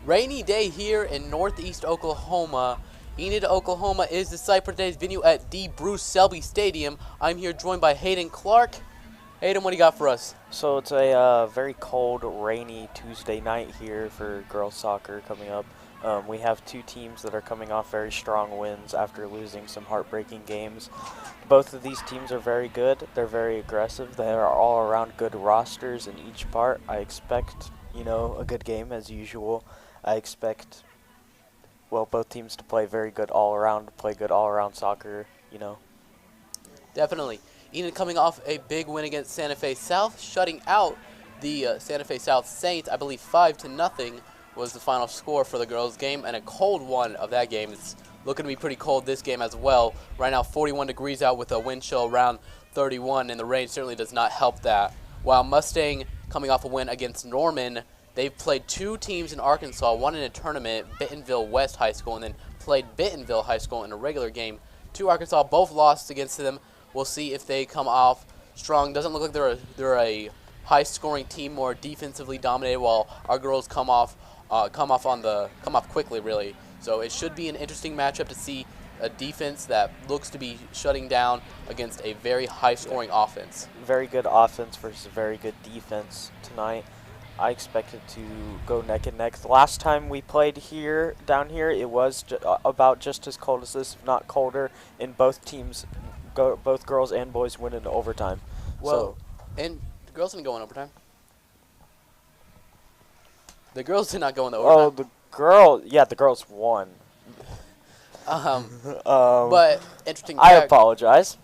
Rainy day here in northeast Oklahoma. Enid, Oklahoma is the site for today's venue at D. Bruce Selby Stadium. I'm here joined by Hayden Clark. Hayden, what do you got for us? So it's a very cold, rainy Tuesday night here for girls soccer coming up. We have two teams that are coming off very strong wins after losing some heartbreaking games. Both of these teams are very good. They're very aggressive. They are all around good rosters in each part. I expect, a good game as usual. I expect, both teams to play very good all-around, soccer, Definitely. Enid coming off a big win against Santa Fe South, shutting out the Santa Fe South Saints. I believe 5-0 was the final score for the girls' game, and a cold one of that game. It's looking to be pretty cold this game as well. Right now, 41 degrees out with a wind chill around 31, and the rain certainly does not help that. While Mustang coming off a win against Norman, they've played two teams in Arkansas, one in a tournament, Bentonville West High School, and then played Bentonville High School in a regular game. Two Arkansas, both lost against them. We'll see if they come off strong. Doesn't look like they're a high-scoring team, more defensively dominated, while our girls come off quickly, really. So it should be an interesting matchup to see a defense that looks to be shutting down against a very high-scoring offense. Very good offense versus very good defense tonight. I expect it to go neck and neck. The last time we played down here, it was about just as cold as this, if not colder, and both teams, both girls and boys, went into overtime. Well, and the girls didn't go in overtime. The girls did not go in the overtime. The girls won. But interesting. I apologize.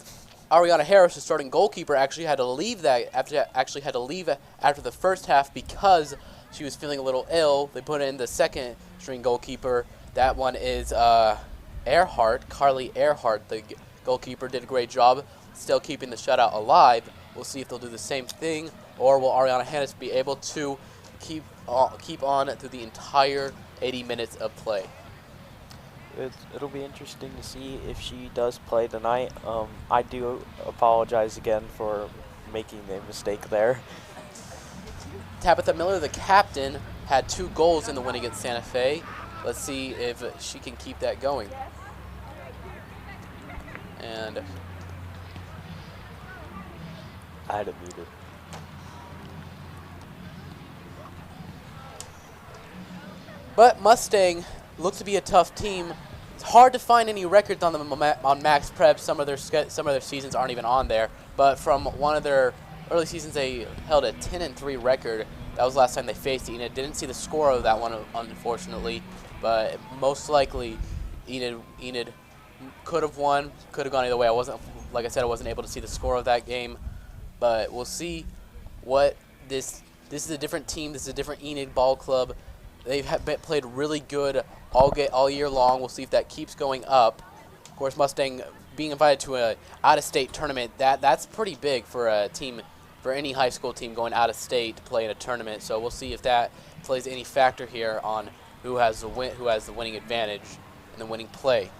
Ariana Harris, the starting goalkeeper, actually had to leave after the first half because she was feeling a little ill. They put in the second string goalkeeper. That one is Earhart, Carly Earhart. The goalkeeper did a great job, still keeping the shutout alive. We'll see if they'll do the same thing, or will Ariana Harris be able to keep on through the entire 80 minutes of play. It'll be interesting to see if she does play tonight. I do apologize again for making a mistake there. Tabitha Miller, the captain, had 2 goals in the win against Santa Fe. Let's see if she can keep that going. And I had it muted. But Mustang looks to be a tough team. It's hard to find any records on them on Max Prep. Some of their seasons aren't even on there. But from one of their early seasons, they held a 10-3 record. That was the last time they faced Enid. Didn't see the score of that one, unfortunately. But most likely, Enid could have won. Could have gone either way. Like I said, I wasn't able to see the score of that game. But we'll see what this is a different team. This is a different Enid ball club. They've played really good all year long. We'll see if that keeps going up. Of course, Mustang being invited to an out-of-state tournament, that's pretty big for a team, for any high school team going out of state to play in a tournament. So we'll see if that plays any factor here on who has the winning advantage and the winning play.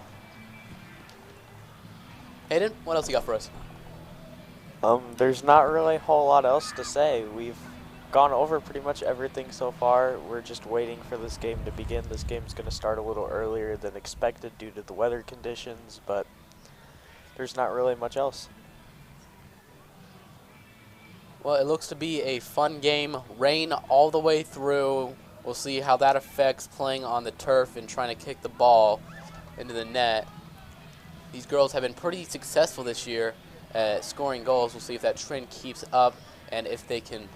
Hayden, what else you got for us? There's not really a whole lot else to say. We've gone over pretty much everything so far. We're just waiting for this game to begin. This game's going to start a little earlier than expected due to the weather conditions, but there's not really much else. Well, it looks to be a fun game. Rain all the way through. We'll see how that affects playing on the turf and trying to kick the ball into the net. These girls have been pretty successful this year at scoring goals. We'll see if that trend keeps up and if they can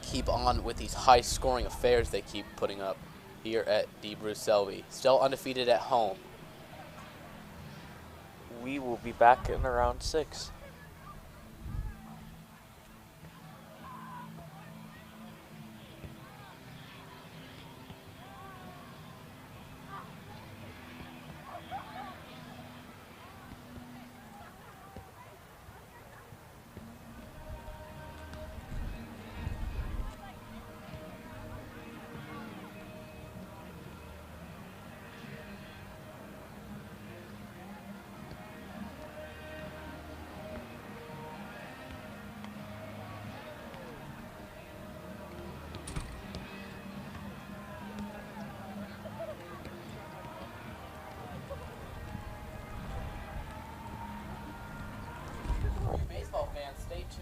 keep on with these high-scoring affairs they keep putting up here at D. Bruce Selby. Still undefeated at home. We will be back in around 6.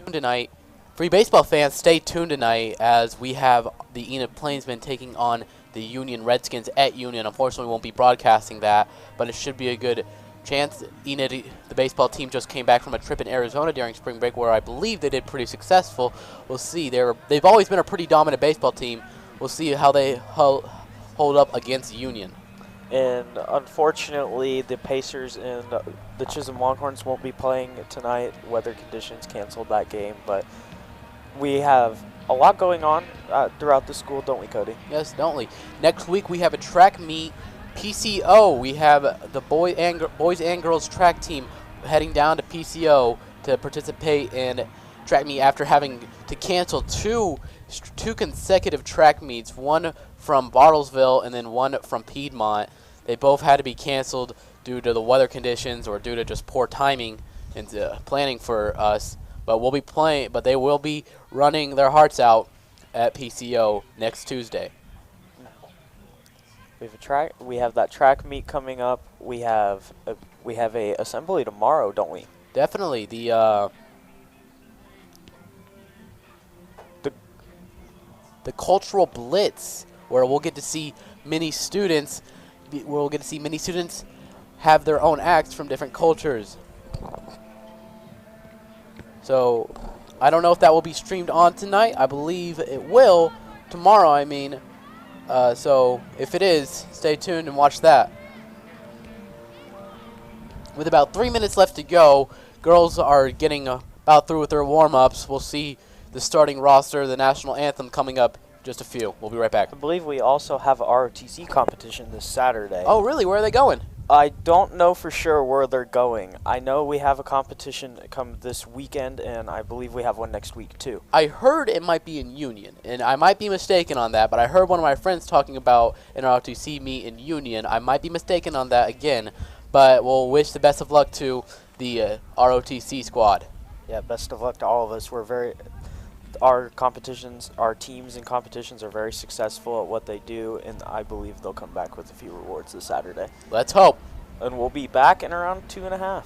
tonight. For you baseball fans, stay tuned tonight as we have the Enid Plainsmen taking on the Union Redskins at Union. Unfortunately, we won't be broadcasting that, but it should be a good chance. Enid, the baseball team, just came back from a trip in Arizona during spring break where I believe they did pretty successful. We'll see. They've always been a pretty dominant baseball team. We'll see how they hold up against Union. And unfortunately, the Pacers and the Chisholm Longhorns won't be playing tonight. Weather conditions canceled that game, but we have a lot going on throughout the school, don't we, Cody? Yes, don't we? Next week we have a track meet, PCO. We have the boys and girls track team heading down to PCO to participate in track meet after having to cancel two consecutive track meets, one from Bartlesville and then one from Piedmont. They both had to be canceled due to the weather conditions or due to just poor timing and planning for us. But we'll be playing. But they will be running their hearts out at PCO next Tuesday. We have that track meet coming up. We have a assembly tomorrow, don't we? Definitely the cultural blitz, where we'll get to see many students. We'll get to see many students have their own acts from different cultures. So I don't know if that will be streamed on tonight. I believe it will tomorrow. I mean, so if it is, stay tuned and watch that. With about 3 minutes left to go, girls are getting about through with their warm-ups. We'll see the starting roster, the national anthem coming up. Just a few. We'll be right back. I believe we also have a ROTC competition this Saturday. Oh, really? Where are they going? I don't know for sure where they're going. I know we have a competition come this weekend, and I believe we have one next week, too. I heard it might be in Union, and I might be mistaken on that, but I heard one of my friends talking about an ROTC meet in Union. I might be mistaken on that again, but we'll wish the best of luck to the ROTC squad. Yeah, best of luck to all of us. Our teams and competitions are very successful at what they do, and I believe they'll come back with a few rewards this Saturday. Let's hope. And we'll be back in around 2.5.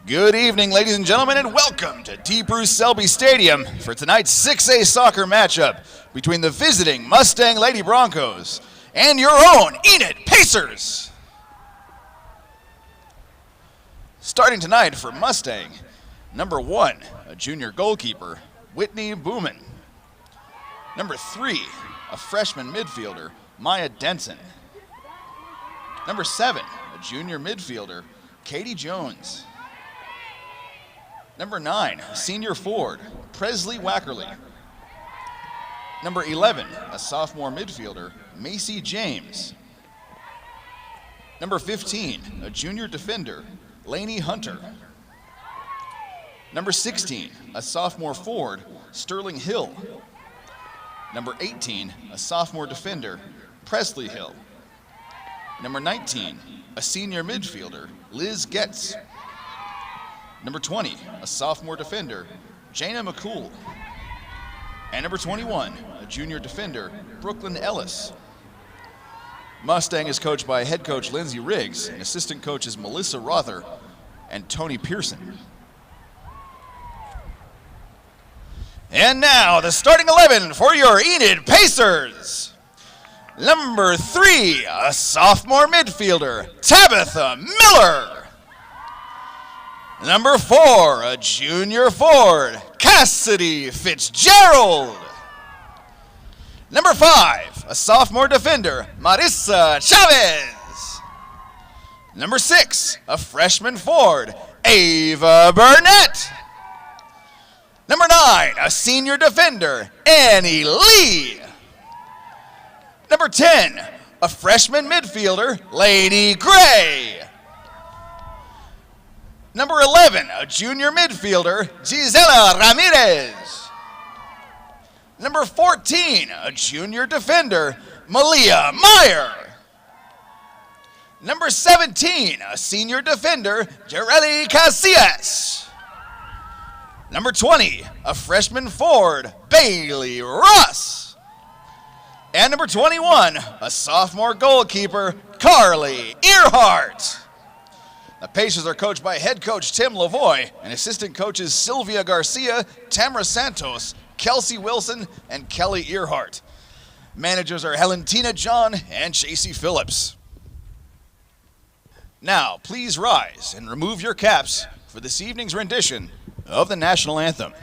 Good evening, ladies and gentlemen, and welcome to T. Bruce Selby Stadium for tonight's 6A soccer matchup between the visiting Mustang Lady Broncos and your own Enid Pacers. Starting tonight for Mustang, number 1, a junior goalkeeper, Whitney Booman. Number 3, a freshman midfielder, Maya Denson. Number 7, a junior midfielder, Katie Jones. Number 9, a senior forward, Presley Wackerly. Number 11, a sophomore midfielder, Macy James. Number 15, a junior defender, Lainey Hunter. Number 16, a sophomore forward, Sterling Hill. Number 18, a sophomore defender, Presley Hill. Number 19, a senior midfielder, Liz Getz. Number 20, a sophomore defender, Jana McCool. And number 21, a junior defender, Brooklyn Ellis. Mustang is coached by head coach Lindsay Riggs and assistant coaches Melissa Rother and Tony Pearson. And now the starting 11 for your Enid Pacers. Number 3, a sophomore midfielder, Tabitha Miller. Number 4, a junior forward, Cassidy Fitzgerald. Number 5, a sophomore defender, Marissa Chavez. Number 6, a freshman forward, Ava Burnett. Number 9, a senior defender, Annie Lee. Number 10, a freshman midfielder, Lady Gray. Number 11, a junior midfielder, Gisela Ramirez. Number 14, a junior defender, Malia Meyer. Number 17, a senior defender, Jareli Casillas. Number 20, a freshman forward, Bailey Ross. And number 21, a sophomore goalkeeper, Carly Earhart. The Pacers are coached by head coach Tim Lavoie and assistant coaches Sylvia Garcia, Tamara Santos, Kelsey Wilson, and Kelly Earhart. Managers are Helentina John and Chasey Phillips. Now, please rise and remove your caps for this evening's rendition of the national anthem.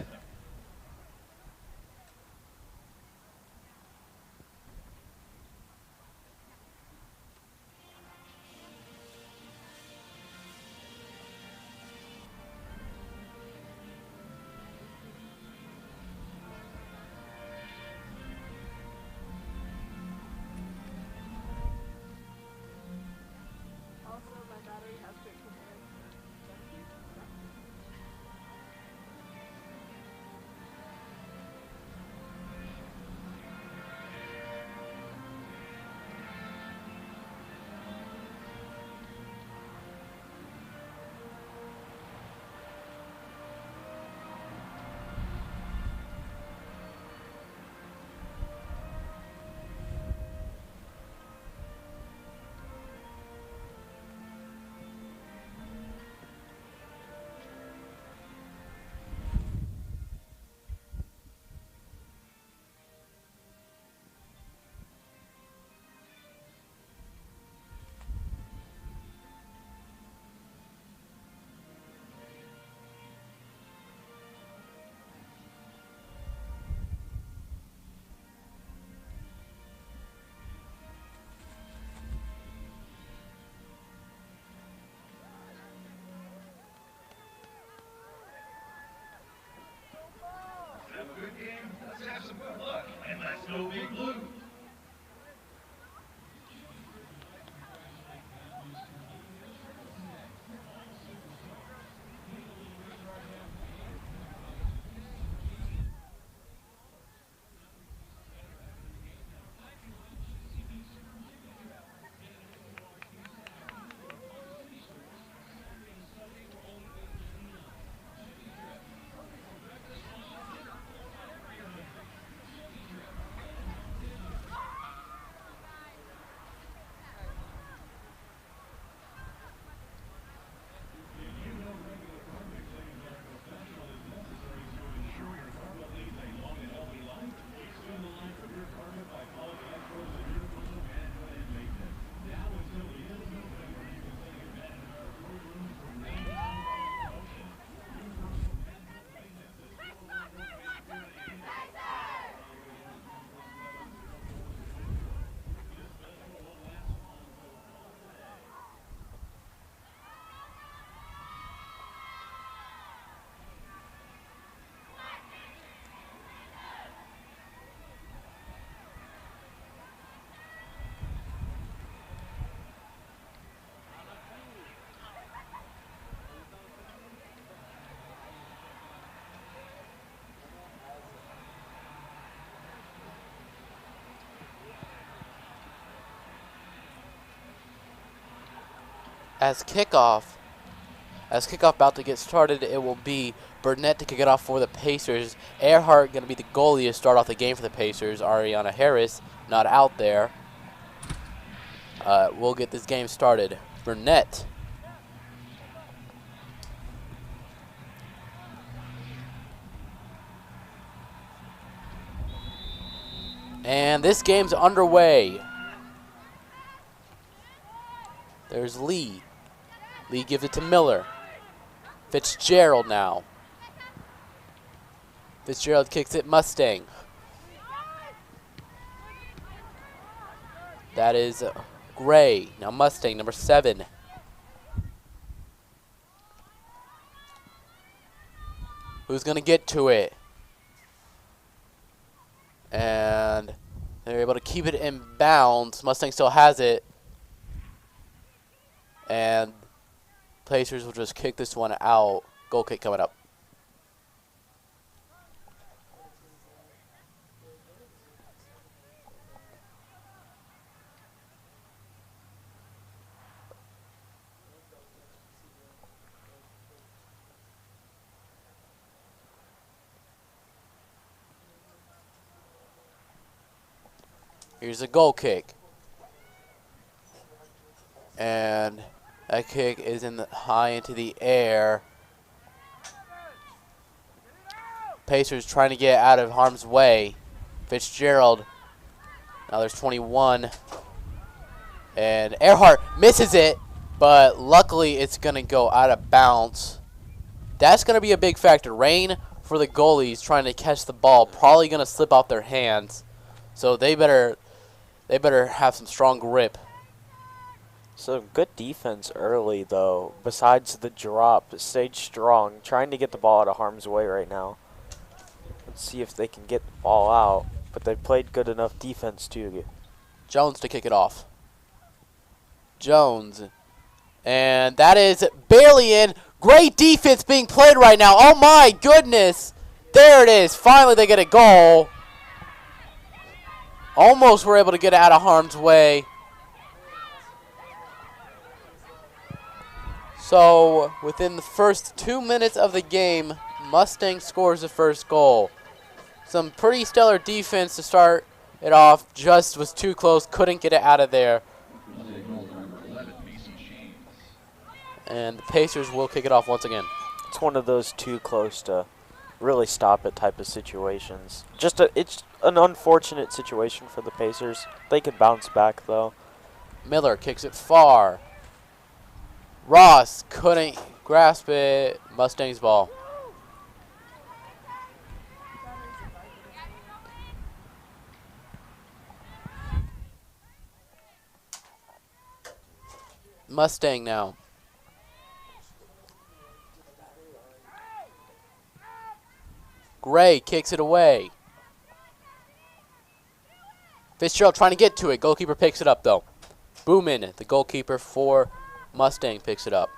Have a good game, let's have some good luck, and let's go Big Blue. As kickoff about to get started, it will be Burnett to kick it off for the Pacers. Earhart going to be the goalie to start off the game for the Pacers. Ariana Harris not out there. We'll get this game started. Burnett. And this game's underway. There's Lee. Lee gives it to Miller. Fitzgerald now. Fitzgerald kicks it. Mustang. That is Gray. Now Mustang, number 7. Who's going to get to it? And they're able to keep it in bounds. Mustang still has it. And Pacers will just kick this one out. Goal kick coming up. Here's a goal kick. And that kick is high into the air. Pacers trying to get out of harm's way. Fitzgerald. Now there's 21. And Earhart misses it, but luckily it's going to go out of bounds. That's going to be a big factor. Rain for the goalies trying to catch the ball. Probably going to slip off their hands. So they better have some strong grip. So good defense early, though. Besides the drop, stayed strong, trying to get the ball out of harm's way right now. Let's see if they can get the ball out. But they played good enough defense, too. Jones to kick it off. Jones. And that is barely in. Great defense being played right now. Oh, my goodness. There it is. Finally, they get a goal. Almost were able to get out of harm's way. So, within the first 2 minutes of the game, Mustang scores the first goal. Some pretty stellar defense to start it off. Just was too close, couldn't get it out of there. And the Pacers will kick it off once again. It's one of those too close to really stop it type of situations. It's an unfortunate situation for the Pacers. They could bounce back, though. Miller kicks it far. Ross couldn't grasp it. Mustang's ball. Mustang now. Gray kicks it away. Fitzgerald trying to get to it. Goalkeeper picks it up, though. Boomin, the goalkeeper for Mustang, picks it up.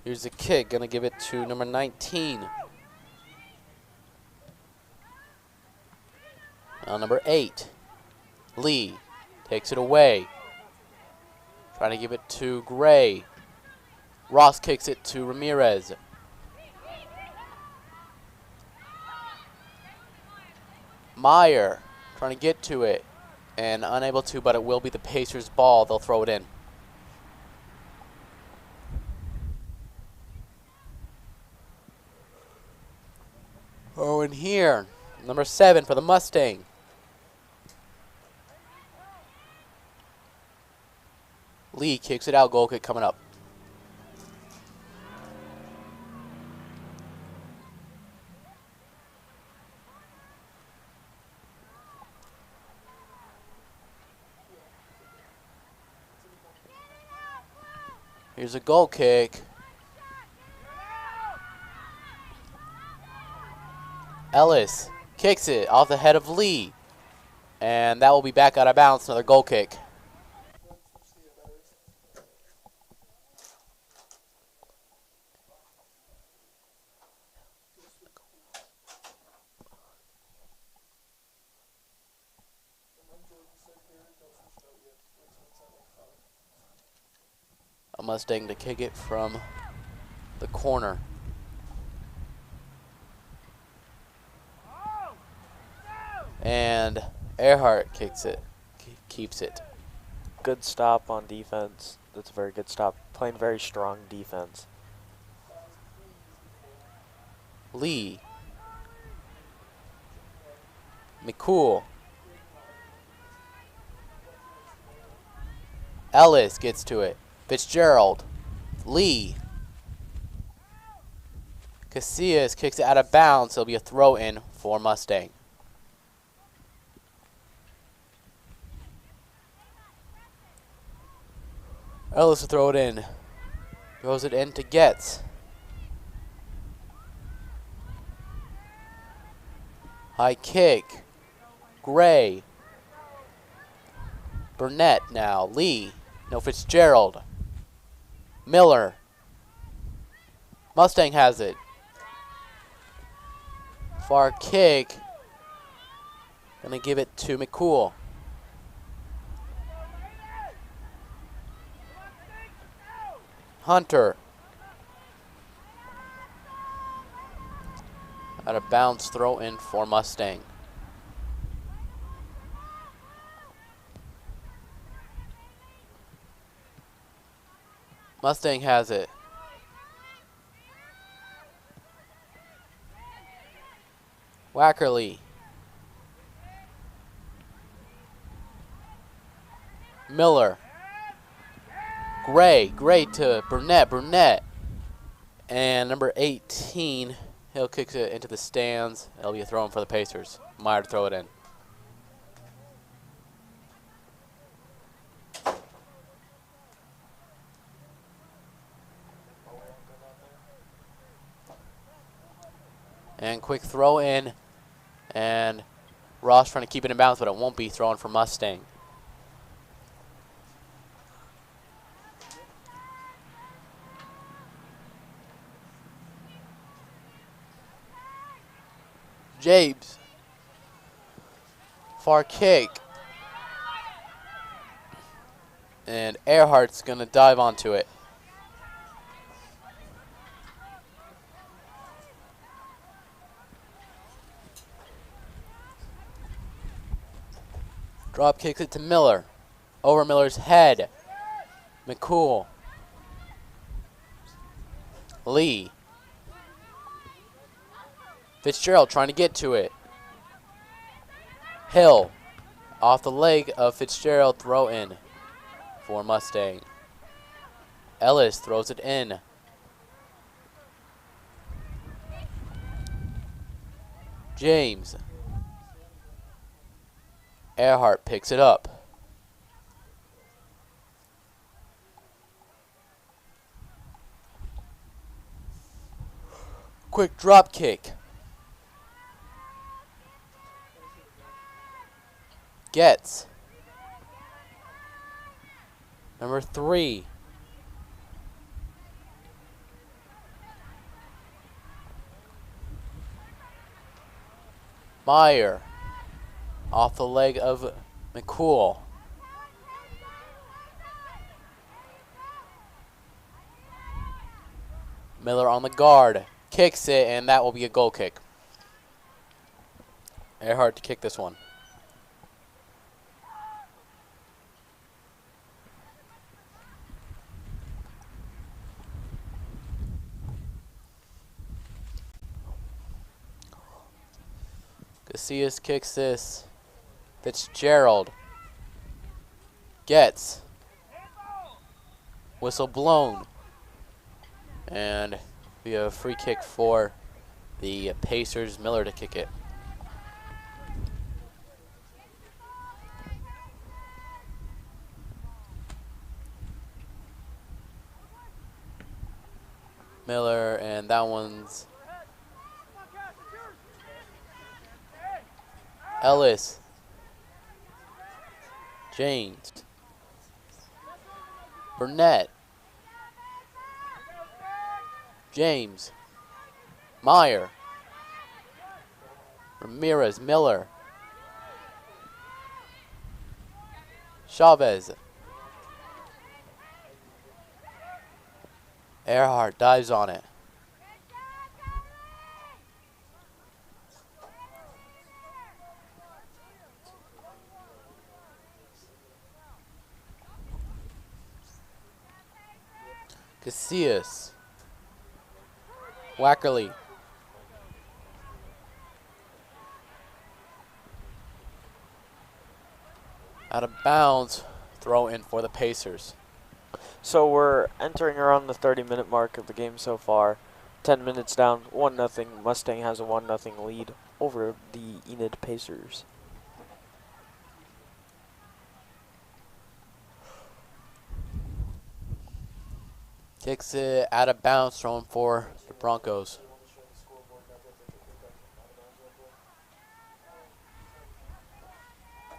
Here's the kick. Going to give it to number 19. Now number 8. Lee takes it away. Trying to give it to Gray. Ross kicks it to Ramirez. Meyer trying to get to it and unable to, but it will be the Pacers' ball. They'll throw it in. Oh, and here, number 7 for the Mustang. Lee kicks it out. Goal kick coming up. Here's a goal kick. Ellis kicks it off the head of Lee. And that will be back out of bounds. Another goal kick. A Mustang to kick it from the corner. And Earhart kicks it, keeps it. Good stop on defense. That's a very good stop. Playing very strong defense. Lee. McCool. Ellis gets to it. Fitzgerald. Lee. Casillas kicks it out of bounds. It'll be a throw in for Mustang. Ellis will throw it in. Throws it in to Getz. High kick. Gray. Burnett now. Lee. No, Fitzgerald. Miller. Mustang has it. Far kick. Gonna give it to McCool. Hunter. Out of bounds, throw in for Mustang. Mustang has it. Wackerly. Miller. Gray to Burnett. And number 18, he'll kick it into the stands. It'll be a throw in for the Pacers. Meyer to throw it in. And quick throw in. And Ross trying to keep it in bounds, but it won't be thrown for Mustang. James. Far kick. And Earhart's going to dive onto it. Drop kicks it to Miller. Over Miller's head. McCool. Lee. Fitzgerald trying to get to it. Hill. Off the leg of Fitzgerald, throw in for Mustang. Ellis throws it in. James. Earhart picks it up. Quick drop kick. Getz. Number 3. Meyer. Off the leg of McCool. Miller on the guard. Kicks it, and that will be a goal kick. Earhart to kick this one. Casillas kicks this. Fitzgerald. Gets. Whistle blown. And we have a free kick for the Pacers. Miller to kick it. Miller, and that one's Ellis. James. Burnett. James. Meyer. Ramirez. Miller. Chavez. Earhart dives on it. Casillas. Wackerly. Out of bounds. Throw in for the Pacers. So we're entering around the 30-minute mark of the game so far. 10 minutes down, 1-0. Mustang has a 1-0 lead over the Enid Pacers. Kicks it out of bounds, throwing for the Broncos.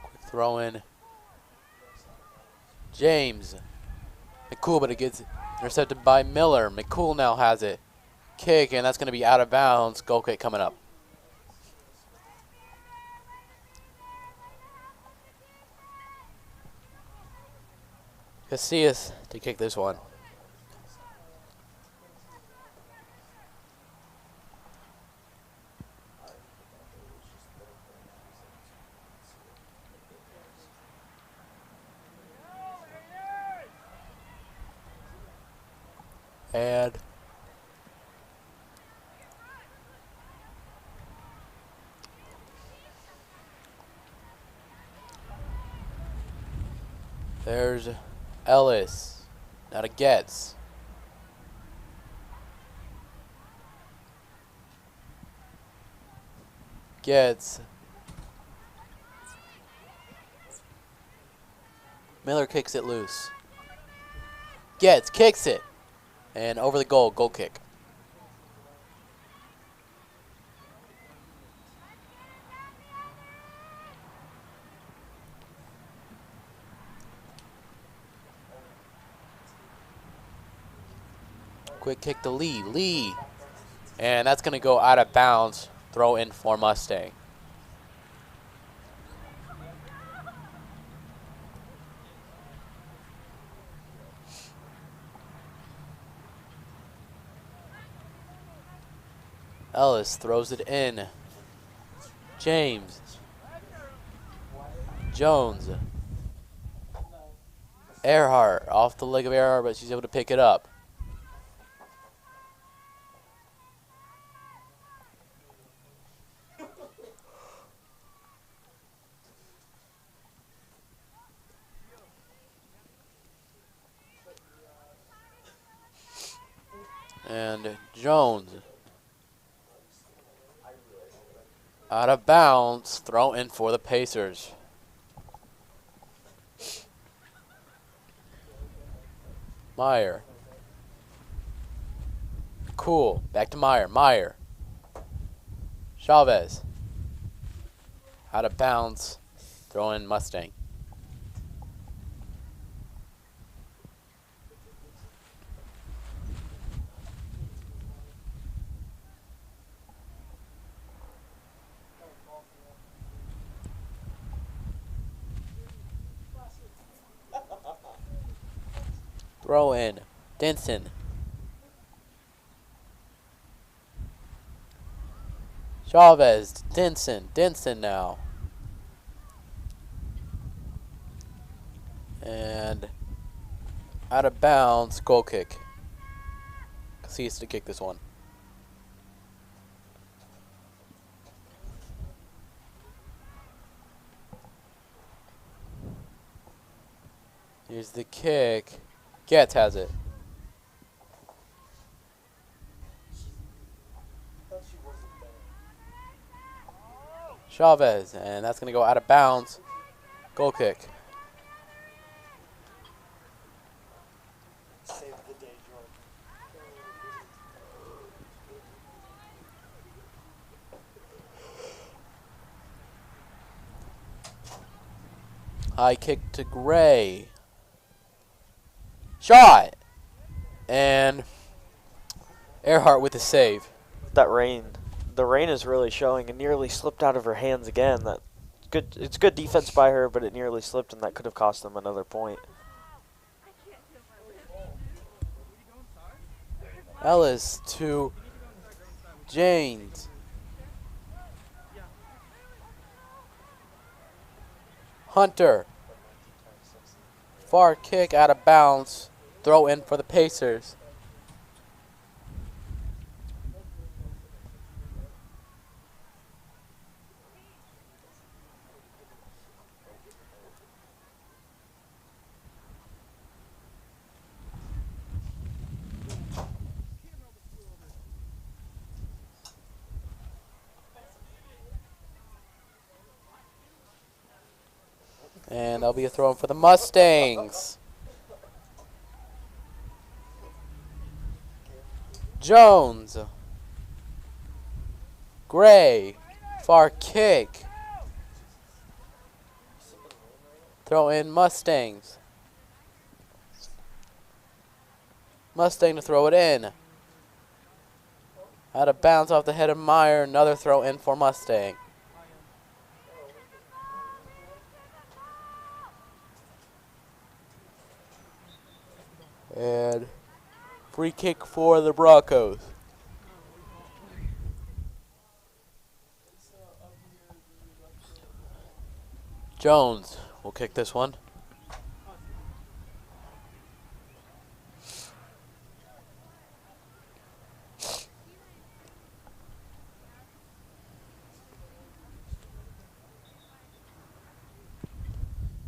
Quick throw in. James. McCool, but it gets intercepted by Miller. McCool now has it. Kick, and that's going to be out of bounds. Goal kick coming up. Casillas to kick this one. And there's Ellis. Now to Getz. Miller kicks it loose. Getz kicks it. And over the goal, goal kick. Quick kick to Lee. Lee. And that's going to go out of bounds. Throw in for Mustang. Ellis throws it in. James. Jones. Earhart off the leg of Earhart, but she's able to pick it up. And Jones. Out of bounds, throw in for the Pacers. Meyer. Cool. Back to Meyer. Meyer. Chavez. Out of bounds, throw in Mustang. Throw in. Denson. Chavez. Denson. Denson now. And out of bounds, goal kick. Casillas to kick this one. Here's the kick. Getz has it. Chavez, and that's going to go out of bounds. Goal kick. Save the day, High kick to Gray. Shot! And Earhart with the save. That rain. The rain is really showing and nearly slipped out of her hands again. That good. It's good defense by her, but it nearly slipped, and that could have cost them another point. Ellis to Janes. Hunter. Far kick out of bounds. Throw in for the Pacers. And that'll be a throw in for the Mustangs. Jones. Gray. Far kick. Throw in Mustangs. Mustang to throw it in. Out of bounds off the head of Meyer. Another throw in for Mustang. And free kick for the Broncos. Jones will kick this one.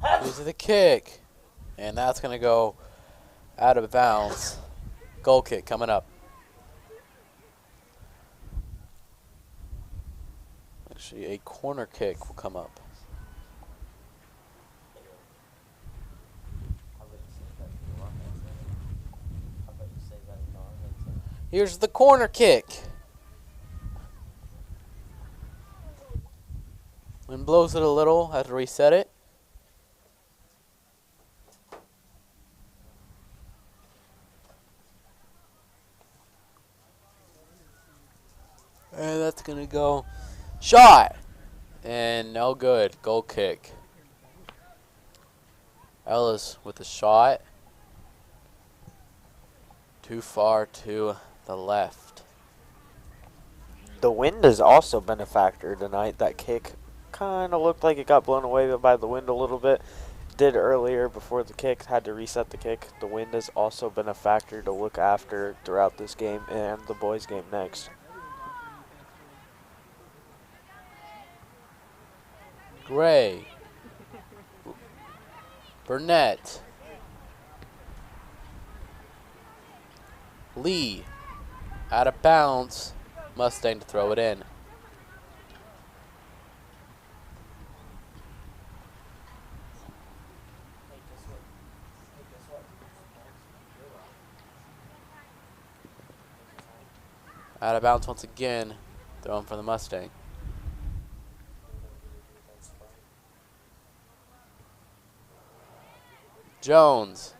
Here's the kick. And that's going to go out of bounds. Goal kick coming up. Actually, a corner kick will come up. Here's the corner kick. Wind blows it a little. Have to reset it. And that's going to go shot. And no good. Goal kick. Ellis with the shot. Too far to the left. The wind has also been a factor tonight. That kick kind of looked like it got blown away by the wind a little bit. Did earlier before the kick, had to reset the kick. The wind has also been a factor to look after throughout this game and the boys' game next. Gray. Burnett. Lee. Out of bounds. Mustang to throw it in. Out of bounds once again. Throw in for the Mustang. Jones.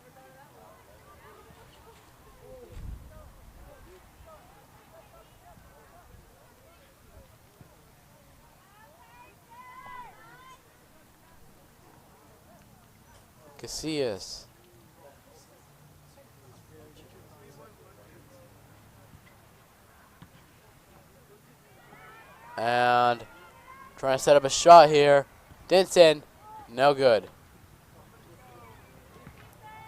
Casillas. And trying to set up a shot here. Denson, no good.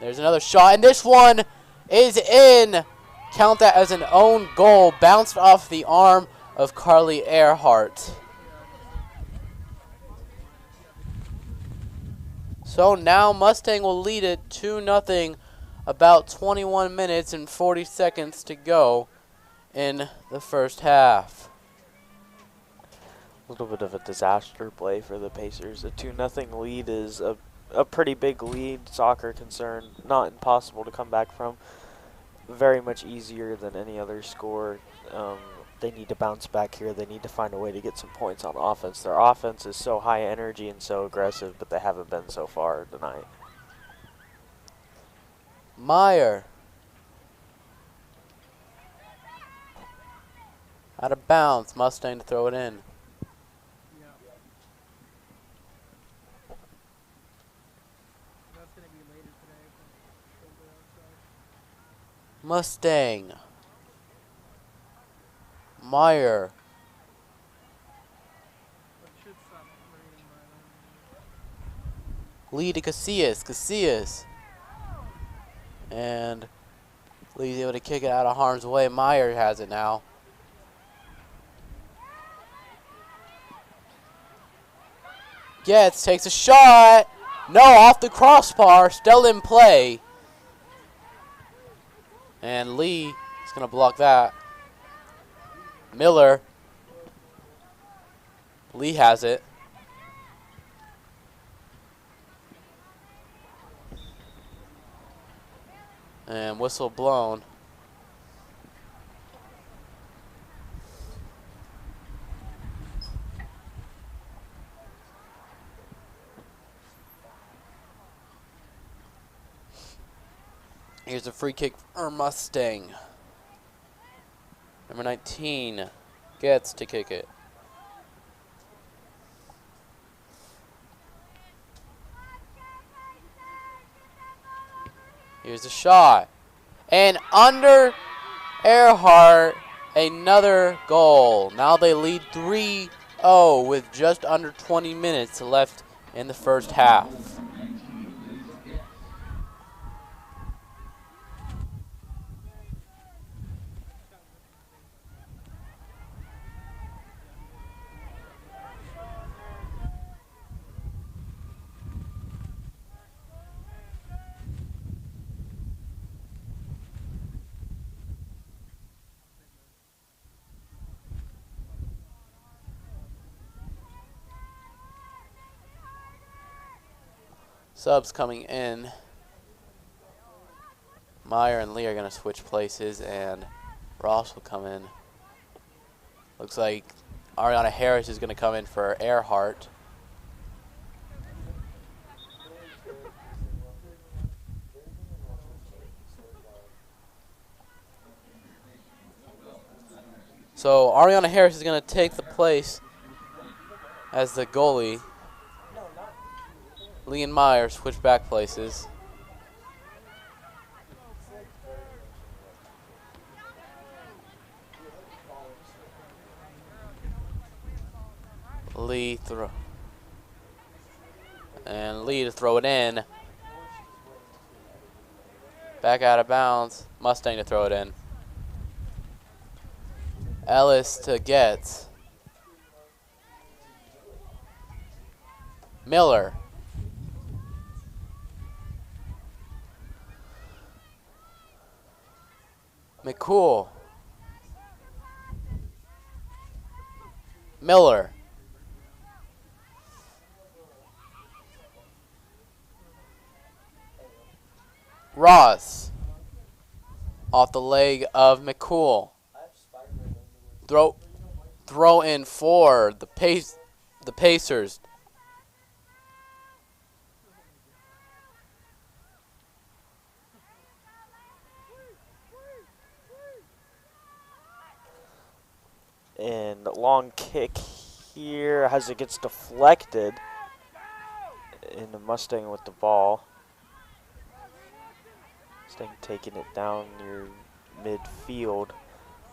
There's another shot, and this one is in. Count that as an own goal. Bounced off the arm of Carly Earhart. So now Mustang will lead it 2-0. About 21 minutes and 40 seconds to go in the first half. A little bit of a disaster play for the Pacers. A 2-0 lead is a pretty big lead, soccer concern, not impossible to come back from. Very much easier than any other score. They need to bounce back here. They need to find a way to get some points on offense. Their offense is so high energy and so aggressive, but they haven't been so far tonight. Meyer. Out of bounds. Mustang to throw it in. Mustang. Meyer. Lee to Casillas. Casillas. And Lee's able to kick it out of harm's way. Meyer has it now. Gets, takes a shot. No, off the crossbar. Still in play. And Lee is going to block that. Miller. Lee has it. And whistle blown. Here's a free kick for Mustang. Number 19 gets to kick it. Here's a shot. And under Earhart, another goal. Now they lead 3-0 with just under 20 minutes left in the first half. Subs coming in. Meyer and Lee are going to switch places, and Ross will come in. Looks like Ariana Harris is going to come in for Earhart. So Ariana Harris is going to take the place as the goalie. Lee and Meyer switch back places. Lee throw. And Lee to throw it in. Back out of bounds. Mustang to throw it in. Ellis to Getz. Miller. McCool. Miller. Ross. Off the leg of McCool. Throw in for the Pacers. And long kick here as it gets deflected. And the Mustang with the ball. Mustang taking it down near midfield.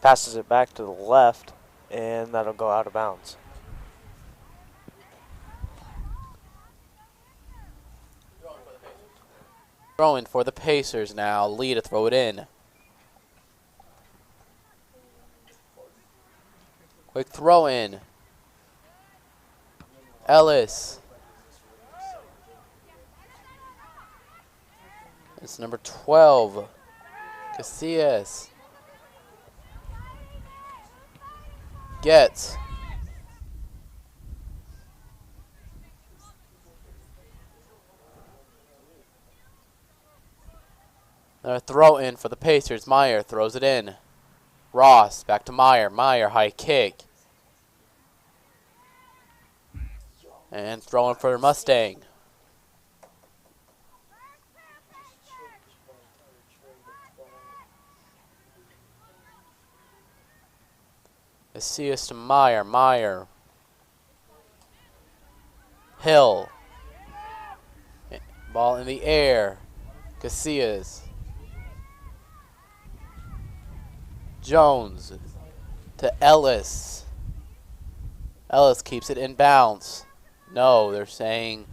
Passes it back to the left, and that'll go out of bounds. Throwing for the Pacers now. Lee to throw it in. Quick throw in. Ellis. It's number 12. Casillas. Gets. Another throw in for the Pacers. Meyer throws it in. Ross back to Meyer. Meyer high kick. And throwing for Mustang. Assist to Meyer. Meyer. Hill. Ball in the air. Casillas. Jones. to Ellis. Ellis keeps it in bounds. No, they're saying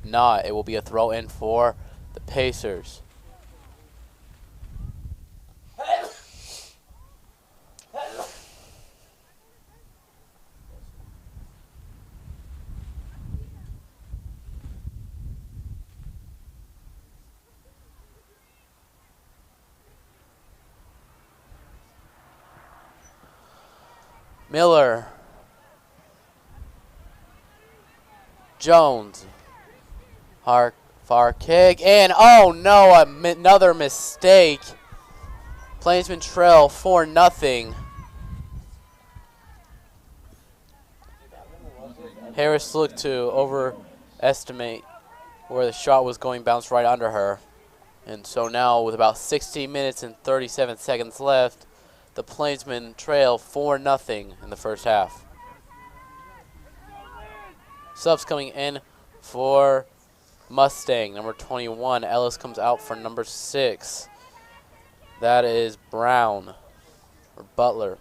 not. It will be a throw in for the Pacers. Miller. Jones. Far kick. And oh no, another mistake. Plainsman trail 4-0. Harris looked to overestimate where the shot was going, bounced right under her. And so now with about 16 minutes and 37 seconds left, the Plainsmen trail 4-0 in the first half. Subs coming in for Mustang, number 21. Ellis comes out for number 6. That is Brown, or Butler.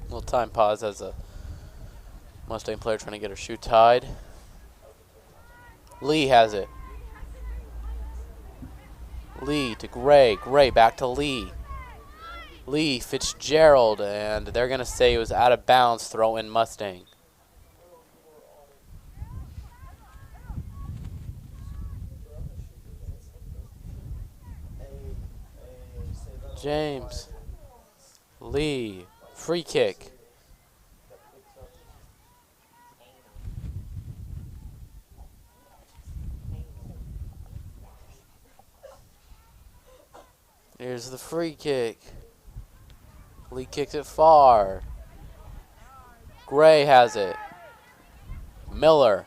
Little time pause as a Mustang player trying to get her shoe tied. Lee has it. Lee to Gray. Gray back to Lee. Lee, Fitzgerald, and they're going to say it was out of bounds, throw in Mustang. James. Lee. Free kick. Here's the free kick. Lee kicks it far. Gray has it. Miller.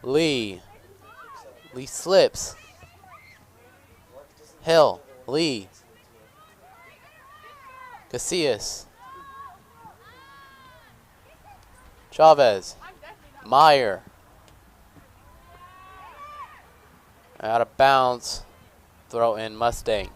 Lee. Lee slips. Hill. Lee. Casillas. Chavez. Meyer. Out of bounds. Throw in Mustang.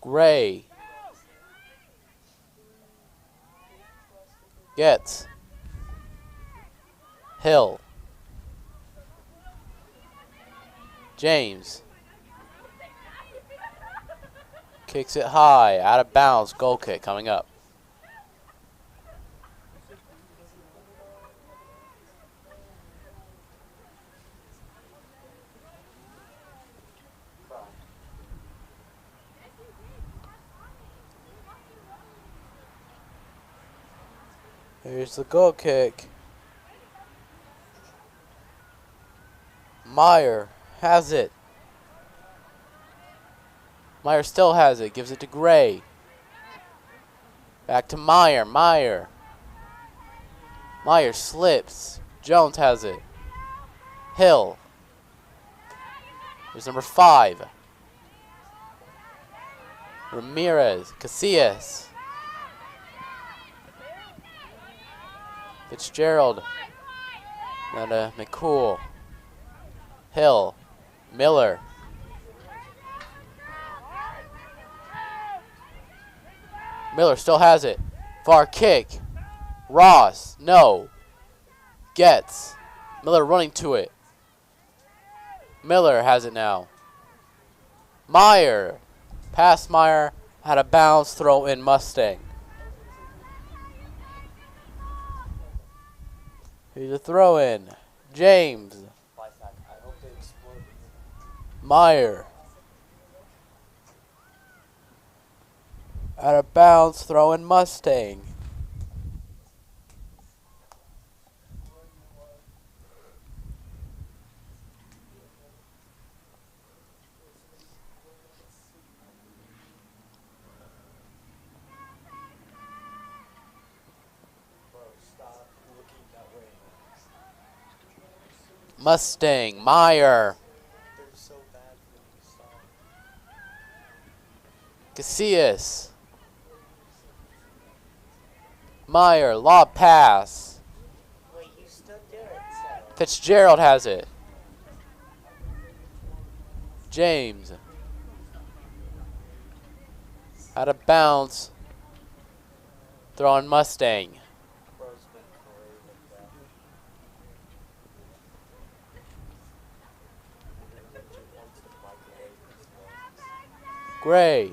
Gray. Gets. Hill. James. Kicks it high. Out of bounds. Goal kick coming up. Here's the goal kick. Meyer has it. Meyer still has it. Gives it to Gray. Back to Meyer. Meyer slips. Jones has it. Hill. Here's number 5. Ramirez. Casillas. Fitzgerald. And McCool. Hill. Miller. Miller still has it. Far kick. Ross. No. Gets. Miller running to it. Miller has it now. Meyer. Pass Meyer. Had a bounce. Throw in Mustang. Here's a throw in. James. Meyer. Out of bounds, throwing Mustang. Mustang, Meyer. Casillas. Meyer, lob pass. Fitzgerald has it. James. Out of bounds. Throwing Mustang. Gray.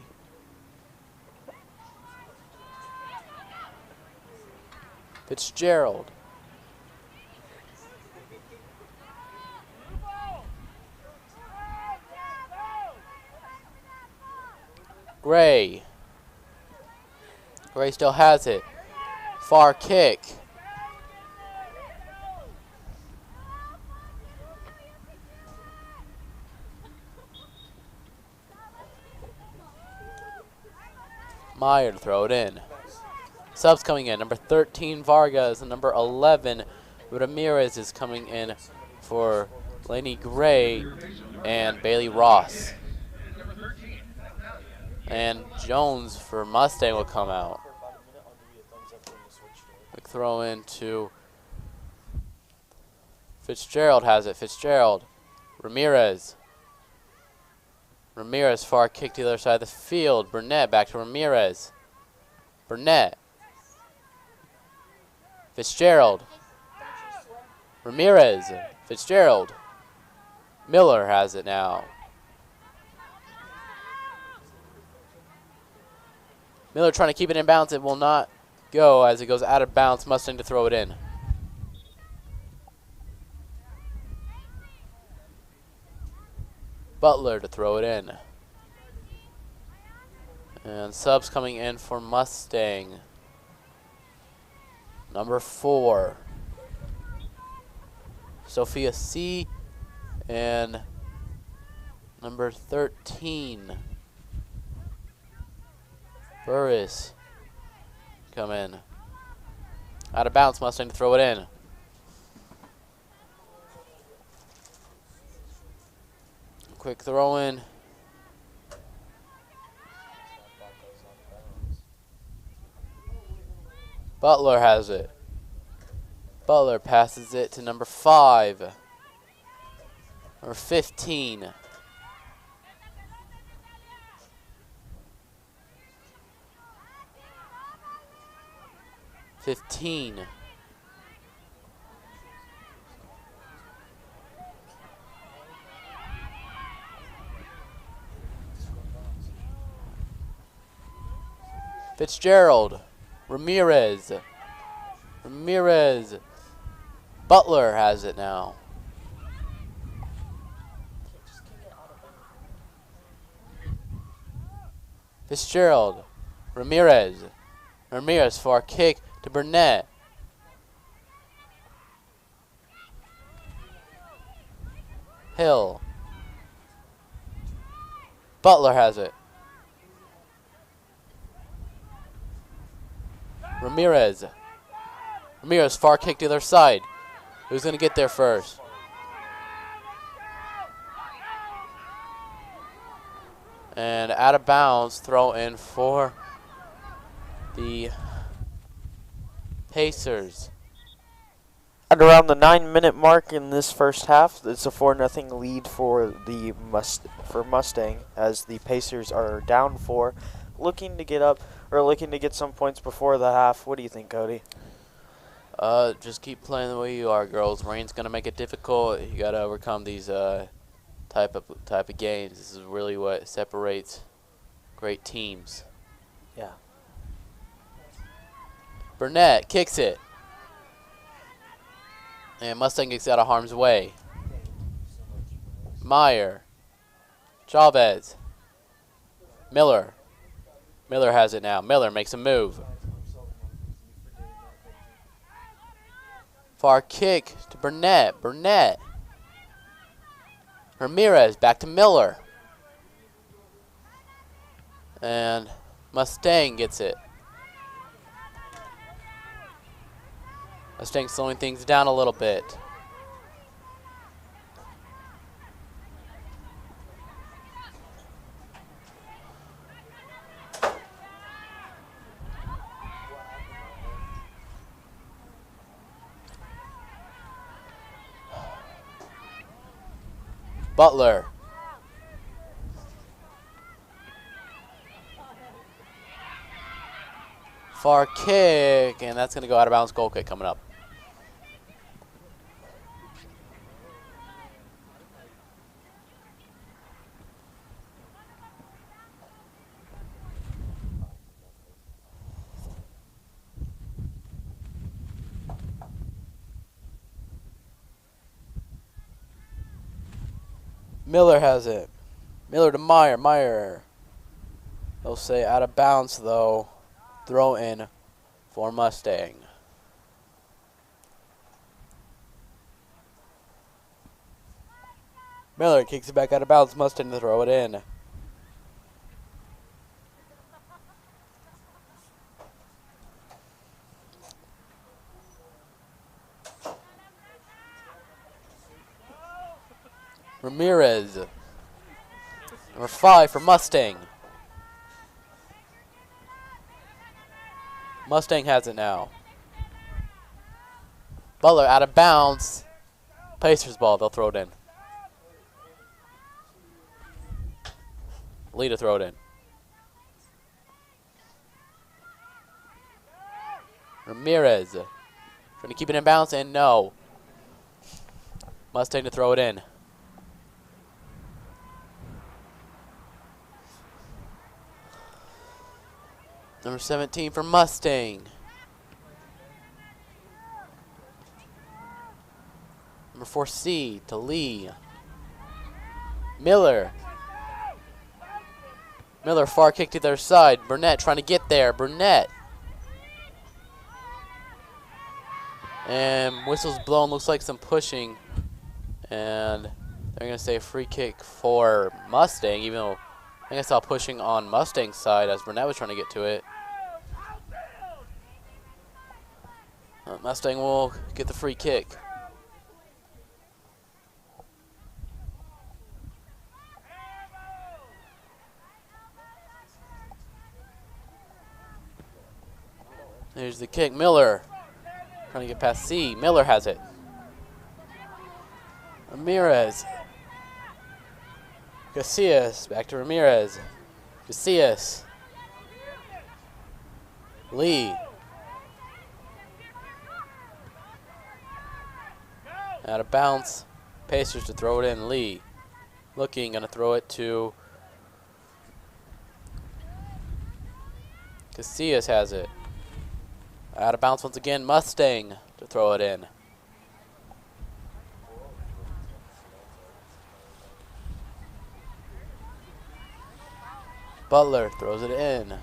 Fitzgerald. Gray. Gray still has it. Far kick. Meyer to throw it in. Subs coming in. Number 13, Vargas, and number 11, Ramirez is coming in for Laney Gray and Bailey Ross. And Jones for Mustang will come out. Quick throw in to Fitzgerald has it. Fitzgerald. Ramirez. Ramirez far kick to the other side of the field. Burnett back to Ramirez. Burnett. Fitzgerald. Ramirez. Fitzgerald. Miller has it now. Miller trying to keep it in bounds. It will not go as it goes out of bounds. Mustang to throw it in. Butler to throw it in. And subs coming in for Mustang. Number 4, Sophia C. And number 13, Burris come in. Out of bounds, Mustang to throw it in. Quick throw in. Butler has it. Butler passes it to number 5. Or 15. Fitzgerald. Ramirez. Butler has it now. Fitzgerald. Ramirez far kick to Burnett. Hill. Butler has it. Ramirez far kick to the other side. Who's going to get there first? And out of bounds, throw in for the Pacers. At around the 9-minute mark in this first half, it's a 4-0 lead for the Mustang, as the Pacers are down 4, looking to get up or looking to get some points before the half. What do you think, Cody? Just keep playing the way you are, girls. Rain's gonna make it difficult. You gotta overcome these type of games. This is really what separates great teams. Yeah. Burnett kicks it. And Mustang gets out of harm's way. Meyer. Chavez. Miller. Miller has it now. Miller makes a move. Far kick to Burnett. Burnett. Ramirez back to Miller. And Mustang gets it. Mustang slowing things down a little bit. Butler. Far kick, and that's going to go out of bounds. Goal kick coming up. Miller has it. Miller to Meyer. Meyer. They'll say out of bounds, though. Throw in for Mustang. Miller kicks it back out of bounds. Mustang to throw it in. Ramirez. Number 5 for Mustang. Mustang has it now. Butler out of bounds. Pacers ball. They'll throw it in. Lee to throw it in. Ramirez. Trying to keep it in bounds, and no. Mustang to throw it in. Number 17 for Mustang. Number 4C to Lee. Miller. Miller far kick to their side. Burnett trying to get there. Burnett. And whistle's blown. Looks like some pushing. And they're going to say free kick for Mustang, even though I think I saw pushing on Mustang's side as Burnett was trying to get to it. Mustang will get the free kick. There's the kick. Miller trying to get past C. Miller has it. Ramirez. Casillas back to Ramirez. Casillas. Lee. Out of bounds. Pacers to throw it in. Lee. Looking, going to throw it to Casillas has it. Out of bounds once again. Mustang to throw it in. Butler throws it in.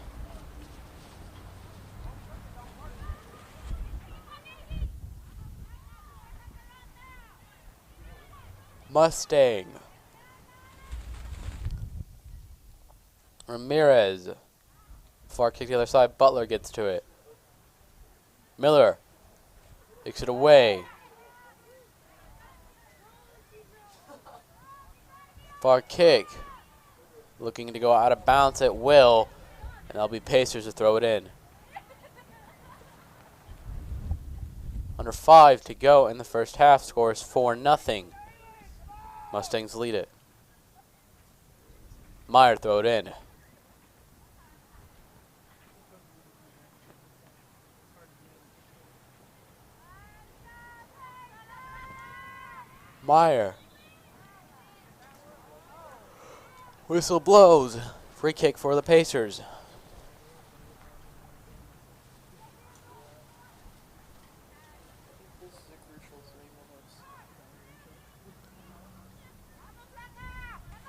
Mustang. Ramirez. Far kick to the other side. Butler gets to it. Miller takes it away. Far kick. Looking to go out of bounds at will. And that'll be Pacers to throw it in. Under 5 to go in the first half. Score is 4-0. Mustangs lead it. Meyer throw it in. Meyer. Whistle blows. Free kick for the Pacers.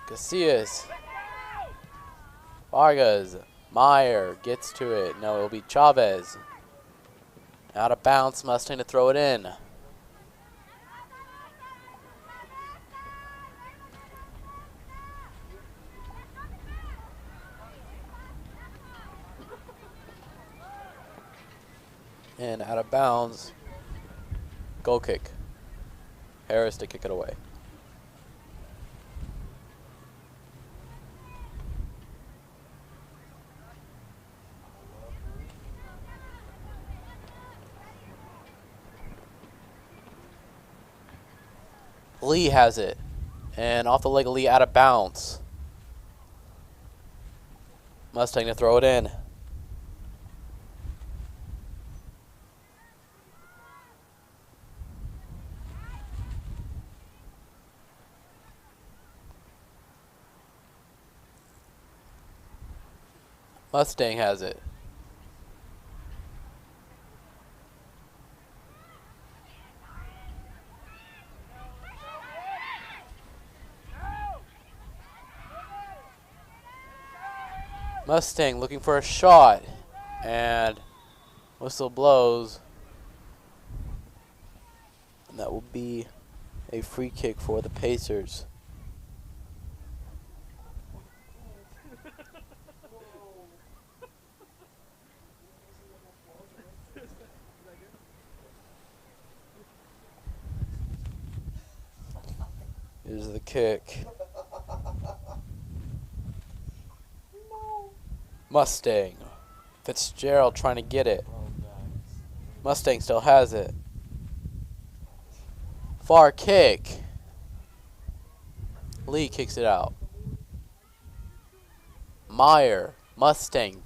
Casillas. Vargas. Meyer gets to it. No, it'll be Chavez. Out of bounds, Mustang to throw it in. And out of bounds, goal kick. Harris to kick it away. Lee has it. And off the leg of Lee, out of bounds. Mustang to throw it in. Mustang has it. Mustang looking for a shot, and whistle blows, and that will be a free kick for the Pacers. Here's the kick. Mustang. Fitzgerald trying to get it. Mustang still has it. Far kick. Lee kicks it out. Meyer. Mustang.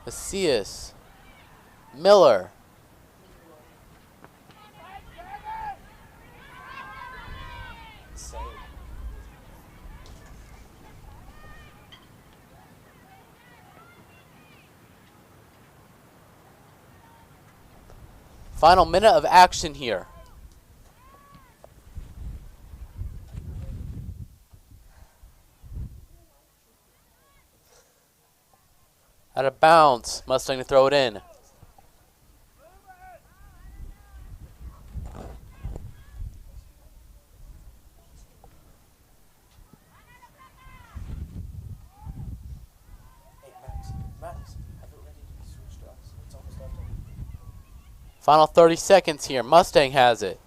Macias. Miller. Final minute of action here. Out of bounds. Mustang to throw it in. Final 30 seconds here. Mustang has it.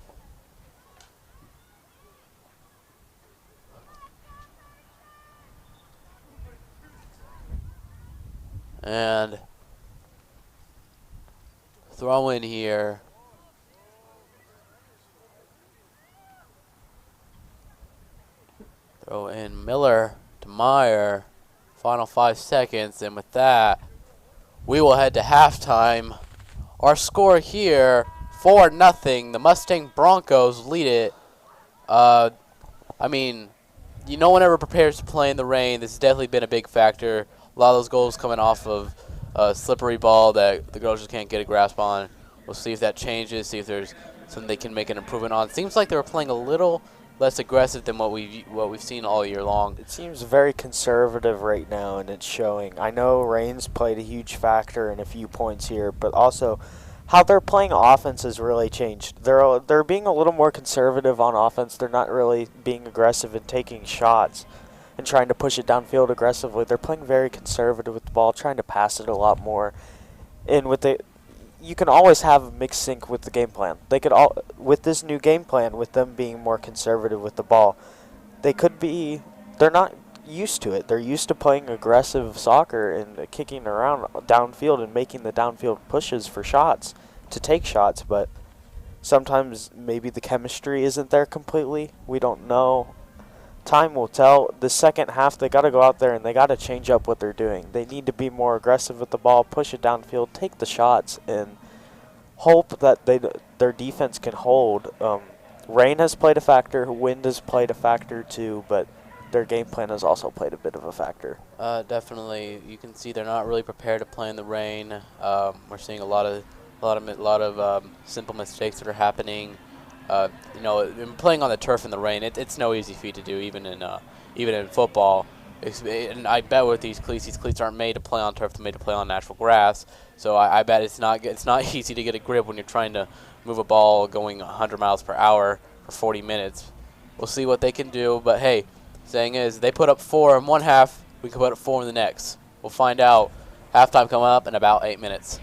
And throw in here. Throw in Miller to Meyer. Final 5 seconds. And with that, we will head to halftime. Our score here, 4-0. The Mustang Broncos lead it. I mean, no one ever prepares to play in the rain. This has definitely been a big factor. A lot of those goals coming off of a slippery ball that the girls just can't get a grasp on. We'll see if that changes, see if there's something they can make an improvement on. Seems like they were playing a little less aggressive than what we've seen all year long. It seems very conservative right now, and it's showing. I know rain's played a huge factor in a few points here, but also how they're playing offense has really changed. They're being a little more conservative on offense. They're not really being aggressive and taking shots and trying to push it downfield aggressively. They're playing very conservative with the ball, trying to pass it a lot more. And you can always have a mixed sync with the game plan. With this new game plan, with them being more conservative with the ball, they're not used to it. They're used to playing aggressive soccer and kicking around downfield and making the downfield pushes for shots, to take shots, but sometimes maybe the chemistry isn't there completely. We don't know. Time will tell. The second half, they got to go out there and they got to change up what they're doing. They need to be more aggressive with the ball, push it downfield, take the shots, and hope that their defense can hold. Rain has played a factor. Wind has played a factor too, but their game plan has also played a bit of a factor. Definitely, you can see they're not really prepared to play in the rain. We're seeing a lot of simple mistakes that are happening. You know, playing on the turf in the rain, it's no easy feat to do, even in football. And I bet with these cleats aren't made to play on turf; they're made to play on natural grass. So I bet it's not easy to get a grip when you're trying to move a ball going 100 miles per hour for 40 minutes. We'll see what they can do, but hey, saying is they put up 4 in one half, we can put up 4 in the next. We'll find out. Halftime coming up in about 8 minutes.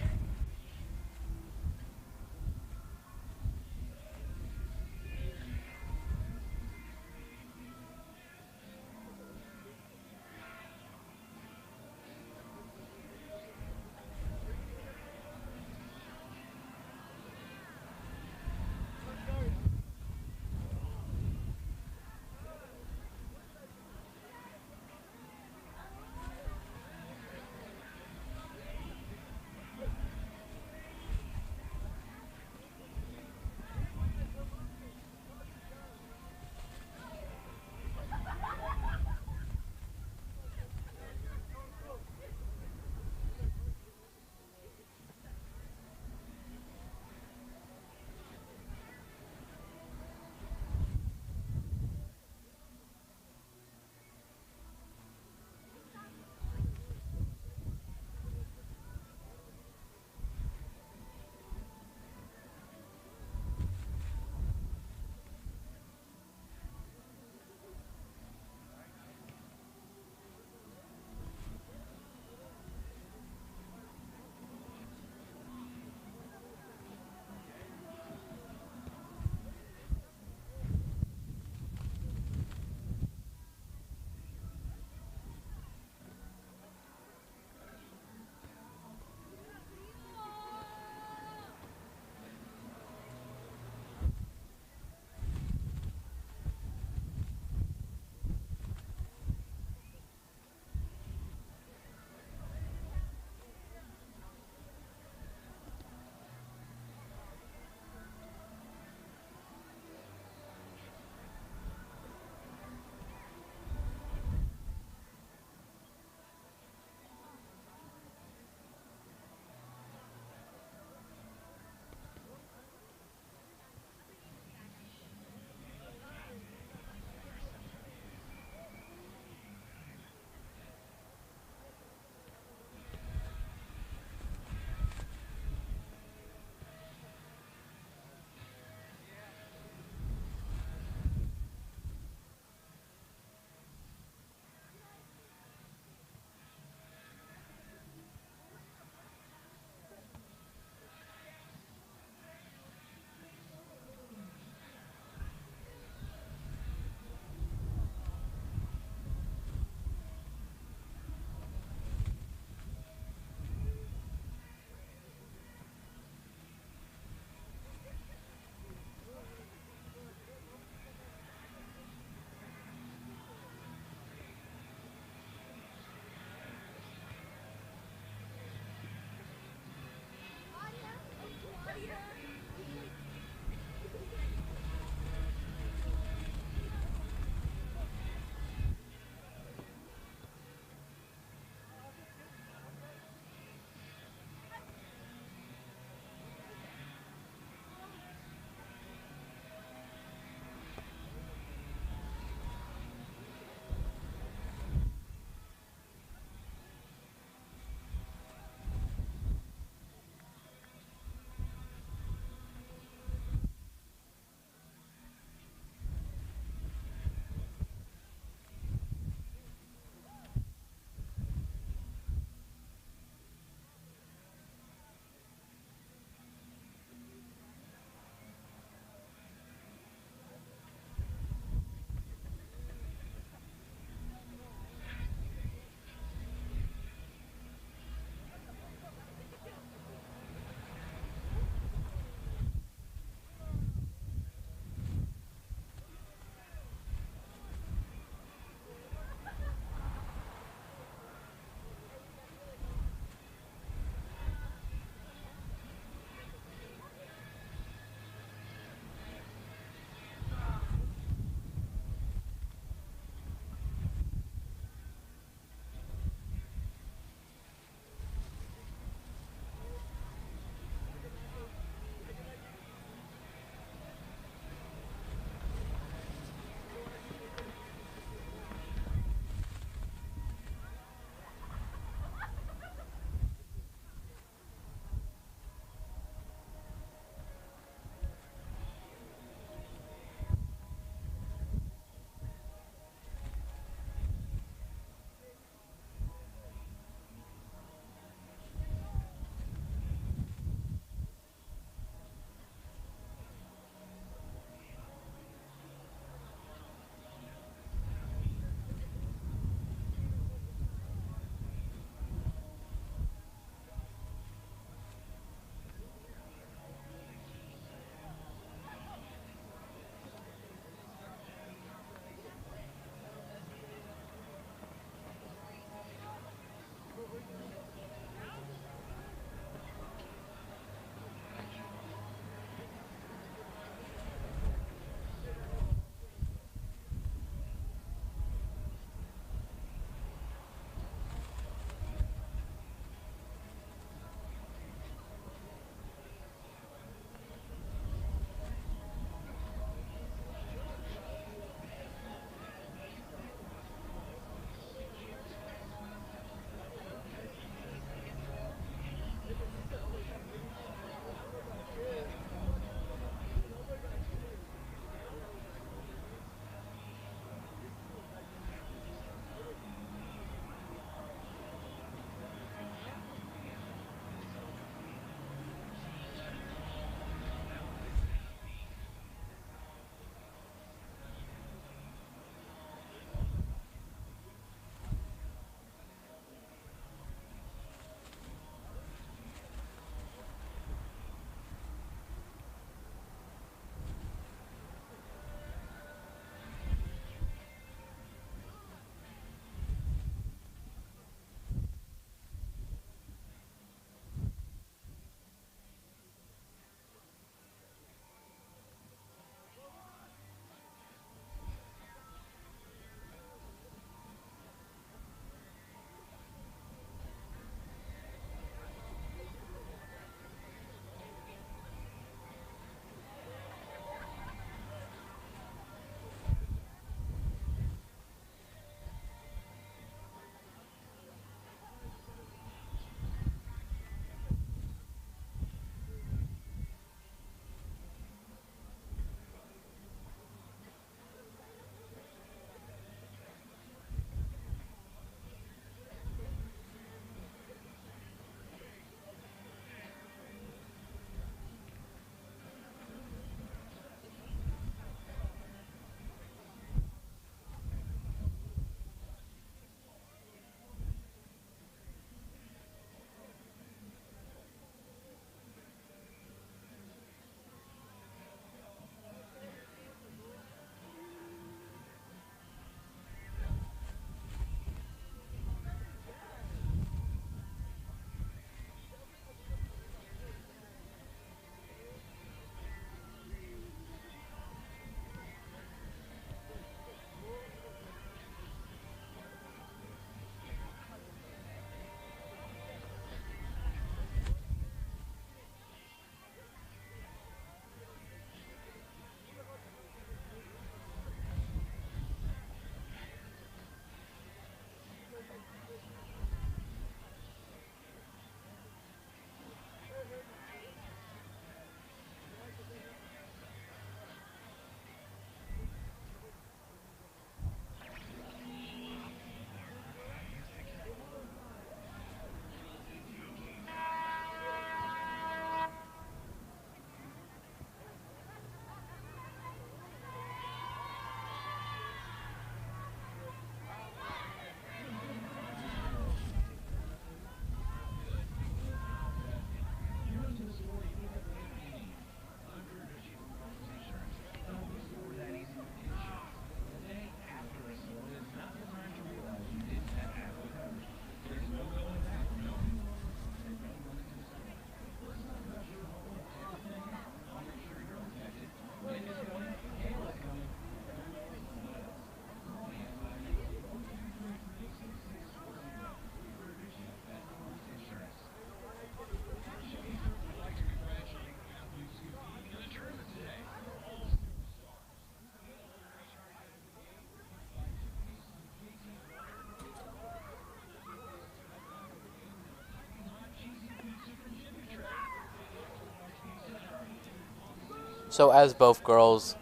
So as both girls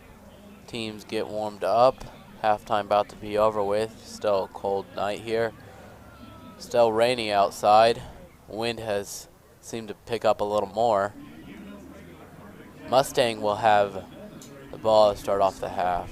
teams get warmed up, halftime about to be over with. Still a cold night here. Still rainy outside. Wind has seemed to pick up a little more. Mustang will have the ball to start off the half.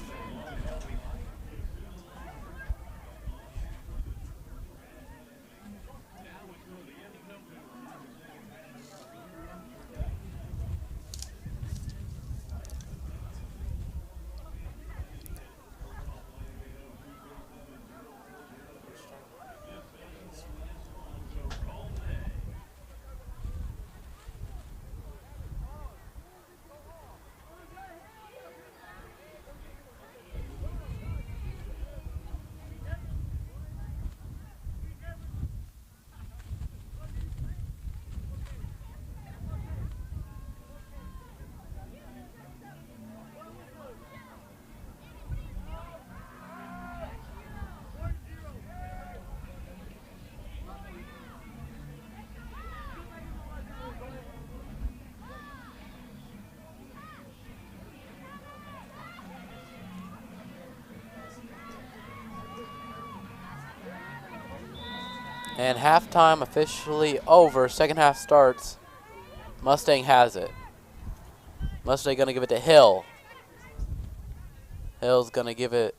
And halftime officially over. Second half starts. Mustang has it. Mustang gonna give it to Hill. Hill's gonna give it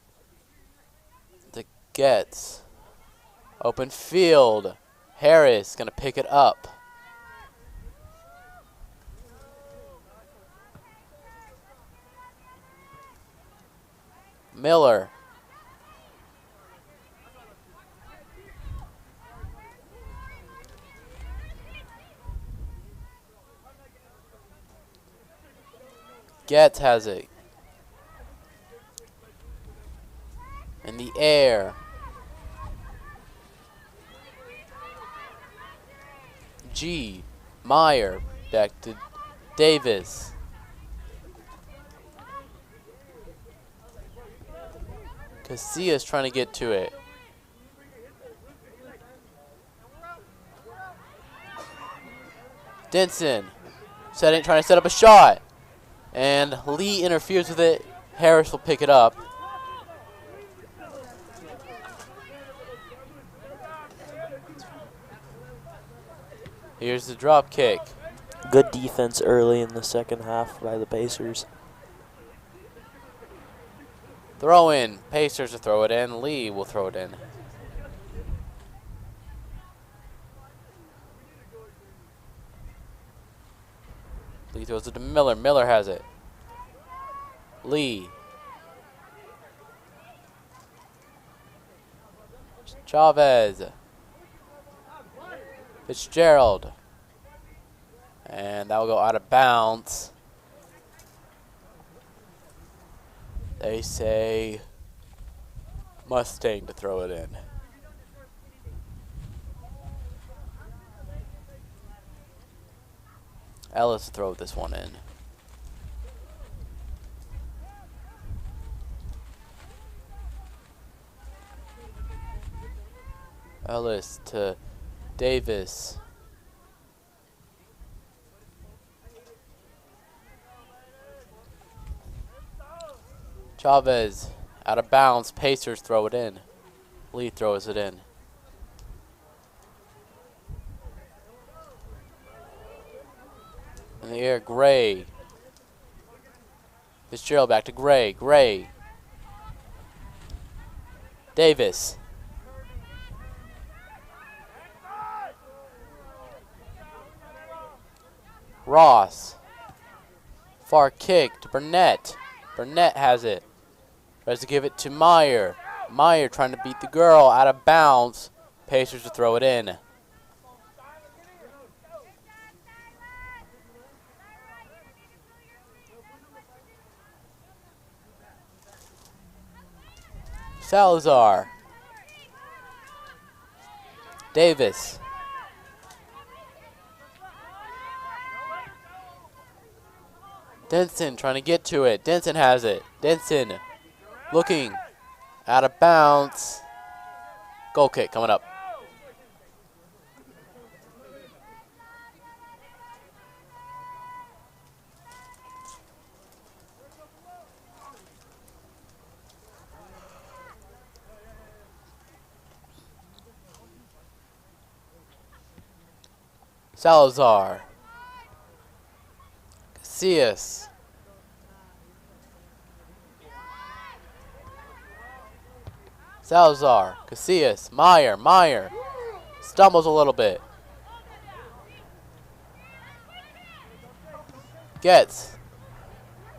to Getz. Open field. Harris gonna pick it up. Miller. Getz has it. In the air. G. Meyer. Back to Davis. Casillas trying to get to it. Denson. Trying to set up a shot. And Lee interferes with it. Harris will pick it up. Here's the drop kick. Good defense early in the second half by the Pacers. Throw in. Pacers will throw it in. Lee will throw it in. Lee throws it to Miller. Miller has it. Lee. Chavez. Fitzgerald. And that will go out of bounds. They say Mustang to throw it in. Ellis throw this one in. Ellis to Davis. Chavez out of bounds. Pacers throw it in. Lee throws it in. In the air, Gray. Fitzgerald back to Gray. Gray. Davis. Ross. Far kick to Burnett. Burnett has it. Tries to give it to Meyer. Meyer trying to beat the girl out of bounds. Pacers to throw it in. Salazar. Davis. Denson trying to get to it. Denson has it. Denson looking out of bounds. Goal kick coming up. Salazar. Casillas. Salazar. Casillas. Meyer. Stumbles a little bit. Getz.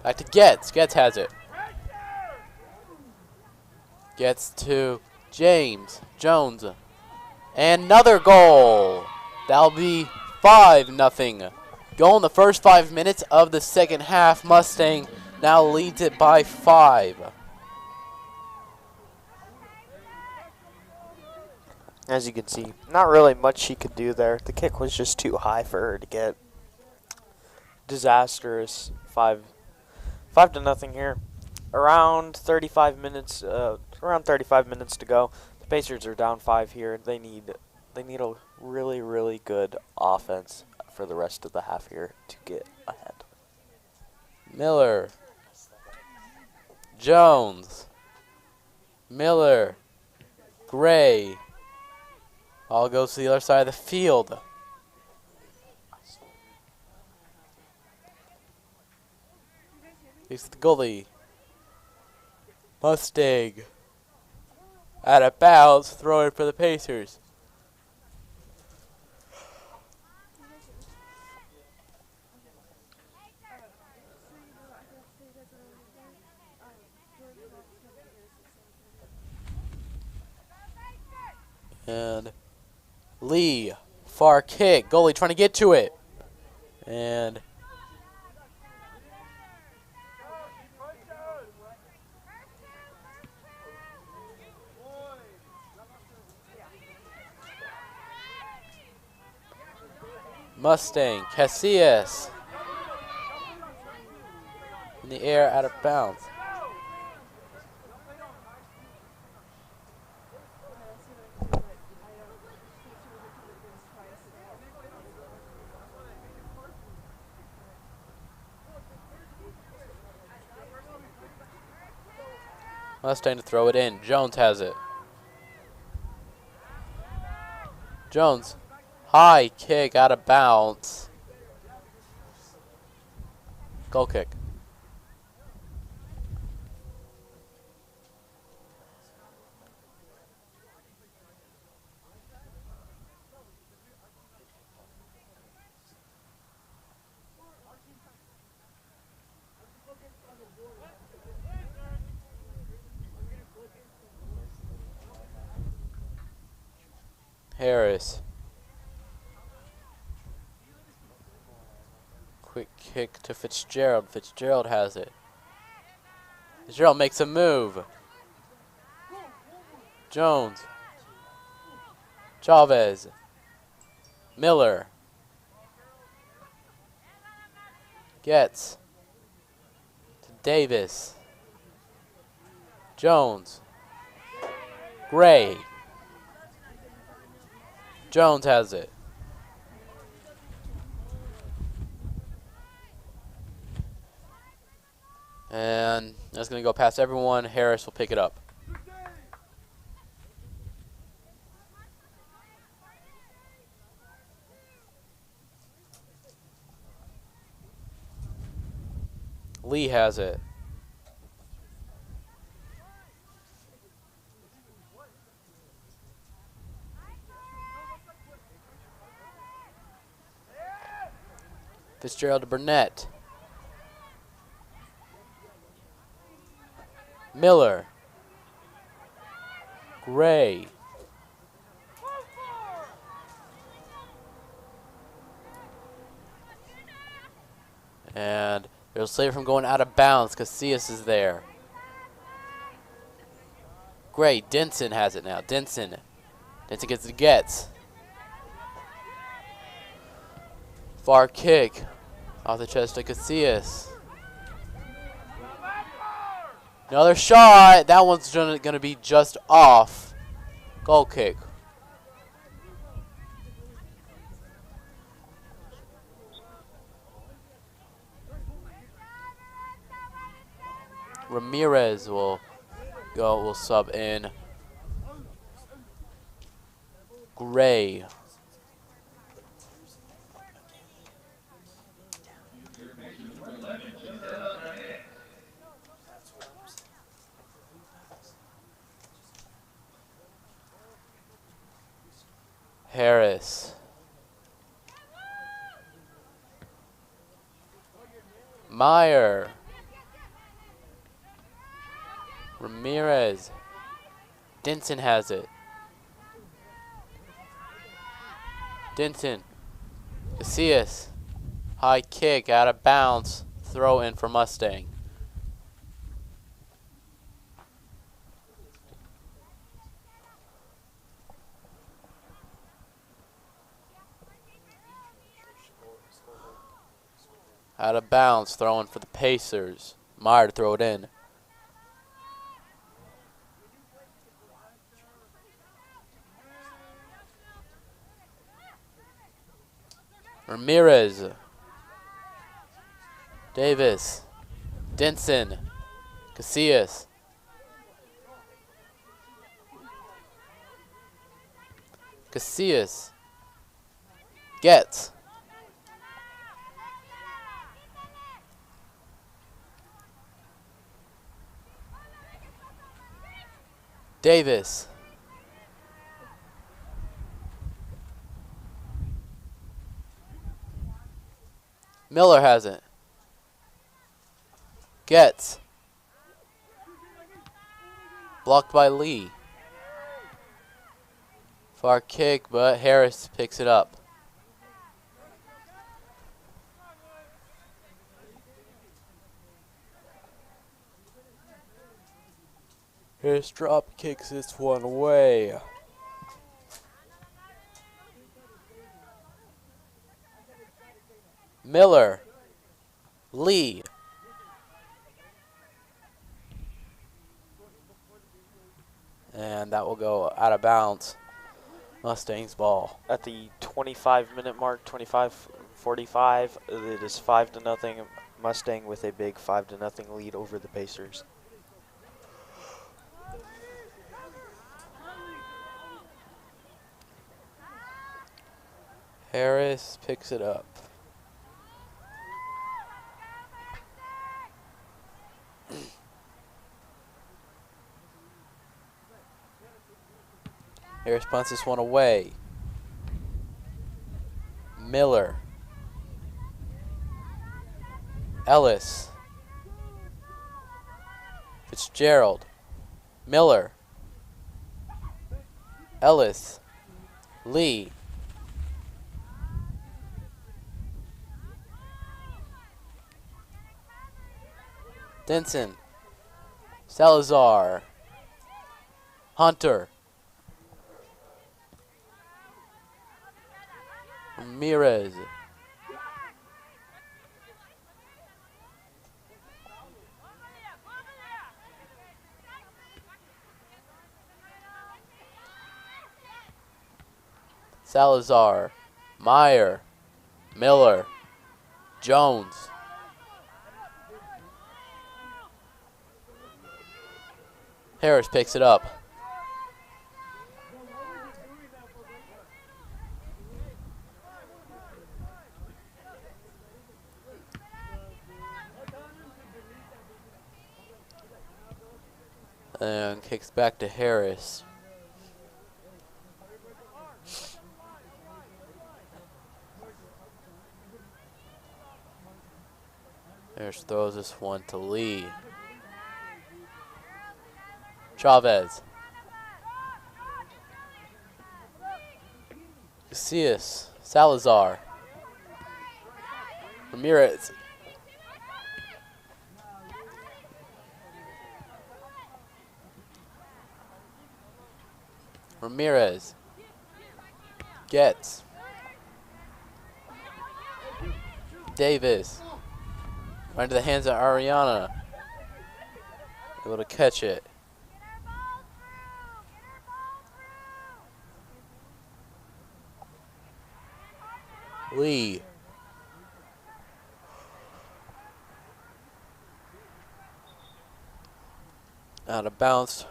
Back to Getz. Getz has it. Gets to James. Jones. And another goal. That'll be 5-0. Goal in the first 5 minutes of the second half. Mustang now leads it by 5. As you can see, not really much she could do there. The kick was just too high for her to get. Disastrous. 5-0 here. Around 35 minutes. Around 35 minutes to go. The Pacers are down 5 here. They need a really, really good offense for the rest of the half here to get ahead. Miller. Jones. Miller. Gray. All goes to the other side of the field. He's the goalie. Mustang. Out of bounds, throwing for the Pacers. And Lee, far kick. Goalie trying to get to it. And Mustang, Casillas. In the air, out of bounds. Mustang to throw it in. Jones has it. Jones. High kick out of bounds. Goal kick. Harris. Quick kick to Fitzgerald. Fitzgerald has it. Fitzgerald makes a move. Jones. Chavez. Miller. Gets to Davis. Jones. Gray. Jones has it. And that's going to go past everyone. Harris will pick it up. Lee has it. Fitzgerald to Burnett. Miller. Gray. And it'll save it from going out of bounds because Casillas is there. Gray. Denson has it now. Denson gets the gets. Far kick. Off the chest to Casillas. Another shot. That one's going to be just off. Goal kick. Ramirez will sub in. Gray. Harris. Meyer. Ramirez. Denson has it. Denson. Casillas. High kick out of bounds. Throw in for Mustang. Out of bounds, throwing for the Pacers. Meyer to throw it in. Ramirez. Davis. Denson. Casillas. Casillas. Gets. Davis. Miller has it. Gets. Blocked by Lee. Far kick, but Harris picks it up. Harris drop kicks this one away. Miller. Lee. And that will go out of bounds. Mustang's ball. At the 25-minute mark, 25:45, it is 5-0. Mustang with a big 5-0 lead over the Pacers. Harris picks it up. Harris punts this one away. Miller. Ellis. Fitzgerald. Miller. Ellis. Lee. Denson. Salazar. Hunter. Ramirez. Salazar. Meyer. Miller. Jones. Harris picks it up. And kicks back to Harris. Harris throws this one to Lee. Chavez. Casillas. Salazar. Ramirez. Ramirez. Gets. Davis. Right into the hands of Ariana. Able to catch it. Lee. Out of bounds.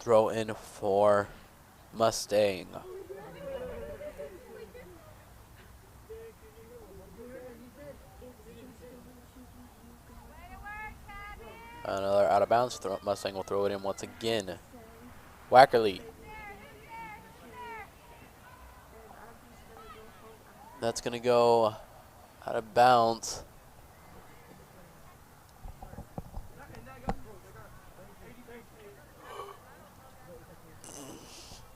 Throw in for Mustang. Another out of bounds. Mustang will throw it in once again. Wackerly. That's going to go out of bounds.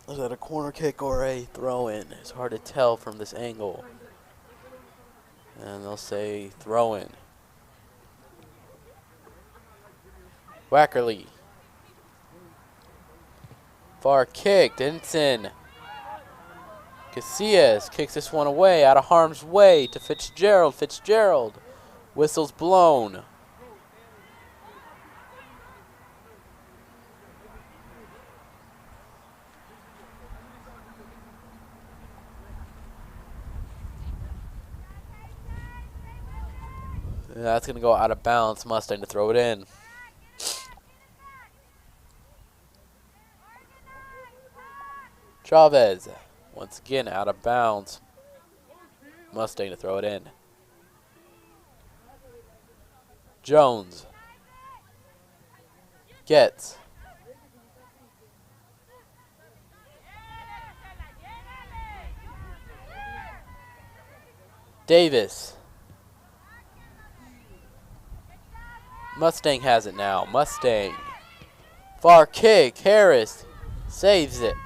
Is that a corner kick or a throw-in? It's hard to tell from this angle. And they'll say throw-in. Wackerly. Far kick. Denson. Casillas kicks this one away, out of harm's way to Fitzgerald. Fitzgerald. Whistle's blown. That's going to go out of bounds. Mustang to throw it in. Chavez. Once again, out of bounds. Mustang to throw it in. Jones. Gets. Davis. Mustang has it now. Mustang. Far kick. Harris saves it.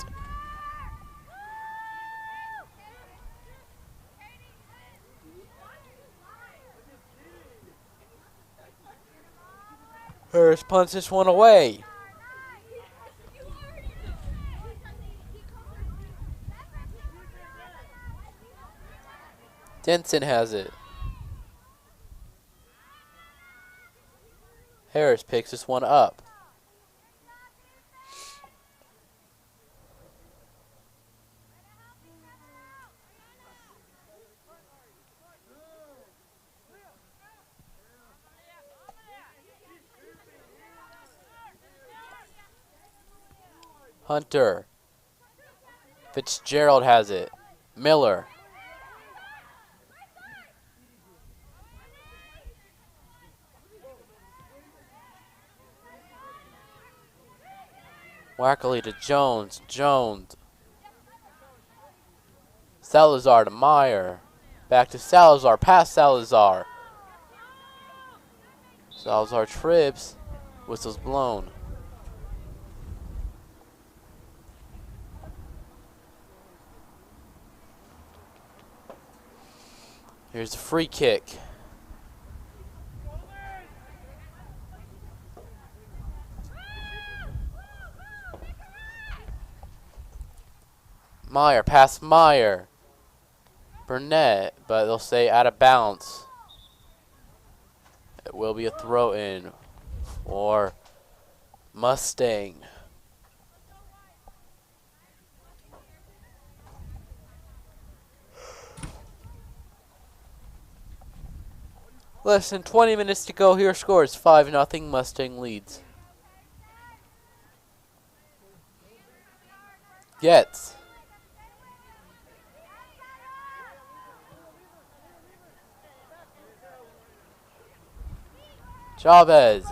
Harris punts this one away. Denson has it. Harris picks this one up. Hunter. Fitzgerald has it. Miller. Wackerly to Jones. Jones. Salazar to Meyer. Back to Salazar. Past Salazar. Salazar trips. Whistle's blown. Here's the free kick. Meyer, past Meyer. Burnett, but they'll say out of bounds. It will be a throw in for Mustang. Less than 20 minutes to go. Here scores 5-0. Mustang leads. Gets. Chavez.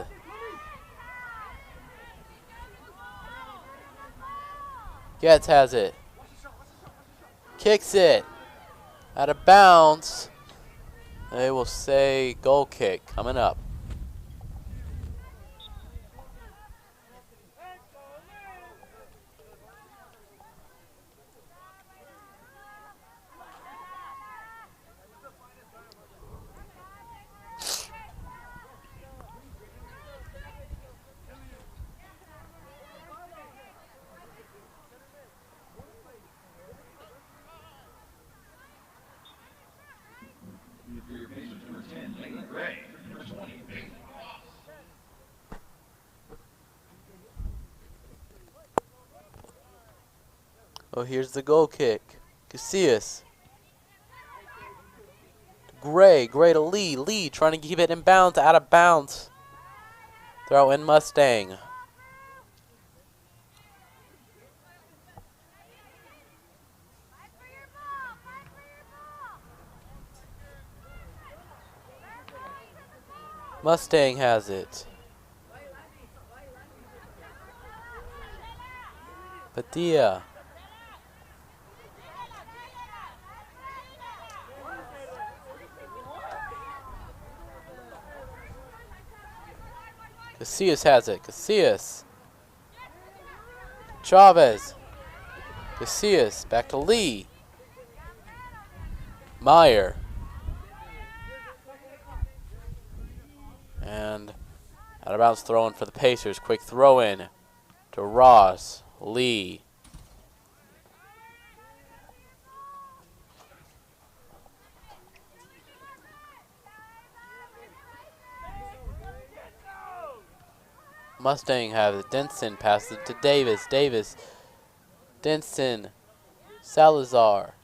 Gets has it. Kicks it. Out of bounds. They will say goal kick coming up. Oh, here's the goal kick. Casillas. Gray to Lee. Lee trying to keep it in bounds, out of bounds. Throw in Mustang. Mustang has it. Padilla. Casillas has it. Casillas. Chavez. Casillas. Back to Lee. Meyer. And out of bounds throw in for the Pacers. Quick throw in to Ross. Lee. Mustang have it. Denson passes it to Davis. Davis. Denson. Salazar.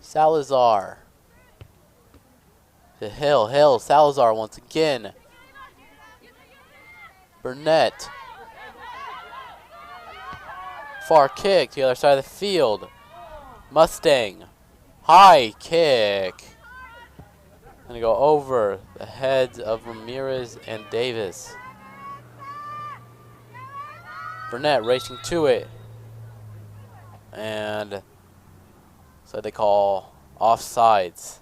Salazar. To Hill. Hill. Salazar once again. Burnett. Far kick to the other side of the field. Mustang. High kick. Gonna go over the heads of Ramirez and Davis. Burnett racing to it. And so they call offsides.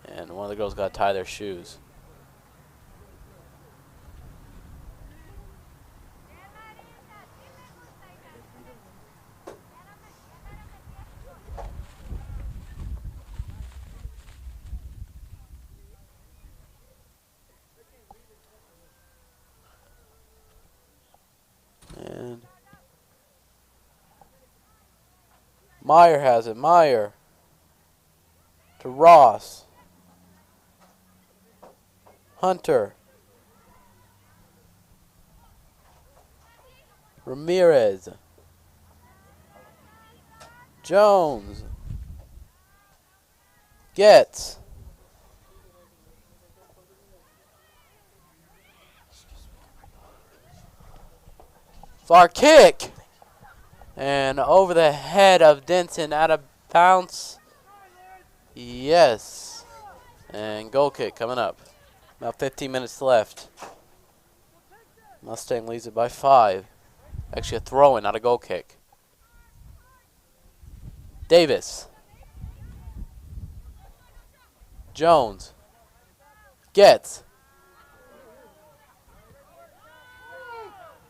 And one of the girls got to tie their shoes. And Meyer has it. Meyer to Ross. Hunter. Ramirez. Jones. Gets. Far kick. And over the head of Denson, out of bounds. Yes. And goal kick coming up. About 15 minutes left. Mustang leads it by 5. Actually a throw-in, not a goal kick. Davis. Jones. Gets.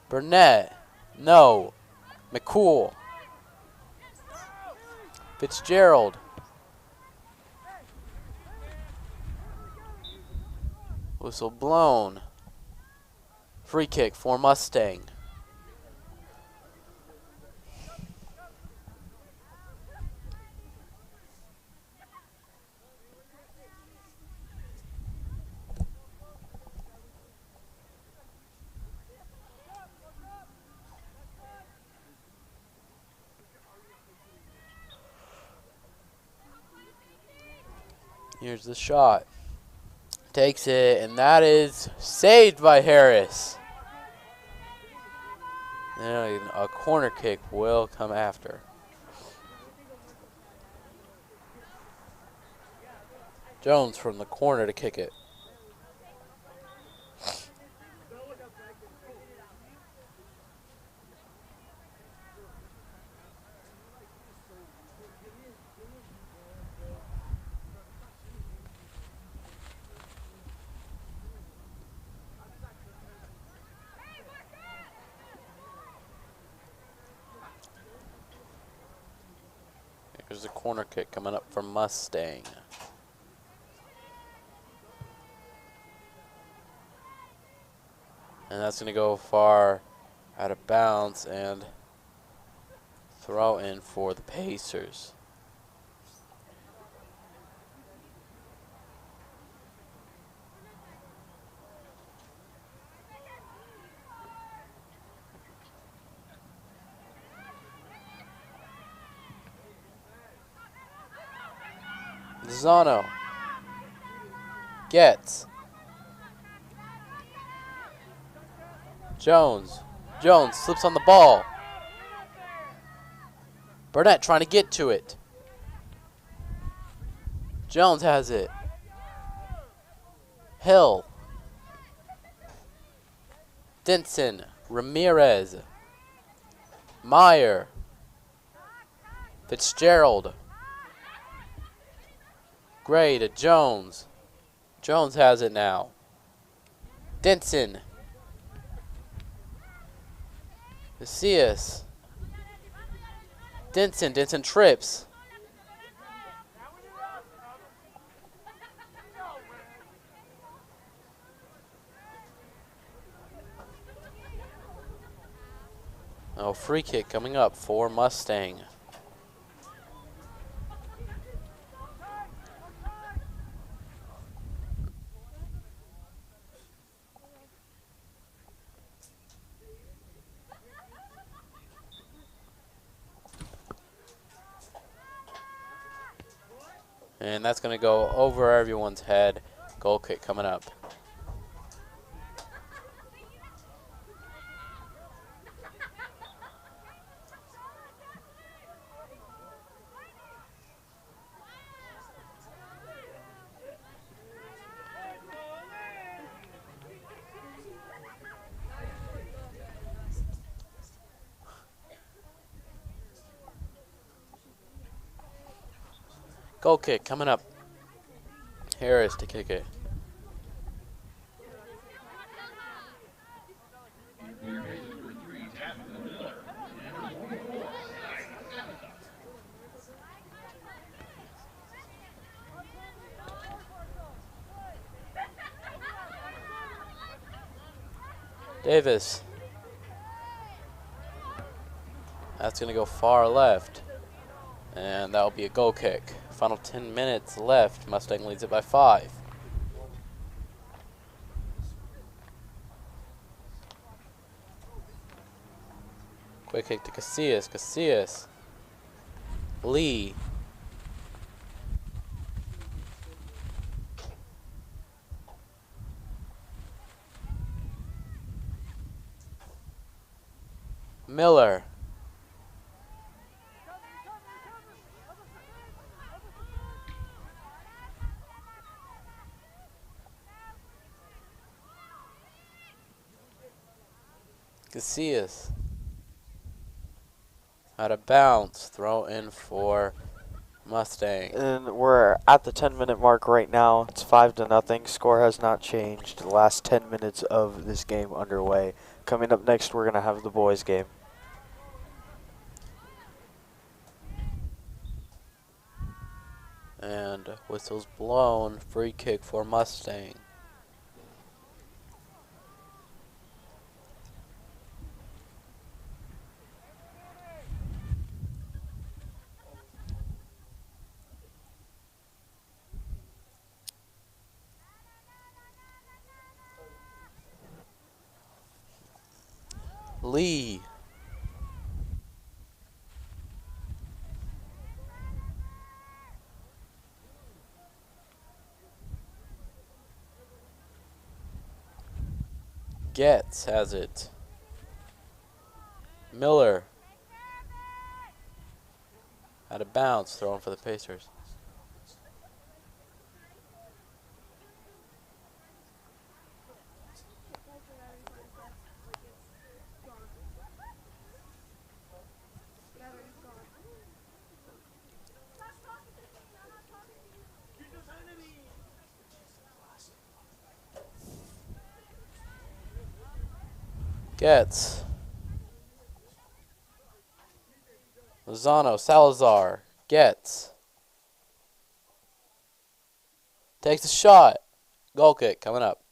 Burnett. No. McCool. Fitzgerald. Whistle blown. Free kick for Mustang. Here's the shot. Takes it, and that is saved by Harris. And a corner kick will come after. Jones from the corner to kick it. Here's a corner kick coming up from Mustang. And that's going to go far out of bounds and throw in for the Pacers. Lozano gets Jones. Jones slips on the ball. Burnett trying to get to it. Jones has it. Hill. Denson Ramirez. Meyer. Fitzgerald. Gray to Jones. Jones has it now. Denson. Casillas. Denson. Denson trips. Oh, free kick coming up for Mustang. And that's going to go over everyone's head. Goal kick coming up. Goal kick coming up. Harris to kick it. Davis. That's going to go far left. And that'll be a goal kick. Final 10 minutes left. Mustang leads it by 5. Quick kick to Casillas. Casillas. Lee. Miller. Casillas. Out of bounds. Throw in for Mustang. And we're at the 10-minute mark right now. It's 5-0. Score has not changed. The last 10 minutes of this game underway. Coming up next, we're going to have the boys' game. And whistle's blown. Free kick for Mustang. Lee. Getz has it. Miller. Out of bounds, thrown for the Pacers. Getz. Lozano, Salazar, Getz. Takes a shot. Goal kick coming up.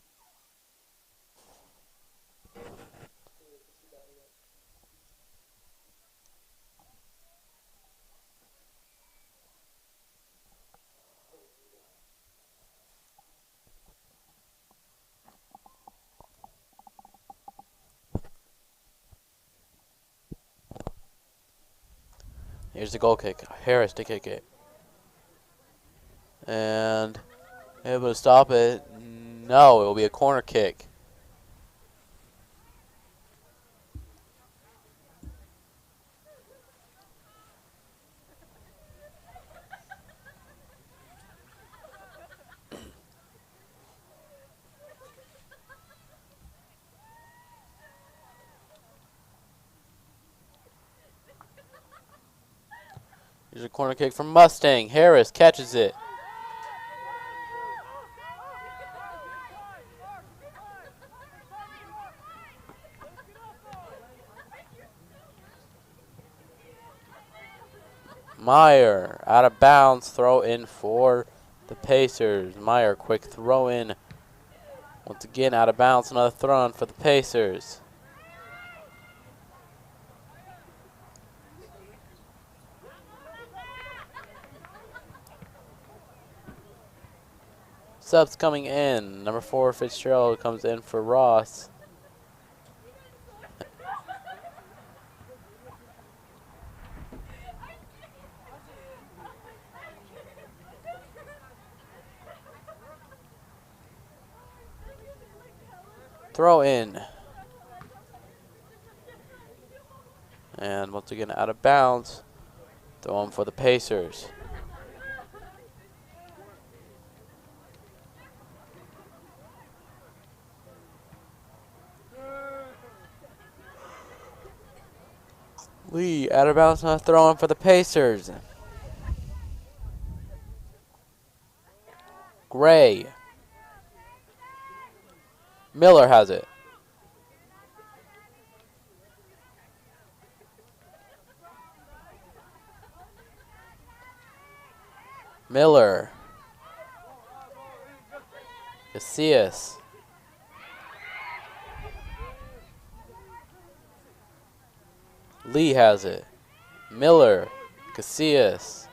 Here's the goal kick. Harris to kick it. And able to stop it. No, it will be a corner kick. Here's a corner kick from Mustang. Harris catches it. Meyer out of bounds. Throw in for the Pacers. Meyer quick throw in. Once again out of bounds. Another throw in for the Pacers. Subs coming in. Number 4 Fitzgerald comes in for Ross. Throw in. And once again out of bounds. Throw in for the Pacers. Lee out of bounds, not throwing for the Pacers. Gray. Miller has it. Miller. Casillas. Lee has it. Miller. Casillas.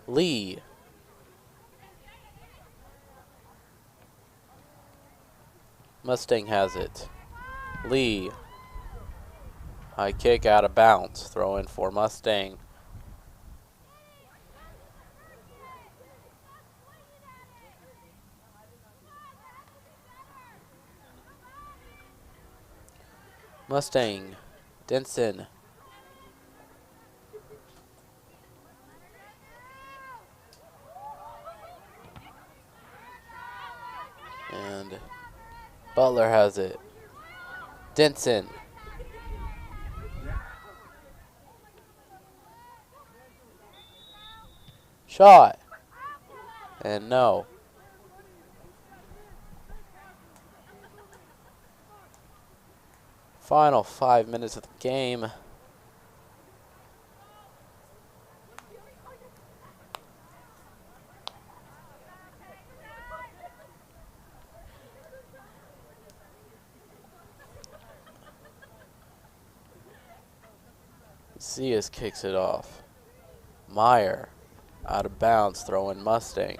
Lee. Mustang has it. Lee. High kick out of bounds. Throw in for Mustang. Mustang. Denson. And Butler has it. Denson. Shot. And no. Final 5 minutes of the game. Casillas kicks it off. Meyer out of bounds, throwing Mustang.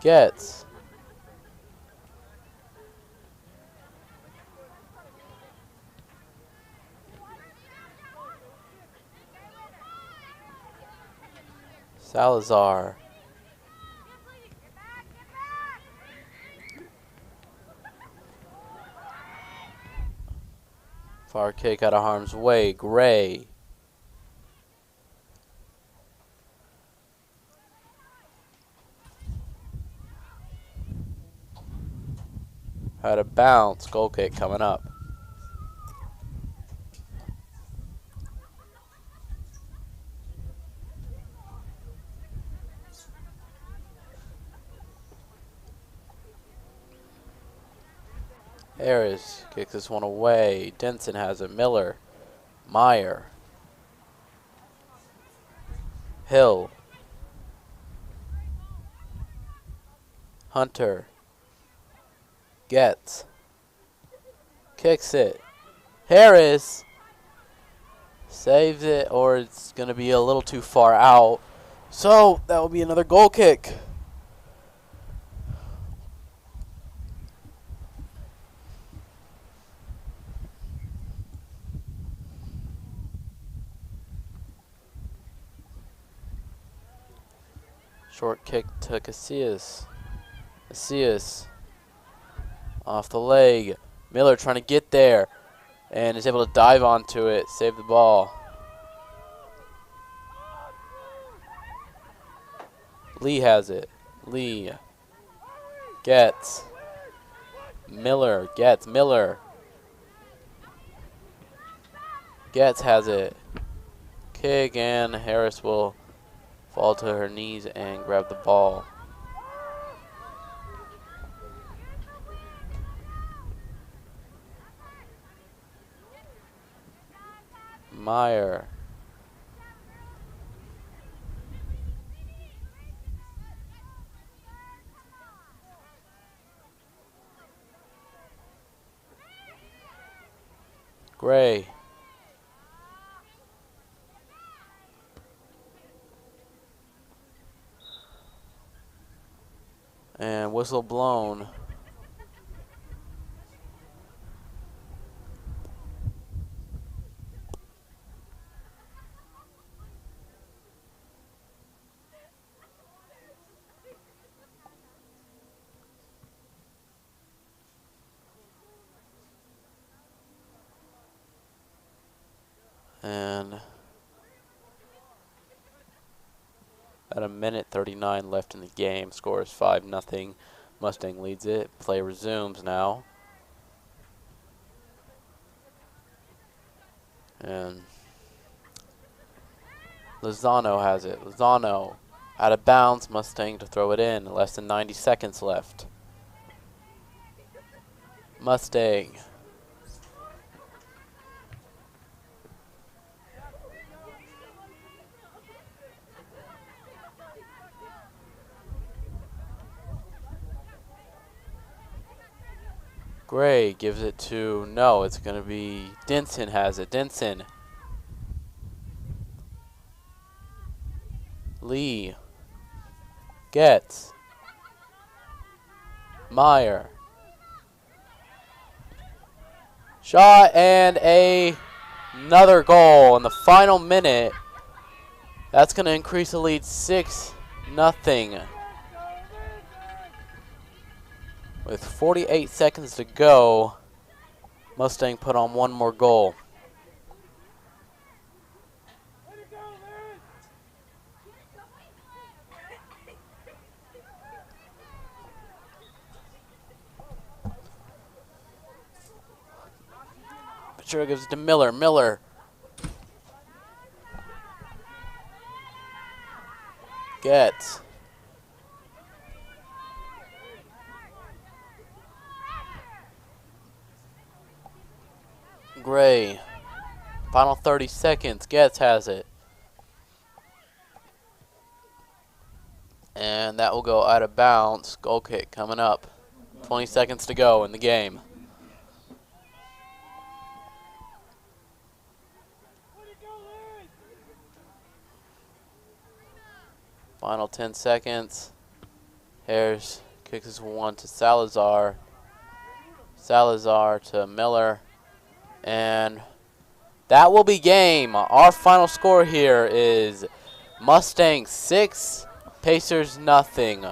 Gets. Salazar. Far kick out of harm's way. Gray. Out of bounds. Goal kick coming up. Harris kicks this one away. Denson has it. Miller. Meyer. Hill. Hunter. Gets. Kicks it. Harris. Saves it, or it's going to be a little too far out. So, that will be another goal kick. Short kick to Casillas. Casillas off the leg. Miller trying to get there and is able to dive onto it, save the ball. Lee has it. Lee gets. Miller gets Miller. Getz has it. Kick, and Harris will fall to her knees and grab the ball. Meyer. Gray. And whistle blown. And at a minute 39 left in the game, score is 5-0. Mustang leads it. Play resumes now. And Lozano has it. Lozano out of bounds. Mustang to throw it in. Less than 90 seconds left. Mustang. Gray gives it to, no, it's going to be Denson has it. Denson. Lee. Gets. Meyer. Shot and another goal in the final minute. That's going to increase the lead 6-0. With 48 seconds to go, Mustang put on one more goal. Ventura gives it to Miller. Miller. Gets. Gray. Final 30 seconds. Getz has it. And that will go out of bounds. Goal kick coming up. 20 seconds to go in the game. Final 10 seconds. Harris kicks this one to Salazar. Salazar to Miller. And that will be game. Our final score here is Mustang 6, Pacers nothing.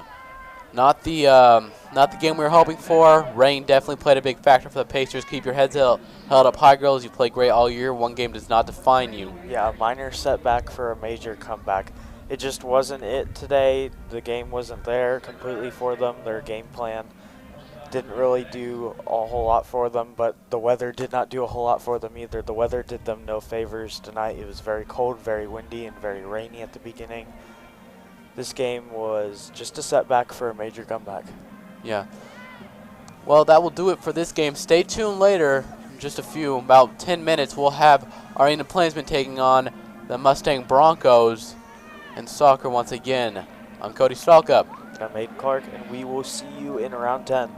Not the game we were hoping for. Rain definitely played a big factor for the Pacers. Keep your heads held up high, girls. You played great all year. One game does not define you. Yeah, a minor setback for a major comeback. It just wasn't it today. The game wasn't there completely for them. Their game plan didn't really do a whole lot for them, but the weather did not do a whole lot for them either. The weather did them no favors tonight. It was very cold, very windy, and very rainy at the beginning. This game was just a setback for a major comeback. Yeah. Well, that will do it for this game. Stay tuned later. In just about 10 minutes, we'll have our Enid Plainsmen taking on the Mustang Broncos in soccer once again. I'm Cody Stalkup. And I'm Aiden Clark, and we will see you in round 10.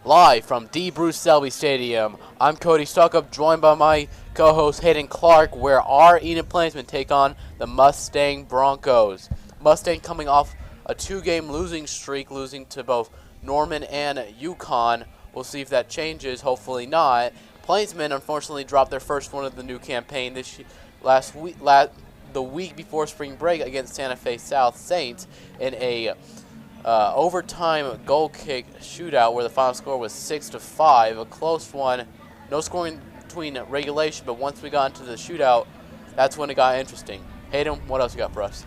Live from D. Bruce Selby Stadium, I'm Cody Stuckup, joined by my co-host Hayden Clark, where our Enid Plainsmen take on the Mustang Broncos. Mustang coming off a 2-game losing streak, losing to both Norman and Yukon. We'll see if that changes, hopefully not. Plainsmen unfortunately dropped their first one of the new campaign the week before spring break against Santa Fe South Saints in a overtime goal kick shootout where the final score was 6-5, a close one. No scoring between regulation, but once we got into the shootout, that's when it got interesting. Hayden, what else you got for us?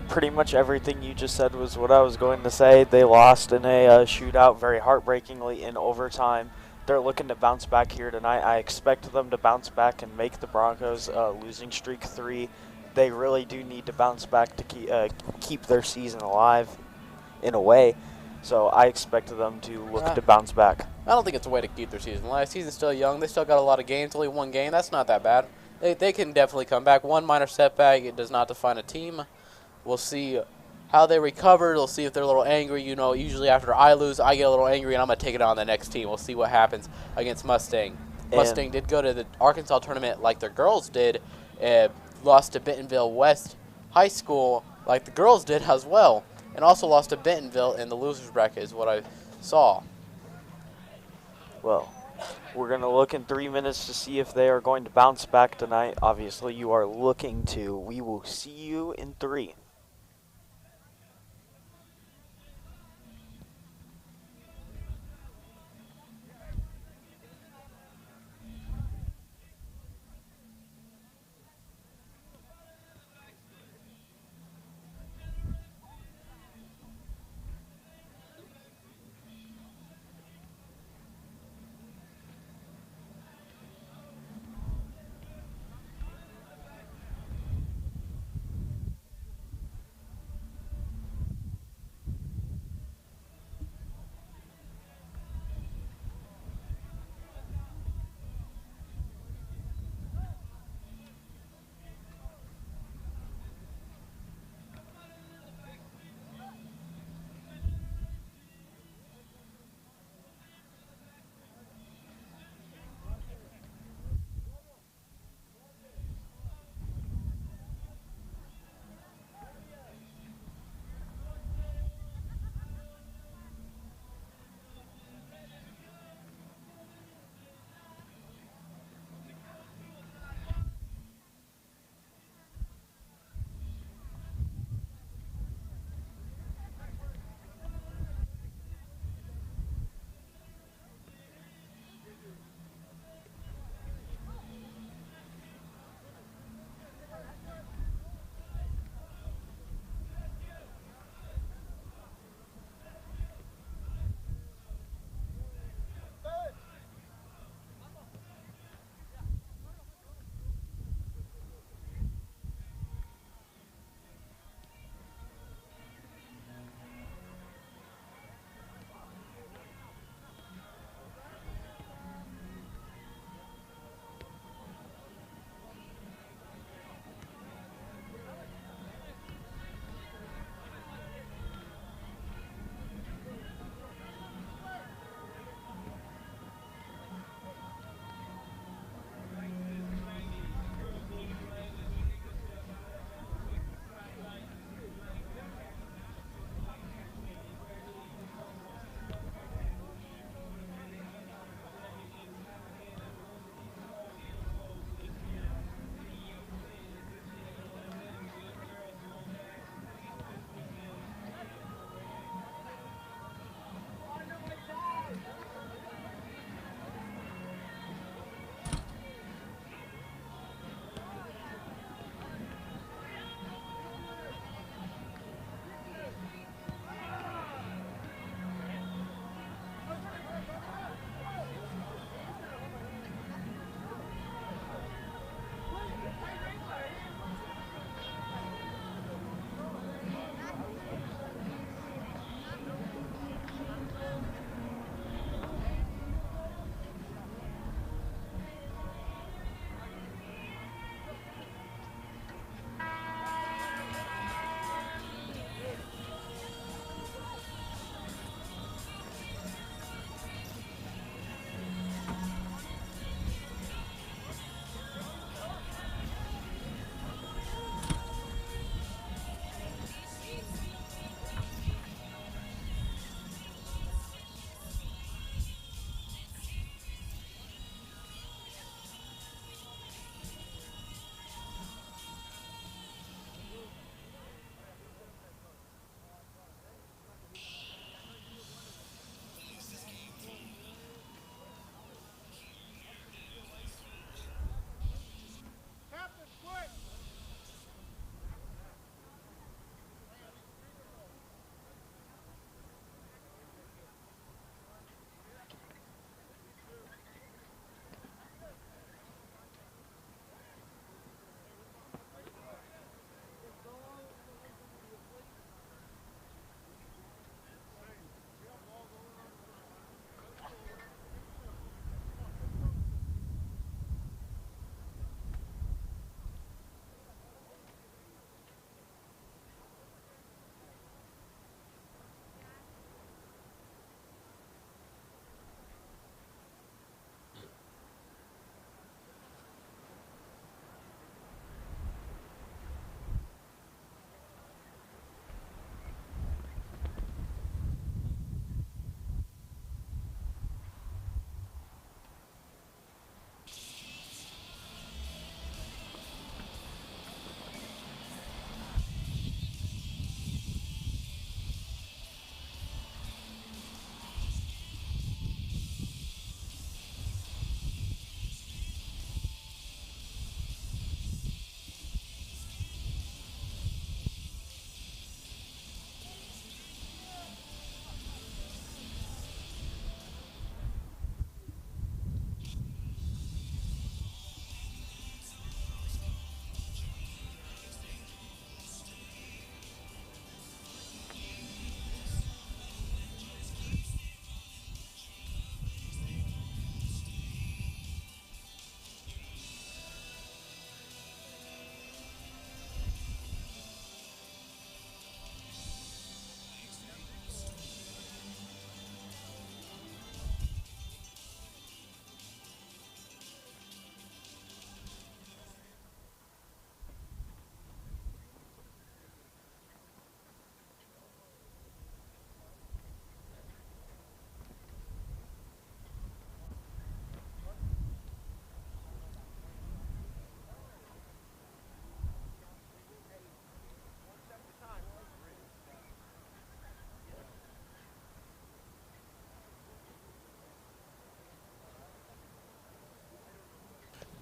Pretty much everything you just said was what I was going to say. They lost in a shootout very heartbreakingly in overtime. They're looking to bounce back here tonight. I expect them to bounce back and make the Broncos losing streak 3. They really do need to bounce back to keep their season alive in a way. So I expect them to look to bounce back. I don't think it's a way to keep their season alive. Season's still young. They still got a lot of games. Only one game. That's not that bad. They can definitely come back. One minor setback, it does not define a team. We'll see how they recover. We'll see if they're a little angry. You know, usually after I lose, I get a little angry, and I'm going to take it on the next team. We'll see what happens against Mustang. Mustang did go to the Arkansas tournament like their girls did, lost to Bentonville West High School like the girls did as well, and also lost to Bentonville in the losers bracket is what I saw. Well, we're going to look in 3 minutes to see if they are going to bounce back tonight. Obviously, you are looking to. We will see you in 3.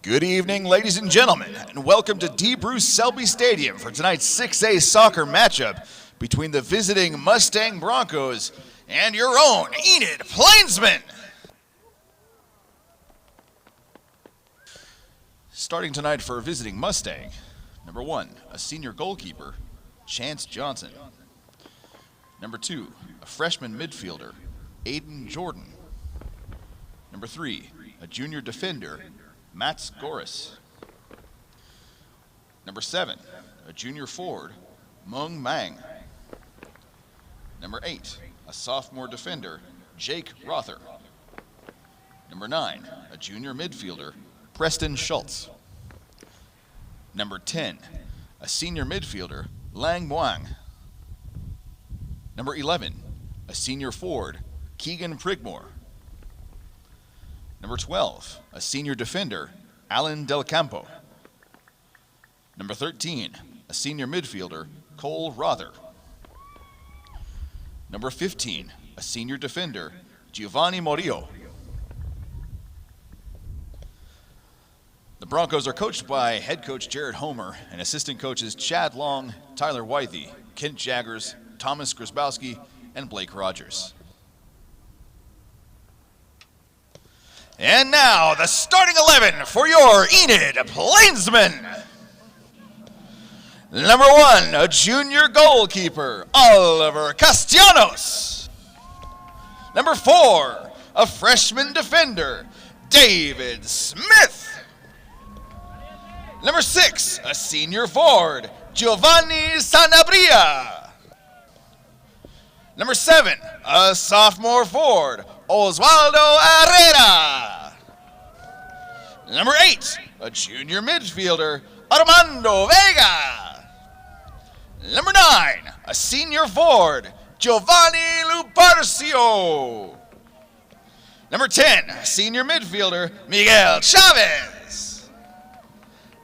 Good evening, ladies and gentlemen, and welcome to D. Bruce Selby Stadium for tonight's 6A soccer matchup between the visiting Mustang Broncos and your own Enid Plainsmen. Starting tonight for visiting Mustang, number 1, a senior goalkeeper, Chance Johnson. Number 2, a freshman midfielder, Aiden Jordan. Number 3, a junior defender, Matt Skoris. Number 7, a junior forward, Mung Mang. Number 8, a sophomore defender, Jake Rother. Number 9, a junior midfielder, Preston Schultz. Number 10, a senior midfielder, Lang Muang. Number 11, a senior forward, Keegan Prigmore. Number 12, a senior defender, Alan Del Campo. Number 13, a senior midfielder, Cole Rother. Number 15, a senior defender, Giovanni Morillo. The Broncos are coached by head coach Jared Homer and assistant coaches Chad Long, Tyler Wythe, Kent Jaggers, Thomas Grzybowski, and Blake Rogers. And now, the starting 11 for your Enid Plainsmen. Number 1, a junior goalkeeper, Oliver Castellanos. Number 4, a freshman defender, David Smith. Number 6, a senior forward, Giovanni Sanabria. Number 7, a sophomore forward, Osvaldo Herrera. Number 8, a junior midfielder, Armando Vega. Number 9, a senior forward, Giovanni Luparcio. Number 10, a senior midfielder, Miguel Chavez.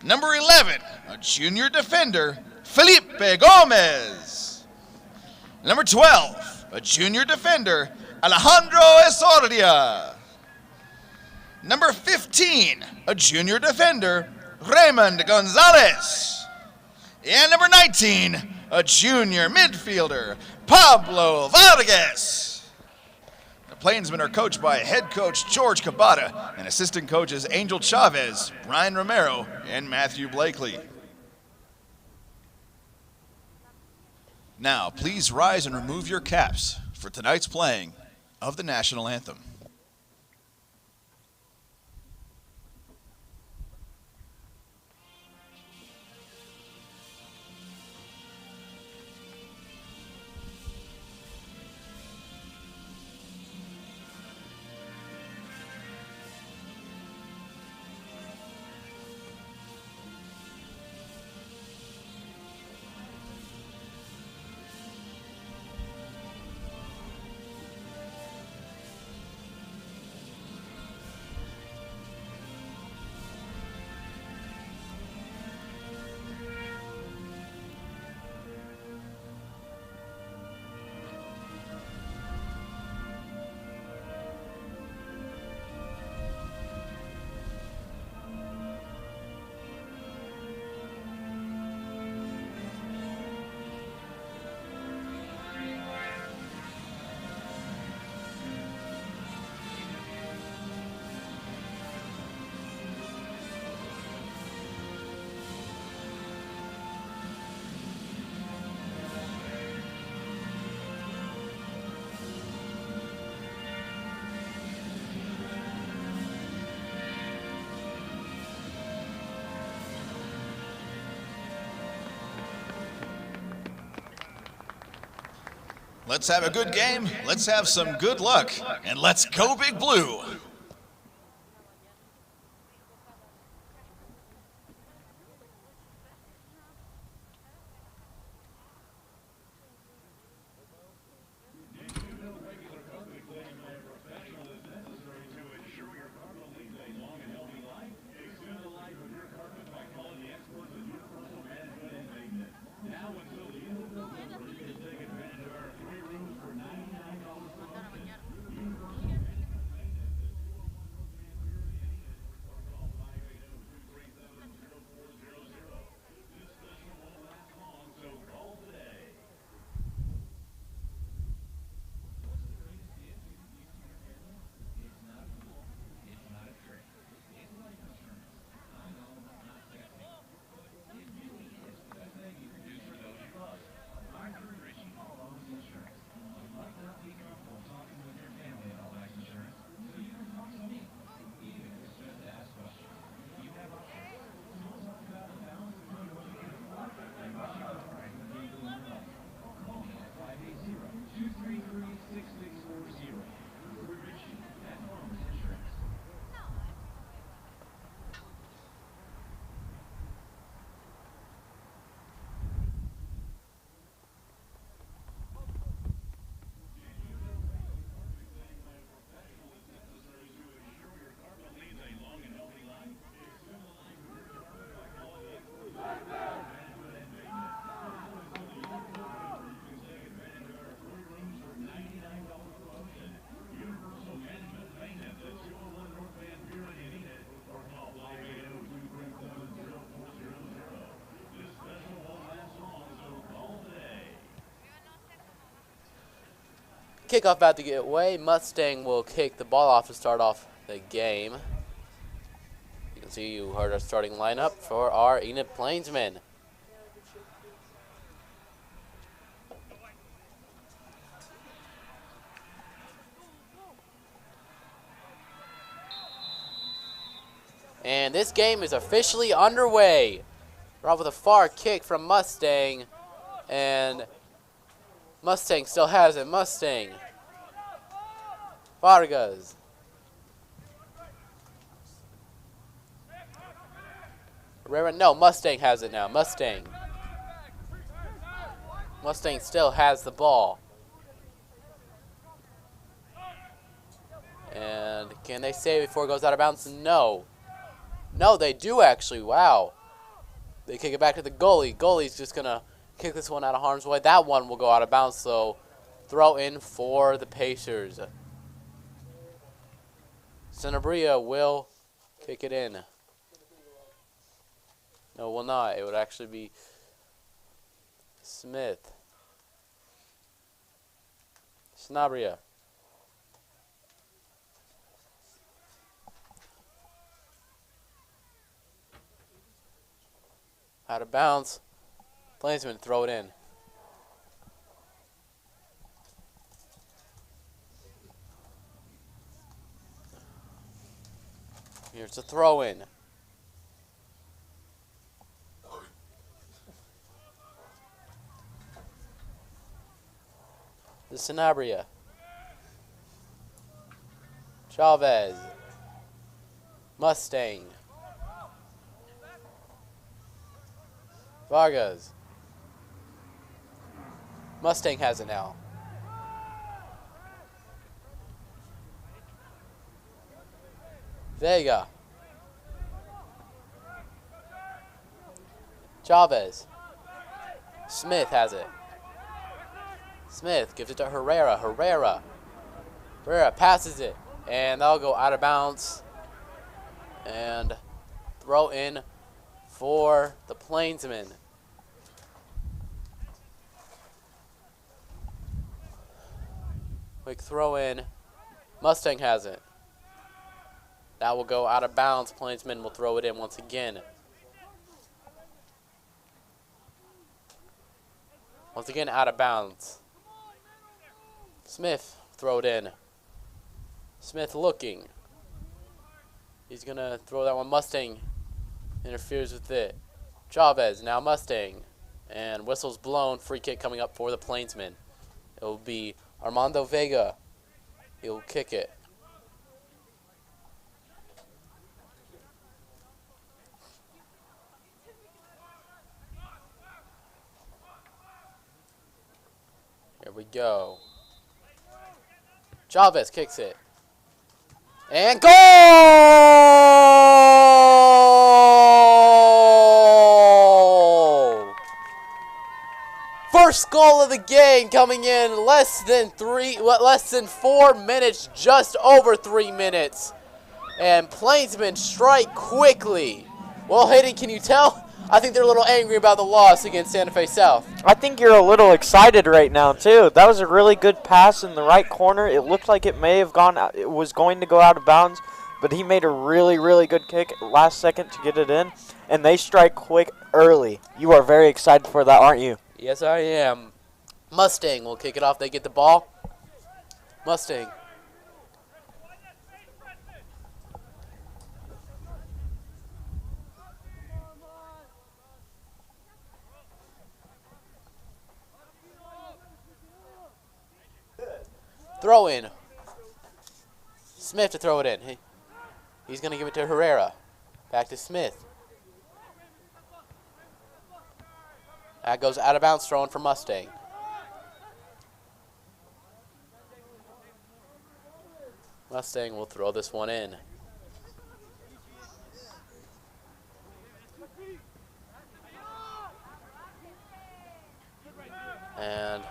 Number 11, a junior defender, Felipe Gomez. Number 12, a junior defender, Alejandro Esordia. Number 15, a junior defender, Raymond Gonzalez. And number 19, a junior midfielder, Pablo Vargas. The Plainsmen are coached by head coach George Cabada and assistant coaches Angel Chavez, Brian Romero, and Matthew Blakely. Now, please rise and remove your caps for tonight's playing of the national anthem. Let's have a good game, let's have some good luck, and let's go Big Blue! Kickoff about to get away. Mustang will kick the ball off to start off the game. You can see you heard our starting lineup for our Enid Plainsmen. And this game is officially underway. We're off with a far kick from Mustang. And Mustang still has it. Mustang. Vargas. No, Mustang has it now. Mustang. Mustang still has the ball. And can they save it before it goes out of bounds? No. No, they do actually. Wow. They kick it back to the goalie. Goalie's just going to kick this one out of harm's way. That one will go out of bounds, so throw in for the Pacers. Sanabria will kick it in. No, it will not. It would actually be Smith. Sanabria. Out of bounds. Plainsman throw it in. Here's the throw in. The Sanabria. Chavez. Mustang. Vargas. Mustang has it now. Vega. Chavez. Smith has it. Smith gives it to Herrera. Herrera passes it. And that'll go out of bounds. And throw in for the Plainsmen. Quick throw in. Mustang has it. That will go out of bounds. Plainsmen will throw it in once again. Once again, out of bounds. Smith, throw it in. Smith looking. He's going to throw that one. Mustang interferes with it. Chavez, now Mustang. And whistle's blown. Free kick coming up for the Plainsmen. It will be Armando Vega. He'll kick it. Here we go. Chavez kicks it. And goal! First goal of the game coming in less than 4 minutes, just over 3 minutes. And Plainsmen strike quickly. Well, Hayden, can you tell? I think they're a little angry about the loss against Santa Fe South. I think you're a little excited right now, too. That was a really good pass in the right corner. It looked like it may have gone out, it was going to go out of bounds, but he made a really, really good kick last second to get it in, and they strike quick early. You are very excited for that, aren't you? Yes, I am. Mustang will kick it off. They get the ball. Mustang. Throw in. Smith to throw it in. He's going to give it to Herrera. Back to Smith. That goes out of bounds, throwing for Mustang. Mustang will throw this one in. And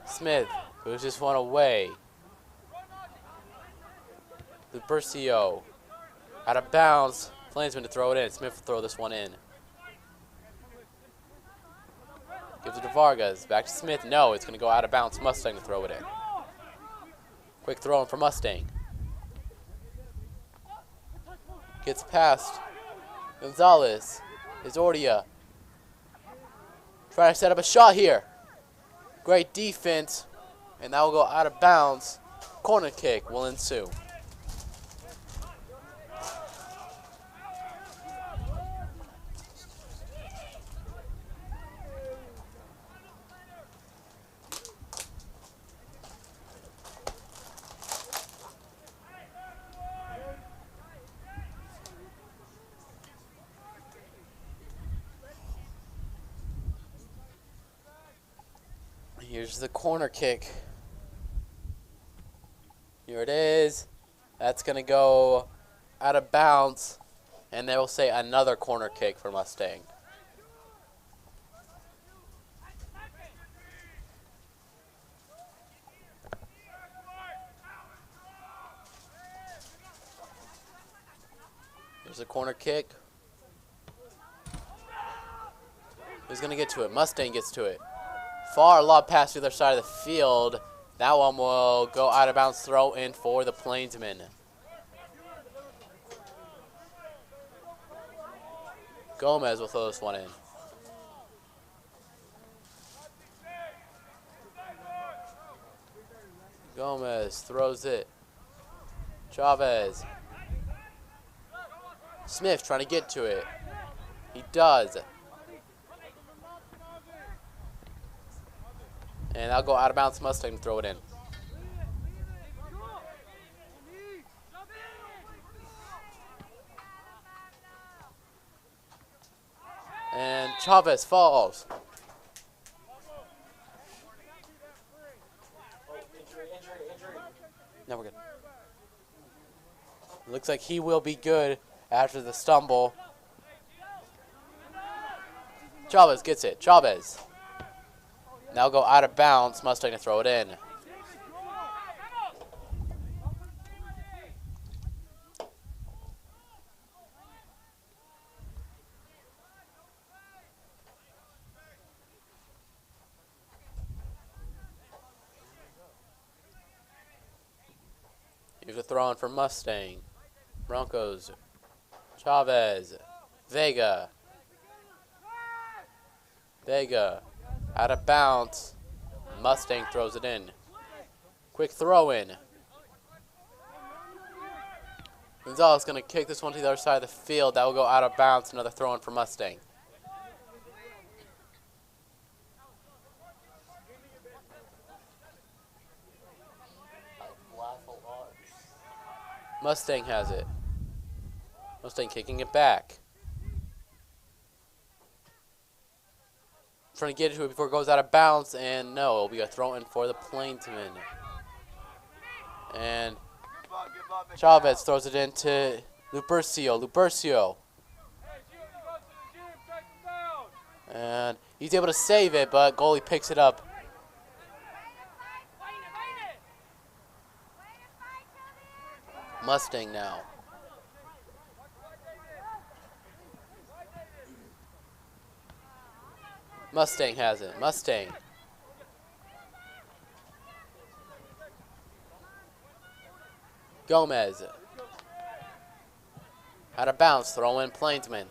Smith moves this one away. Lupercio. Out of bounds. Plainsman to throw it in. Smith will throw this one in. Gives it to Vargas. Back to Smith. No, it's going to go out of bounds. Mustang to throw it in. Quick throw in for Mustang. Gets past Gonzalez. Izordia. Trying to set up a shot here. Great defense. And that will go out of bounds. Corner kick will ensue. Here's the corner kick. Here it is. That's going to go out of bounds. And they will say another corner kick for Mustang. Here's a corner kick. Who's going to get to it? Mustang gets to it. Far lob pass to the other side of the field. That one will go out of bounds, throw in for the Plainsmen. Gomez will throw this one in. Gomez throws it. Chavez. Smith trying to get to it. He does. And that'll go out of bounds. Mustang throw it in. And Chavez falls. No, we're good. Looks like he will be good after the stumble. Chavez gets it. Chavez. Now go out of bounds. Mustang to throw it in. Here's a throw in for Mustang. Broncos. Chavez. Vega. Vega. Out of bounds. Mustang throws it in. Quick throw in. Gonzalez going to kick this one to the other side of the field. That will go out of bounds. Another throw in for Mustang. Mustang has it. Mustang kicking it back. Trying to get to it before it goes out of bounds, and no, it'll be a throw in for the Plainsmen. And Chavez throws it into Lupercio. Lupercio. And he's able to save it, but goalie picks it up. Mustang now. Mustang has it. Mustang. Gomez. Out of bounds. Throw in Plainsman.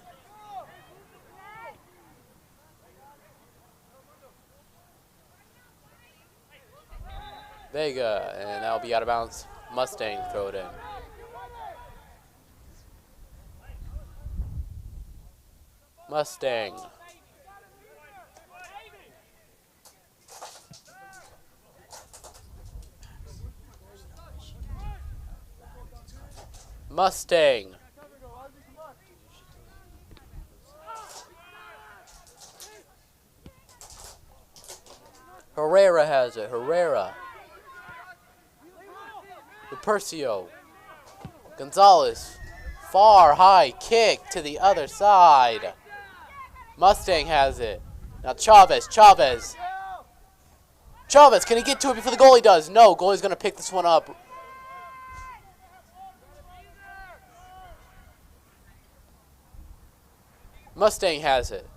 Vega. And that'll be out of bounds. Mustang throw it in. Mustang. Mustang. Herrera has it. Herrera. Lupercio. Gonzalez. Far high kick to the other side. Mustang has it. Now Chavez. Chavez. Chavez, can he get to it before the goalie does? No, goalie's going to pick this one up. Mustang has it.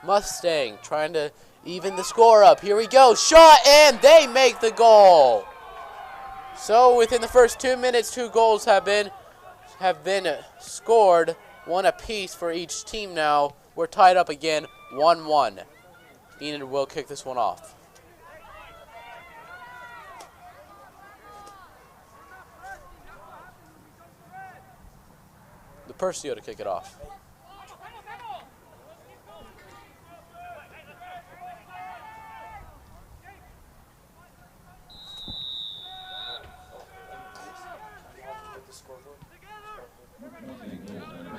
Mustang trying to even the score up. Here we go. Shot, and they make the goal. So within the first 2 minutes, 2 goals have been scored, 1 apiece for each team now. We're tied up again, 1-1. Enid will kick this one off. The Percio to kick it off.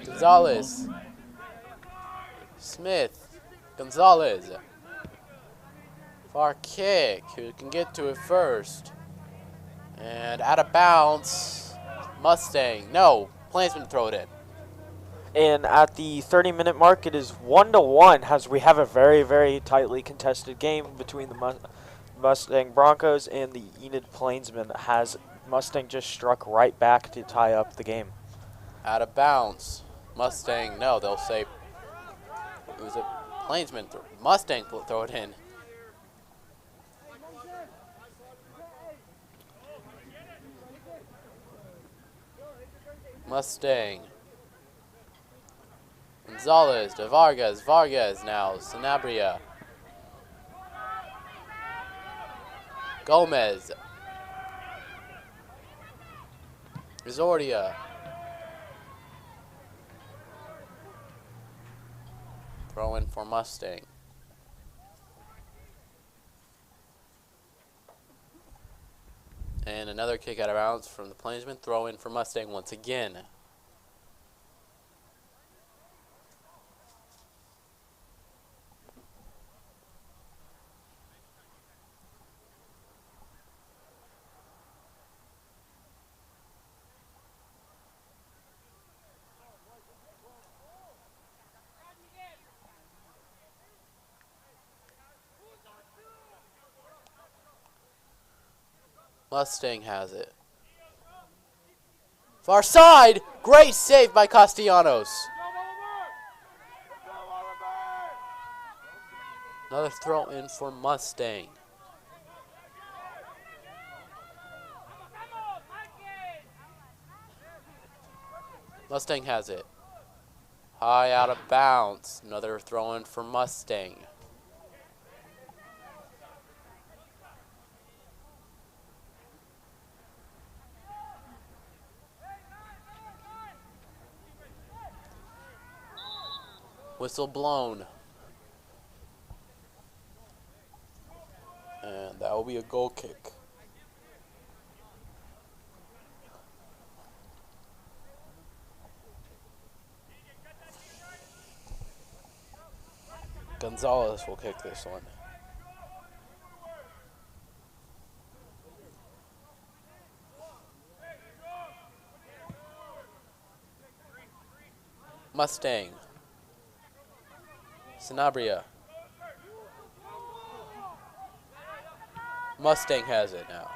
Gonzalez. Smith. Gonzalez. Far kick. Who can get to it first? And out of bounds. Mustang. No. Plainsman throw it in. And at the 30-minute mark, it is 1-1 as we have a very, very tightly contested game between the Mustang Broncos and the Enid Plainsmen, as Mustang just struck right back to tie up the game. Out of bounds. Mustang, no, they'll say it was a Plainsman. Mustang throw it in. Mustang. Gonzalez to Vargas. Vargas now. Sanabria. Gomez. Rizordia. Throw in for Mustang. And another kick out of bounds from the Plainsman. Throw in for Mustang once again. Mustang has it. Far side! Great save by Castellanos. Another throw in for Mustang. Mustang has it. High out of bounds. Another throw in for Mustang. Whistle blown. And that will be a goal kick. Gonzalez will kick this one. Mustang. Sanabria. Mustang has it now.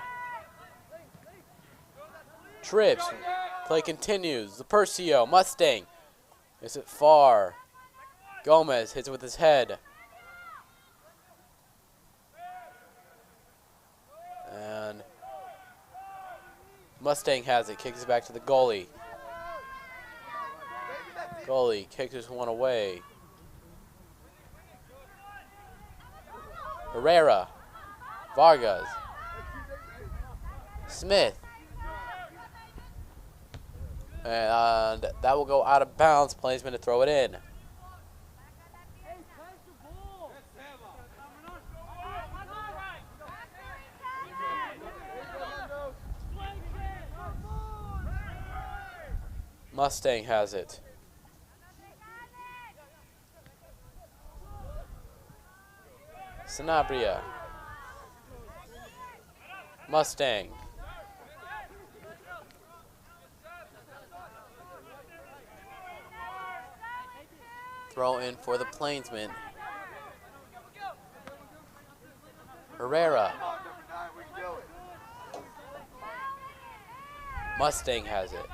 Trips. Play continues. The Percio. Mustang. Is it far? Gomez hits it with his head. And Mustang has it. Kicks it back to the goalie. Goalie kicks this one away. Herrera. Vargas. Smith. And that will go out of bounds. Plainsman to throw it in. Mustang has it. Sanabria. Mustang. Throw in for the Plainsmen. Herrera. Mustang has it.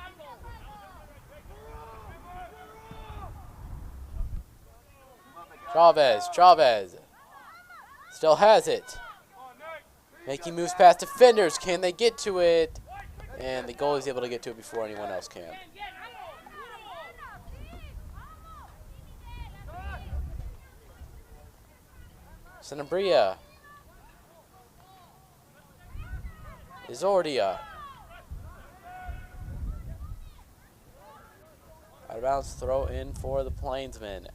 Chavez. Still has it. Making moves past defenders. Can they get to it? And the goalie's able to get to it before anyone else can. Sanabria. Izordia. Out of bounds, throw in for the Plainsmen.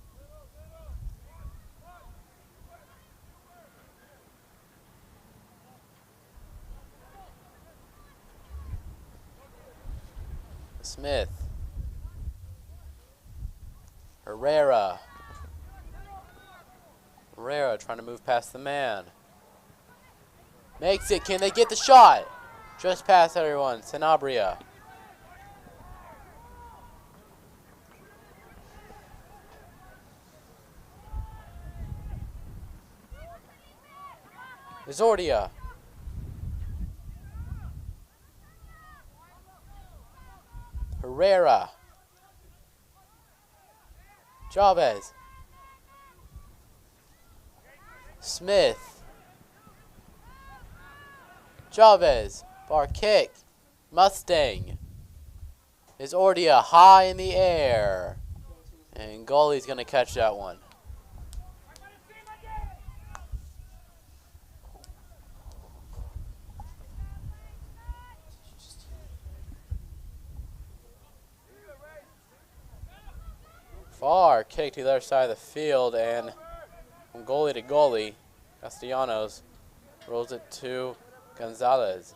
Smith. Herrera trying to move past the man. Makes it. Can they get the shot? Just past everyone. Sanabria. Izordia. Herrera. Chavez. Smith. Chavez. Bar kick. Mustang. Izordia high in the air. And goalie's going to catch that one. Far kick to the other side of the field, and from goalie to goalie, Castellanos rolls it to Gonzalez.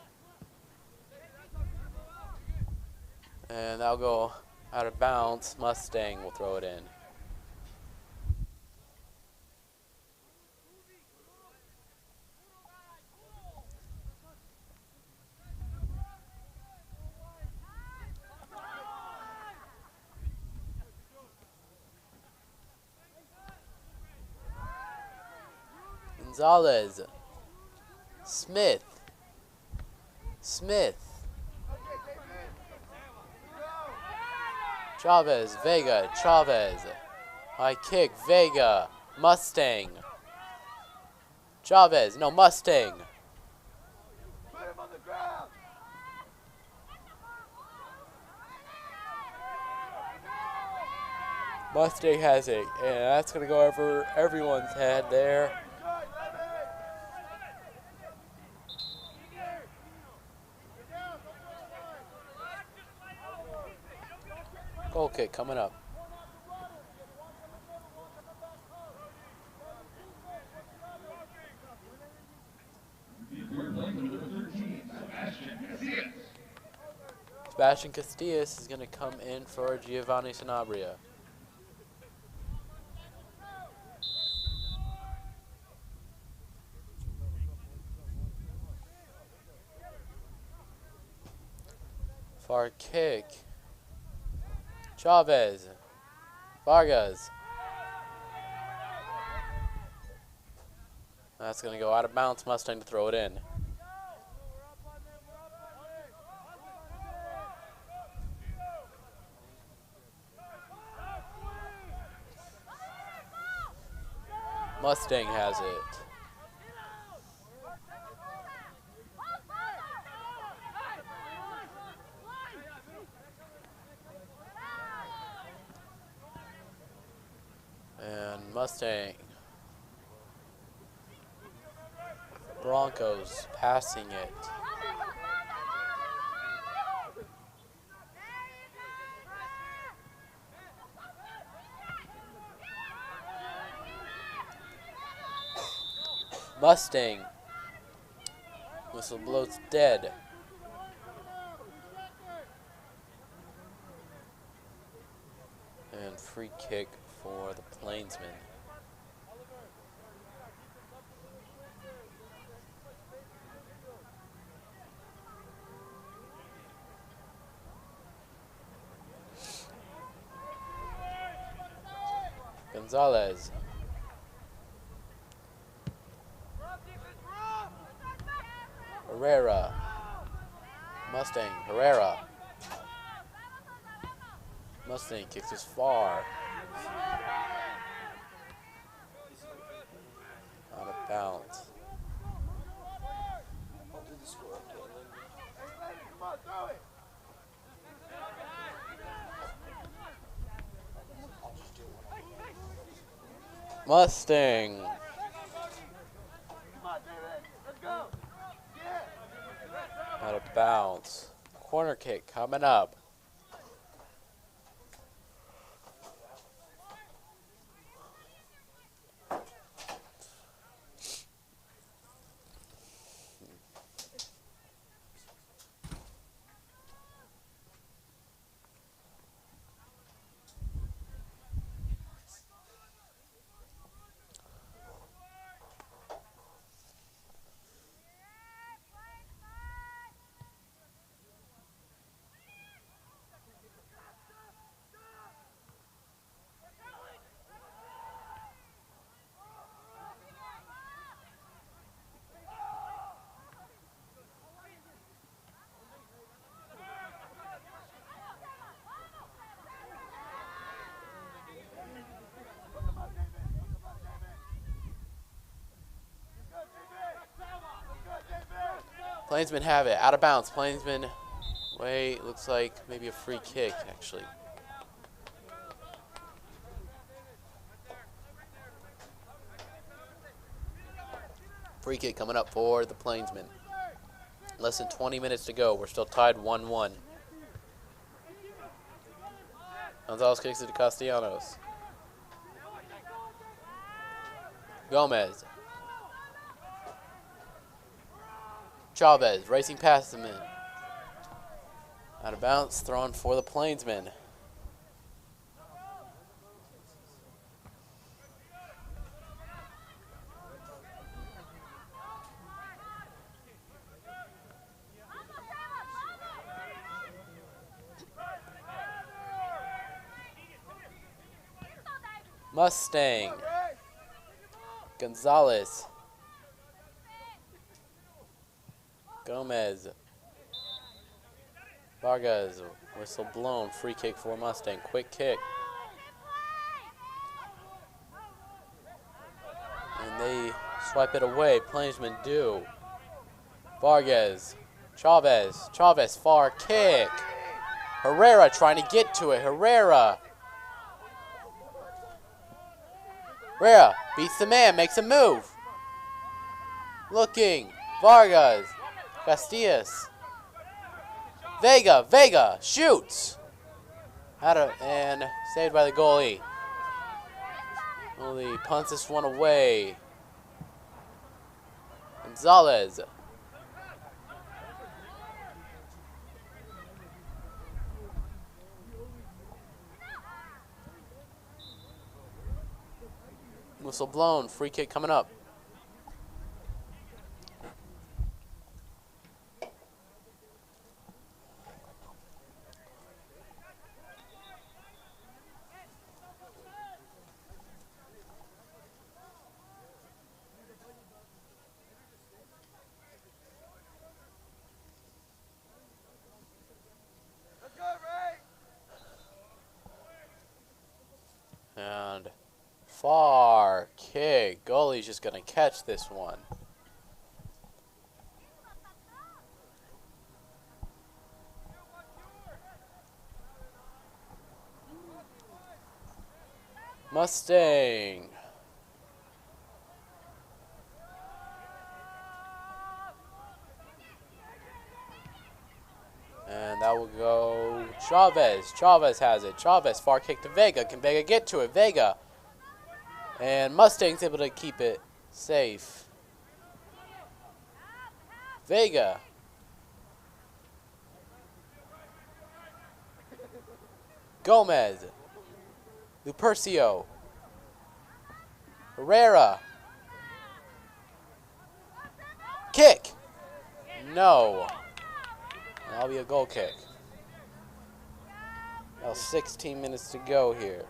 And that'll go out of bounds. Mustang will throw it in. Gonzalez. Smith. Chavez, Vega, Chavez. High kick, Vega. Mustang. Chavez, no, Mustang. Mustang has it, and that's going to go over everyone's head there. Goal kick coming up. Sebastian Castillas is going to come in for Giovanni Sanabria. Far kick. Chavez. Vargas. That's going to go out of bounds. Mustang to throw it in. Mustang has it. And Mustang. Broncos passing it. Mustang. Whistle blows dead. And free kick for the Plainsmen. Gonzalez. Herrera. Mustang. Herrera. Mustang kicks as far. bounds. Mustang. Out of bounds. Corner kick coming up. Plainsmen have it. Out of bounds. Plainsmen. Wait, looks like maybe a free kick, actually. Free kick coming up for the Plainsmen. Less than 20 minutes to go. We're still tied 1-1. Gonzalez kicks it to Castellanos. Gomez. Chavez racing past the men. Out of bounds, thrown for the Plainsmen. Mustang. Gonzalez. Gomez. Vargas. Whistle blown. Free kick for Mustang. Quick kick. And they swipe it away. Plainsmen do. Vargas. Chavez. Chavez. Far kick. Herrera trying to get to it. Herrera. Herrera beats the man. Makes a move. Looking. Vargas. Castillas. Vega shoots. And saved by the goalie. Goalie punts this one away. Gonzalez. Whistle blown. Free kick coming up. And far kick. Goalie's just going to catch this one. Mustang. And that will go Chavez. Chavez has it. Chavez, far kick to Vega. Can Vega get to it? Vega. And Mustang's able to keep it safe. Vega. Gomez. Lupercio. Herrera. Kick. No. That'll be a goal kick. Now 16 minutes to go here.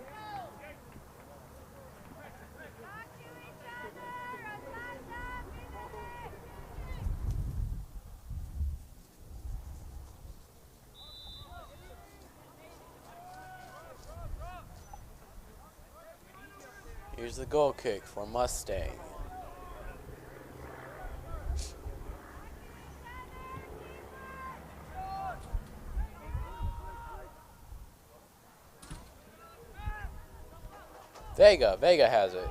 Here's the goal kick for Mustang. Vega has it.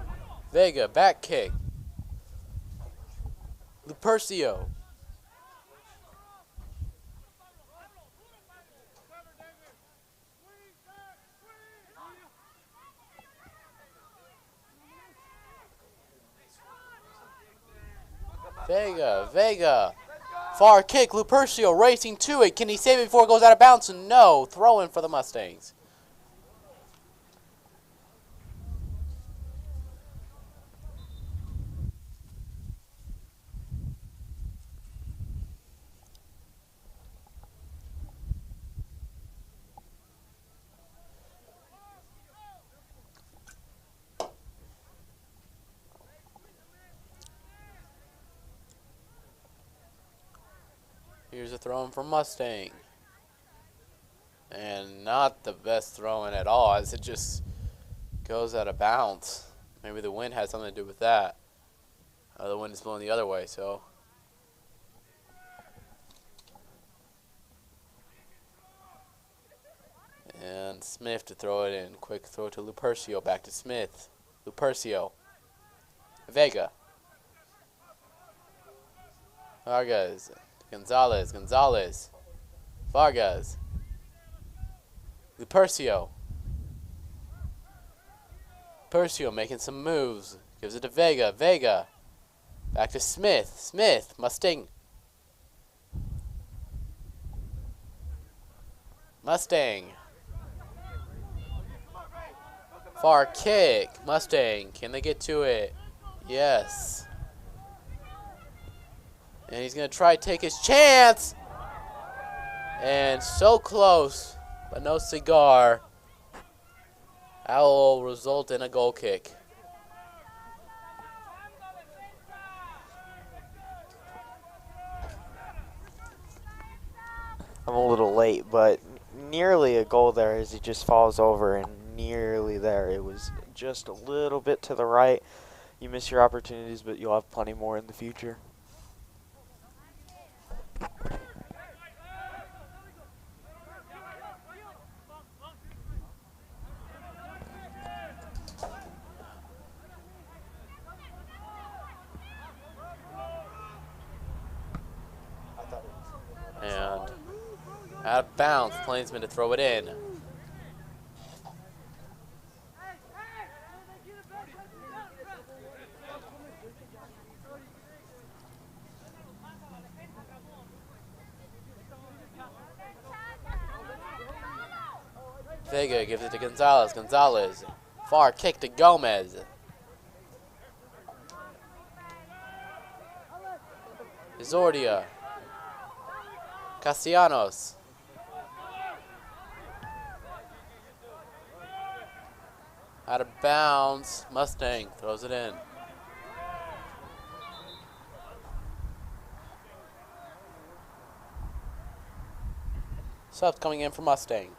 Vega, back kick. Lupercio. Vega. Far kick, Lupercio racing to it. Can he save it before it goes out of bounds? No. Throw in for the Mustangs. Here's a throw in for Mustang. And not the best throwing at all, as it just goes out of bounds. Maybe the wind has something to do with that. The wind is blowing the other way, so. And Smith to throw it in. Quick throw to Lupercio. Back to Smith. Lupercio. Vega. Vargas. Gonzalez. Vargas. Lupercio. Lupercio making some moves. Gives it to Vega. Back to Smith. Mustang. Far kick. Mustang. Can they get to it? Yes. And he's going to try to take his chance. And so close, but no cigar. That will result in a goal kick. I'm a little late, but nearly a goal there as he just falls over, and nearly there. It was just a little bit to the right. You miss your opportunities, but you'll have plenty more in the future. And out of bounds, Plainsman to throw it in. Vega gives it to Gonzalez. Far kick to Gomez. Izordia. Castellanos. Out of bounds. Mustang throws it in. Subs coming in for Mustang.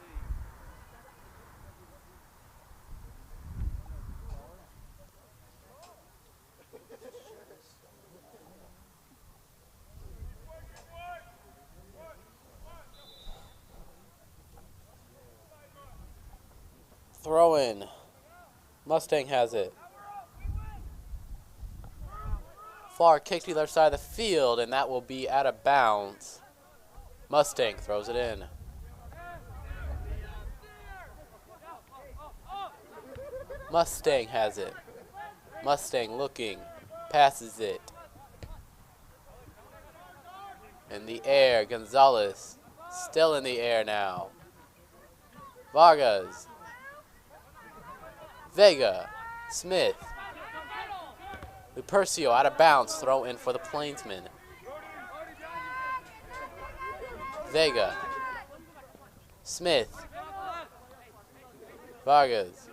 Throw in. Mustang has it. Far kick to the other side of the field, and that will be out of bounds. Mustang throws it in. Mustang has it. Mustang looking. Passes it. In the air, Gonzalez. Still in the air now. Vargas. Vega. Smith. Lupercio out of bounds. Throw in for the Plainsmen. Vega. Smith. Vargas.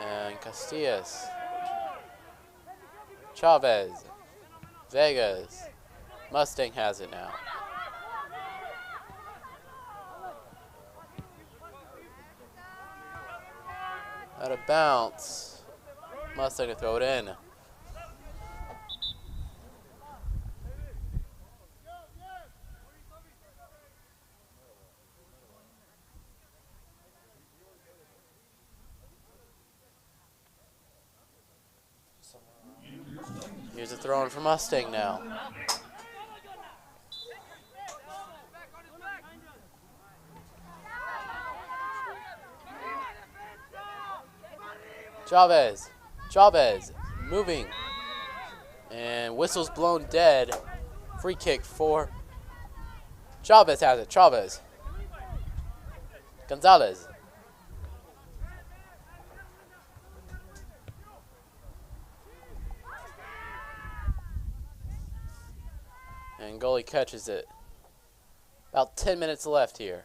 And Castillas. Chavez. Vegas. Mustang has it now. Out of bounds. Mustang to throw it in. it throwing for Mustang now. Chavez, moving. And whistle's blown dead. Free kick for Chavez has it, Chavez. Gonzalez. And goalie catches it. About 10 minutes left here.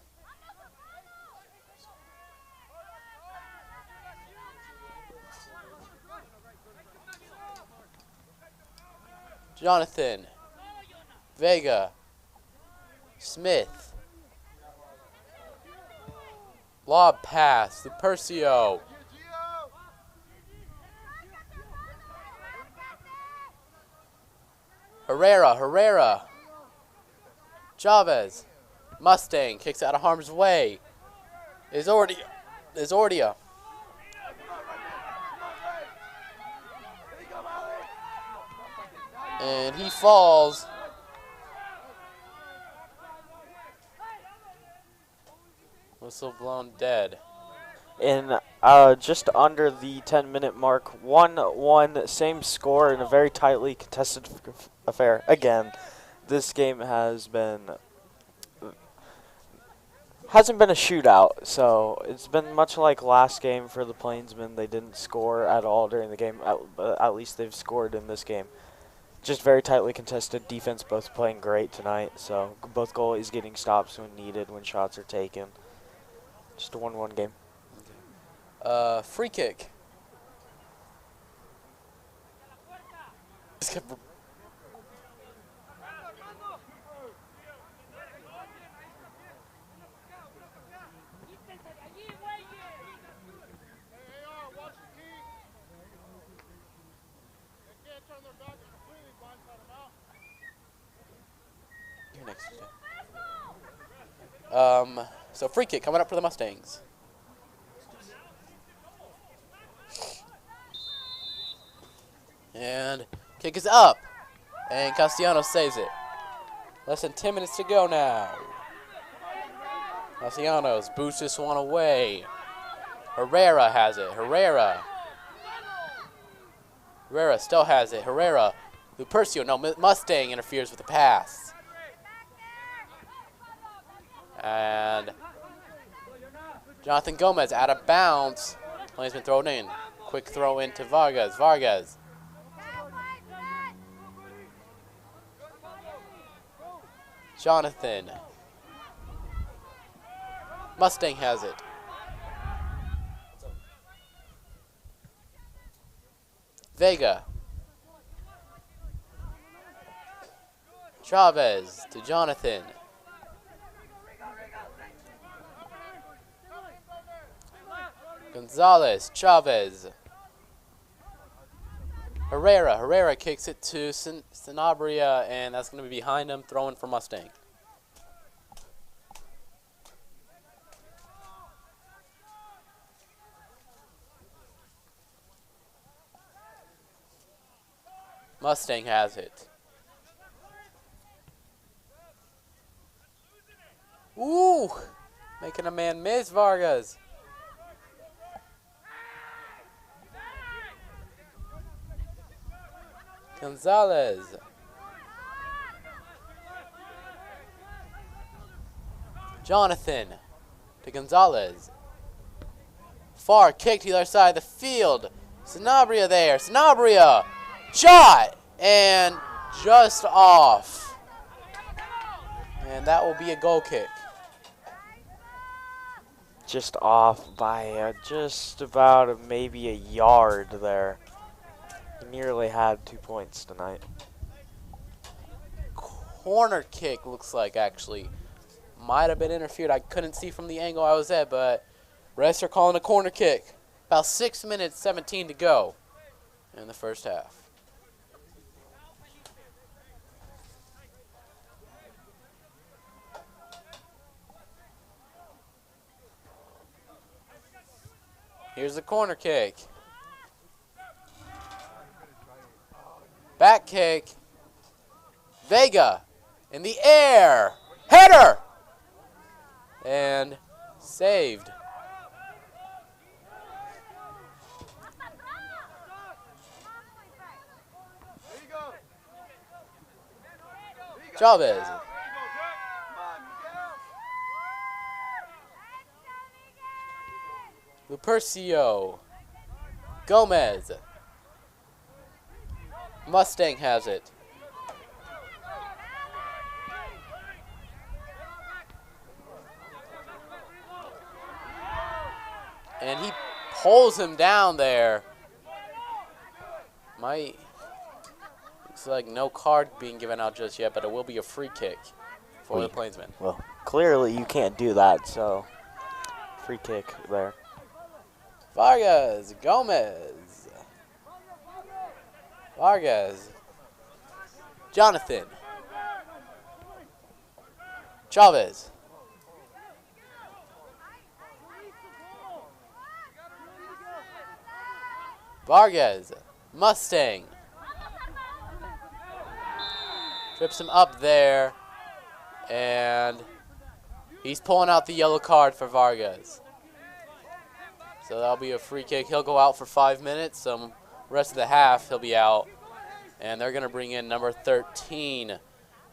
Jonathan, Vega, Smith, lob pass, Lupercio, Herrera, Chavez, Mustang kicks out of harm's way, Izordia. And he falls. Whistle blown dead. In just under the 10-minute mark, 1-1, same score in a very tightly contested affair. Again, this game hasn't been a shootout, so it's been much like last game for the Plainsmen. They didn't score at all during the game, but at least they've scored in this game. Just very tightly contested. Defense both playing great tonight. So both goalies getting stops when needed, when shots are taken. Just a 1-1 game. Free kick. So free kick coming up for the Mustangs. And kick is up. And Castellanos saves it. Less than 10 minutes to go now. Castellanos boosts this one away. Herrera has it. Herrera still has it. Lupercio, no, Mustang interferes with the pass. And Jonathan Gomez out of bounds. Play's been thrown in. Quick throw into Vargas. Jonathan. Mustang has it. Vega. Chavez to Jonathan. Gonzalez, Chavez. Herrera kicks it to Sanabria, and that's going to be behind him, throwing for Mustang. Mustang has it. Ooh! Making a man miss, Vargas. Gonzalez. Jonathan to Gonzalez. Far kick to the other side of the field. Sanabria there. Sanabria. Shot. And just off. And that will be a goal kick. Just off by just about maybe a yard there. He nearly had 2 points tonight. Corner kick looks like, actually. Might have been interfered. I couldn't see from the angle I was at, but refs are calling a corner kick. About 6 minutes, 17 to go in the first half. Here's the corner kick. back kick. Vega in the air. Header! And saved. Chavez. Lupercio. Gomez. Mustang has it. And he pulls him down there. Looks like no card being given out just yet, but it will be a free kick for the Plainsmen. Well, clearly you can't do that, so free kick there. Vargas, Gomez. Vargas. Jonathan. Chavez. Vargas. Mustang. Trips him up there. And he's pulling out the yellow card for Vargas. So that'll be a free kick. He'll go out for 5 minutes. Rest of the half, he'll be out. And they're going to bring in number 13.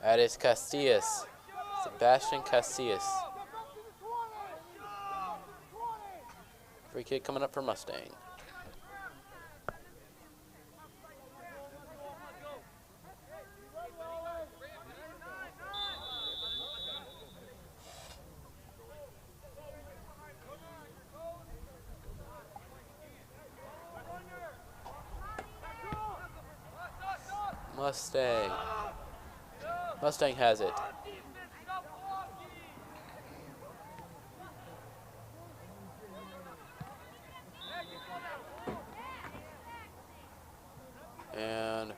That is Casillas. Sebastian Casillas. Free kick coming up for Mustang. Mustang. Mustang has it. And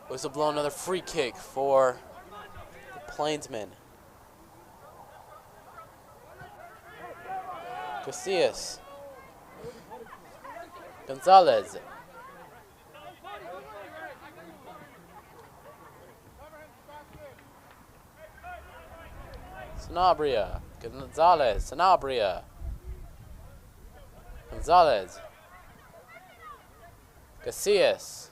whistle blow, another free kick for the Plainsmen. Casillas. Gonzalez. Sanabria. Gonzalez. Sanabria. Gonzalez. Casillas.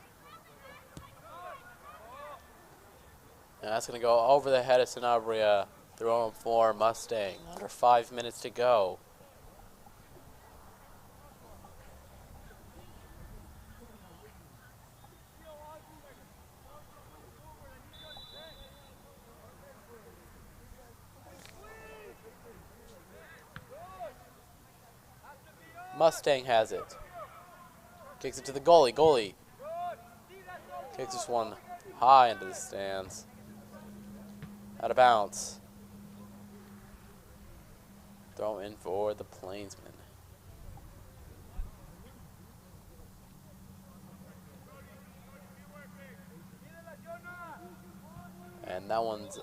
And that's going to go over the head of Sanabria. Throwing for Mustang. Under 5 minutes to go. Mustang has it. Kicks it to the goalie. Goalie kicks this one high into the stands. Out of bounds. Throw in for the Plainsmen. And that one's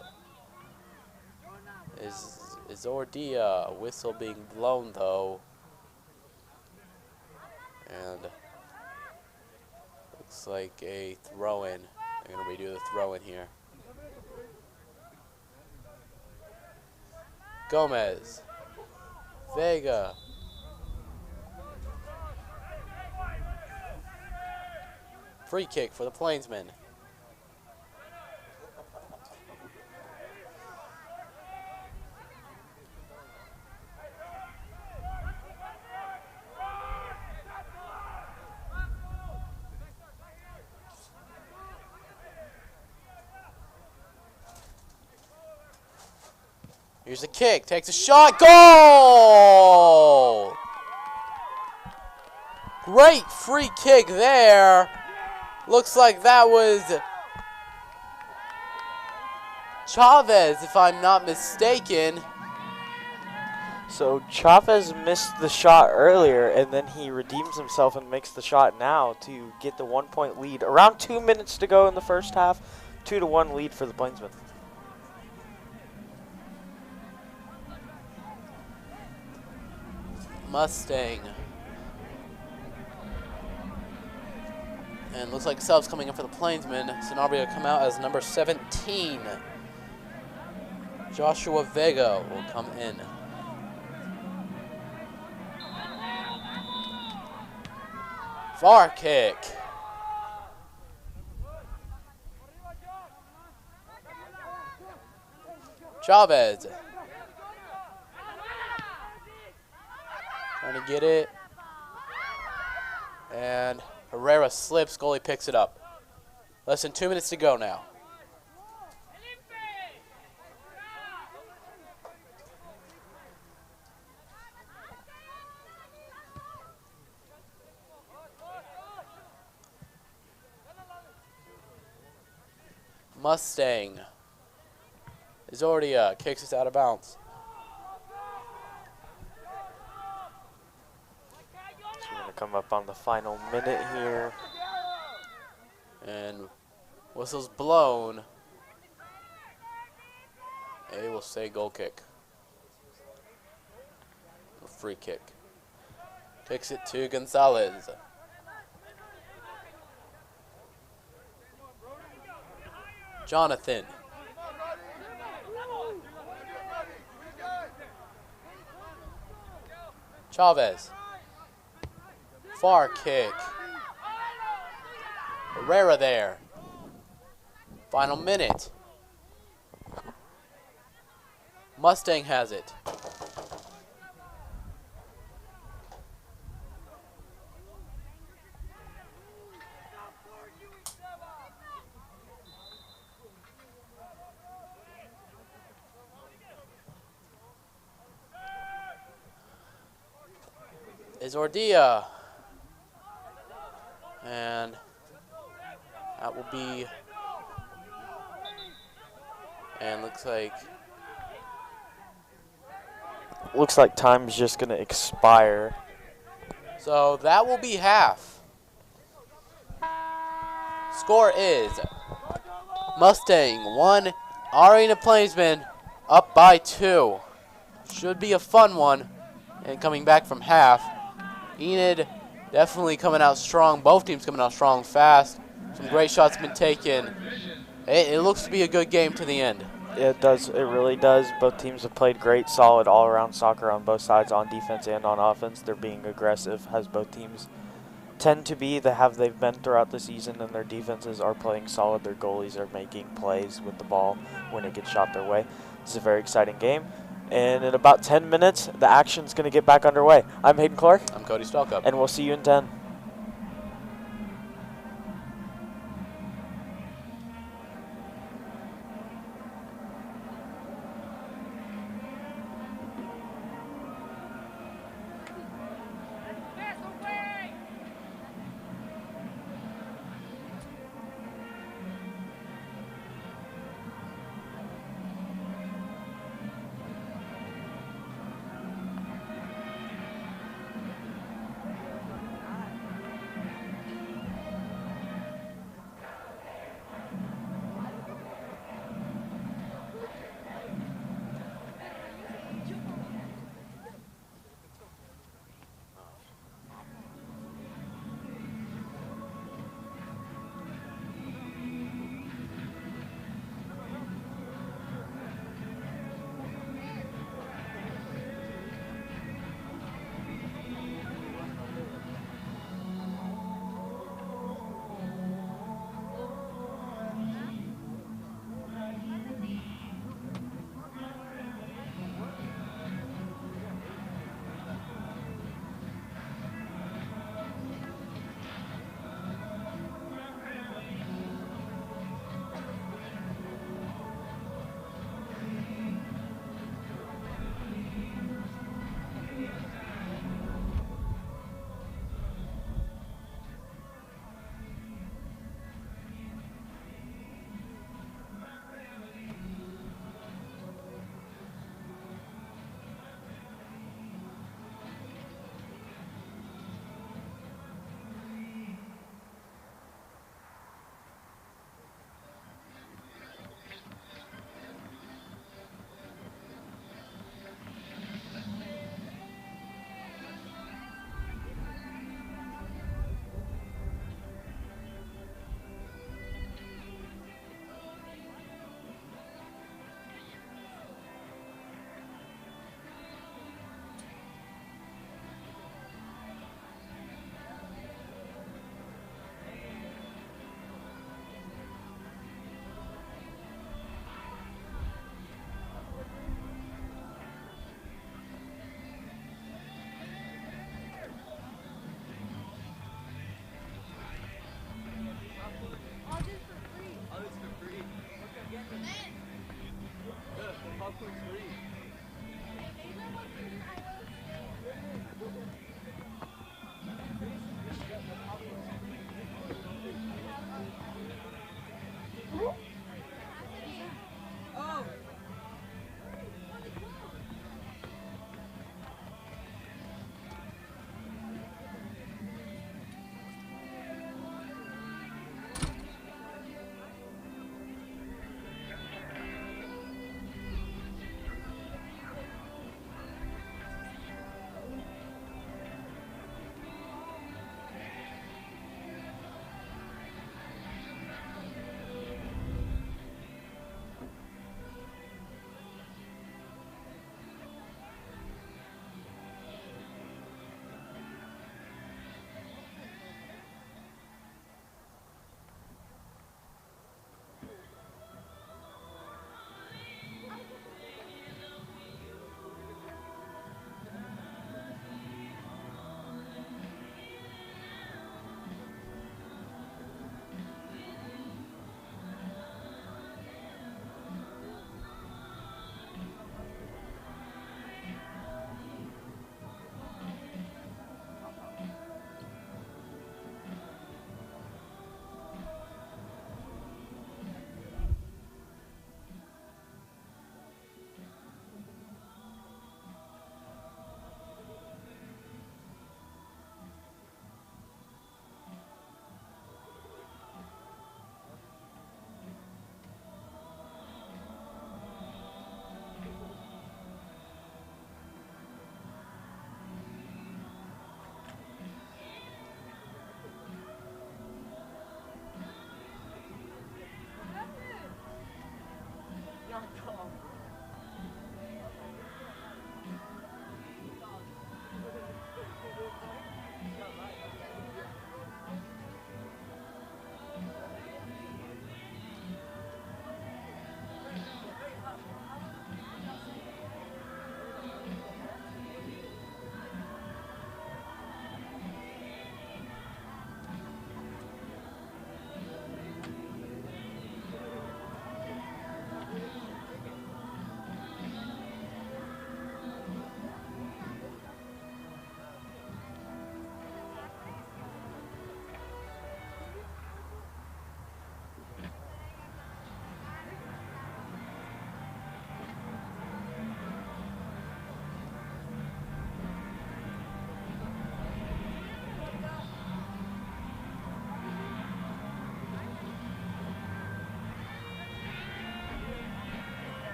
is Ordia. Whistle being blown though. And looks like a throw-in. They're going to redo the throw-in here. Gomez. Vega. Free kick for the Plainsmen. Here's a kick, takes a shot, goal! Great free kick there. Looks like that was Chavez, if I'm not mistaken. So Chavez missed the shot earlier, and then he redeems himself and makes the shot now to get the 1 point lead. Around 2 minutes to go in the first half, 2-1 lead for the Plainsmen. Mustang And looks like subs coming in for the Plainsmen. Sanabria come out as number 17. Joshua Vega will come in. Far kick. Chavez. Trying to get it. And Herrera slips, goalie picks it up. Less than 2 minutes to go now. Mustang is already kicks us out of bounds. So we're going to come up on the final minute here. And whistle's blown. A will say goal kick. A free kick. Kicks it to Gonzalez. Jonathan. Chavez. Far kick. Herrera there. Final minute. Mustang has it. Is Ordilla. And that will be, and Looks like time's just going to expire. so that will be half. Score is Mustang 1, Arena Plainsmen up by 2. Should be a fun one. And coming back from half, Enid definitely coming out strong. Both teams coming out strong, fast. Some great shots been taken. It looks to be a good game to the end. It does. It really does. Both teams have played great, solid, all-around soccer on both sides, on defense and on offense. They're being aggressive, as both teams tend to be. They've been throughout the season, and their defenses are playing solid. Their goalies are making plays with the ball when it gets shot their way. It's a very exciting game. And in about 10 minutes, the action's going to get back underway. I'm Hayden Clark. I'm Cody Stalkup. And we'll see you in 10.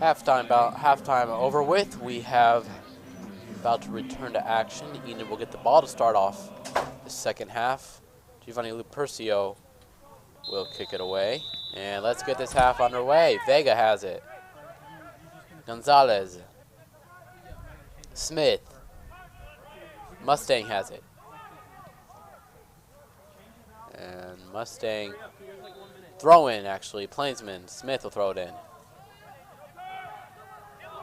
Halftime over with. We have about to return to action. Enid will get the ball to start off the second half. Giovanni Lupercio will kick it away. And let's get this half underway. Vega has it. Gonzalez. Smith. Mustang has it. And Mustang throw in, actually. Plainsman. Smith will throw it in.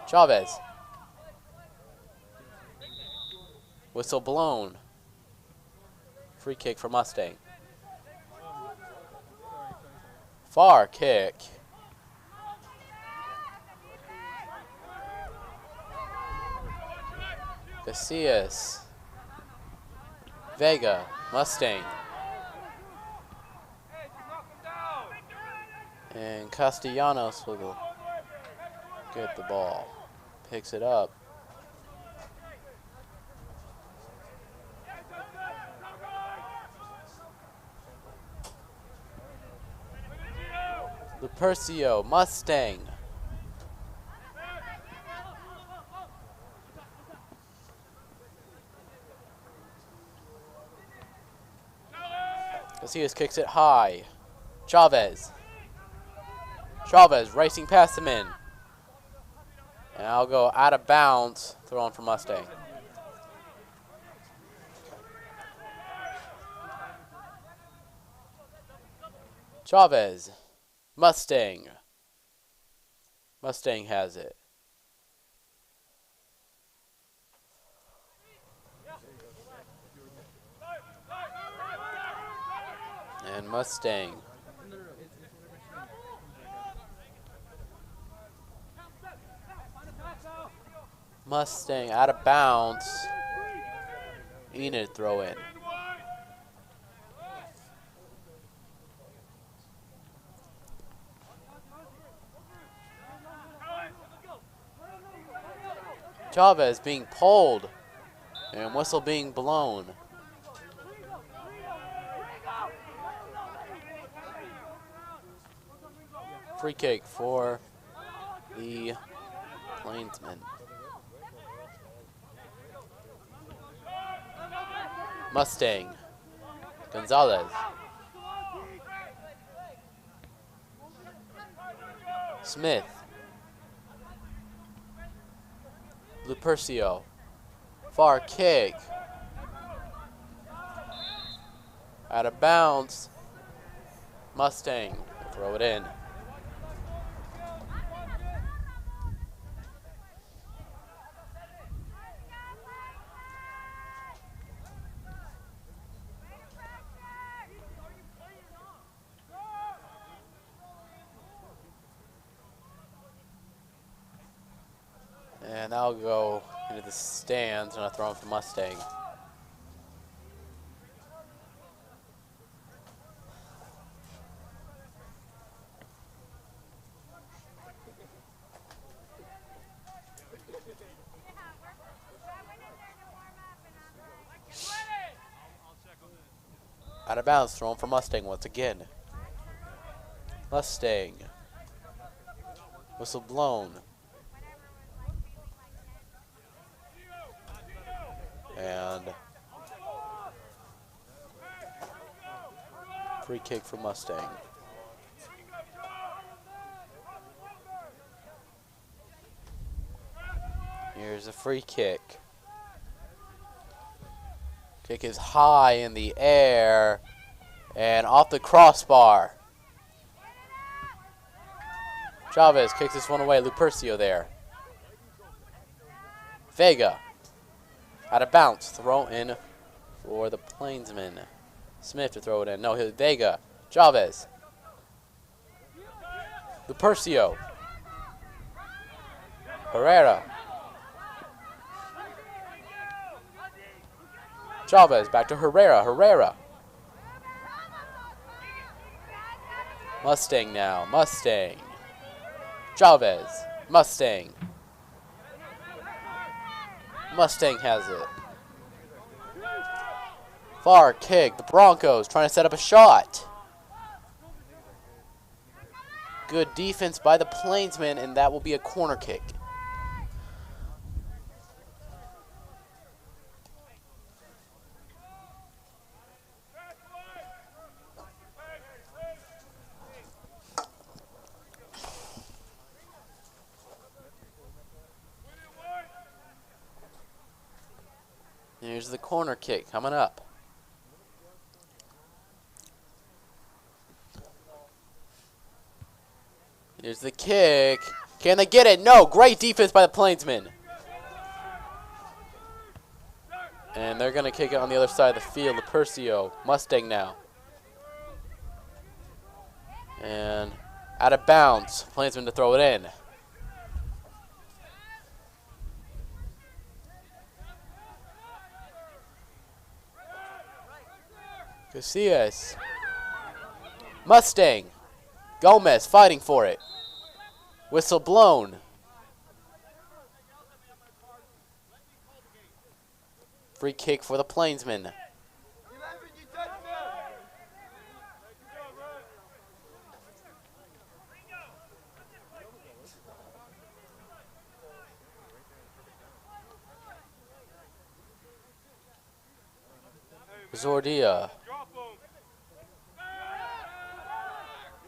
Chavez. Whistle blown. Free kick for Mustang. Far kick. Casillas. Vega. Mustang. And Castellanos will get the ball. Picks it up. Lupercio, Mustang. Casillas kicks it high. Chavez. Chavez racing past him in. And I'll go out of bounds, thrown for Mustang. Chavez. Mustang. Mustang has it. And Mustang. Mustang out of bounds. Enid throw in. Chavez being pulled and whistle being blown. Free kick for the Plainsmen. Mustang. Gonzalez. Smith. Lupercio. Far kick. Out of bounds. Mustang. Throw it in. And I'll go into the stands and I'll throw him for Mustang. Out of bounds, thrown for Mustang once again. Mustang. Whistle blown. And free kick for Mustang. Here's a free kick. Kick is high in the air and off the crossbar. Chavez kicks this one away. Lupercio there. Vega. Out of bounds. Throw in for the Plainsmen. Smith to throw it in. No, Vega. Chavez. Lupercio. Herrera. Chavez back to Herrera. Herrera. Mustang now. Mustang. Chavez. Mustang. Mustang has it. Far kick. The Broncos trying to set up a shot. Good defense by the Plainsmen, and that will be a corner kick. Here's the corner kick coming up. Here's the kick. Can they get it? No. Great defense by the Plainsmen. And they're going to kick it on the other side of the field. The Percio. Mustang now. And out of bounds. Plainsmen to throw it in. Casillas. Mustang. Gomez fighting for it. Whistle blown. Free kick for the Plainsmen. Zordia.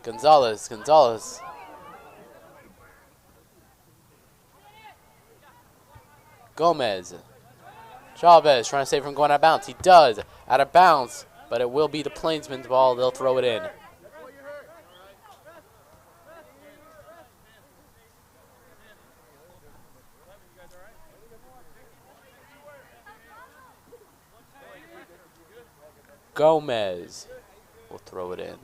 Gonzalez. Gomez. Chavez trying to save from going out of bounds. He does. Out of bounds, but it will be the Plainsmen's ball. They'll throw it in. Gomez will throw it in.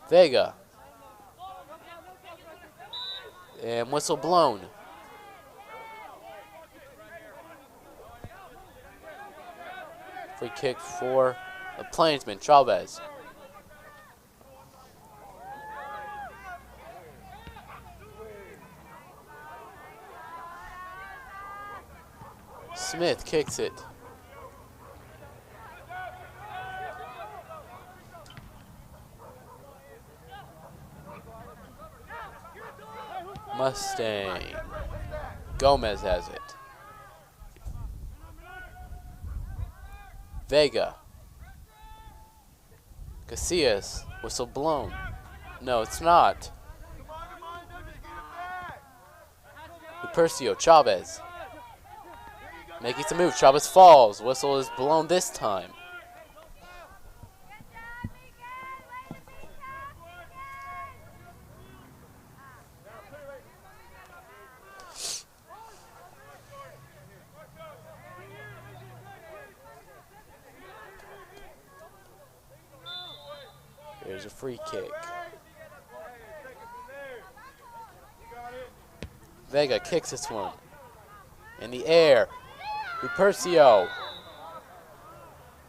Vega. And whistle blown. Free kick for the Plainsmen. Chavez. Smith kicks it. Mustang. Gomez has it. Vega. Casillas. Whistle blown. No, it's not. Percio. Chavez. Making some moves. Chavez falls. Whistle is blown this time. Here's a free kick. Vega kicks this one. In the air. Percio.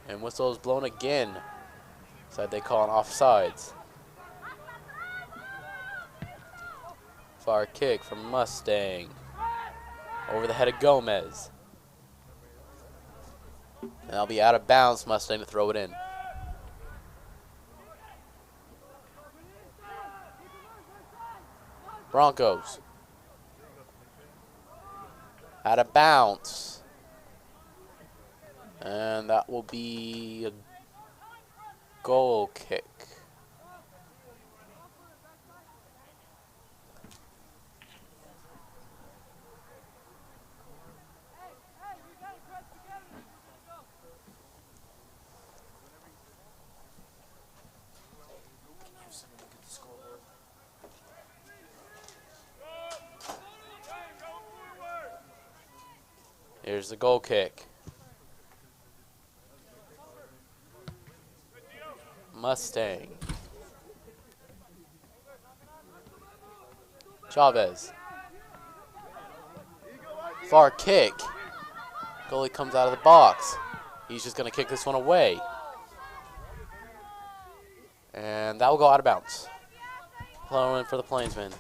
And whistle is blown again. So they call an offsides. Far kick from Mustang. Over the head of Gomez. And that'll be out of bounds. Mustang to throw it in. Broncos. Out of bounds. And that will be a goal kick. Here's the goal kick. Mustang. Chavez. Far kick. Goalie comes out of the box. He's just going to kick this one away. And that will go out of bounds. Throwing for the Plainsmen.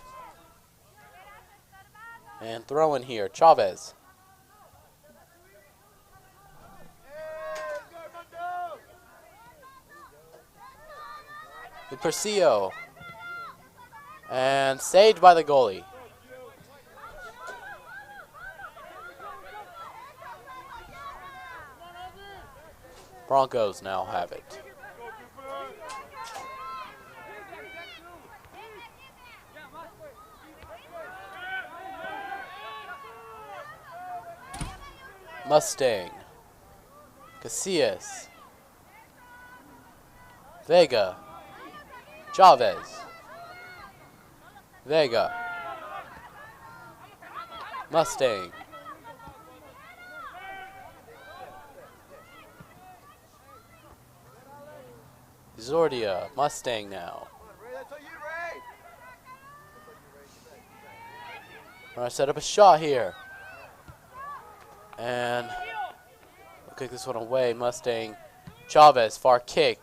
And throwing here. Chavez. Lupercio. And saved by the goalie. Broncos now have it. Mustang. Casillas. Vega. Chavez. Vega. Mustang. Zordia. Mustang now. We're gonna set up a shot here. And we'll kick this one away. Mustang. Chavez, far kick.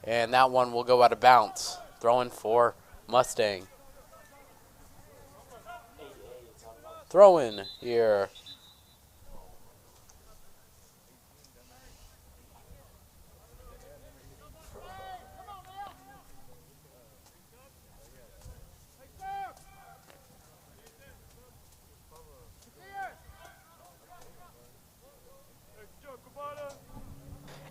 And that one will go out of bounds. Throwing for Mustang. Throw in here.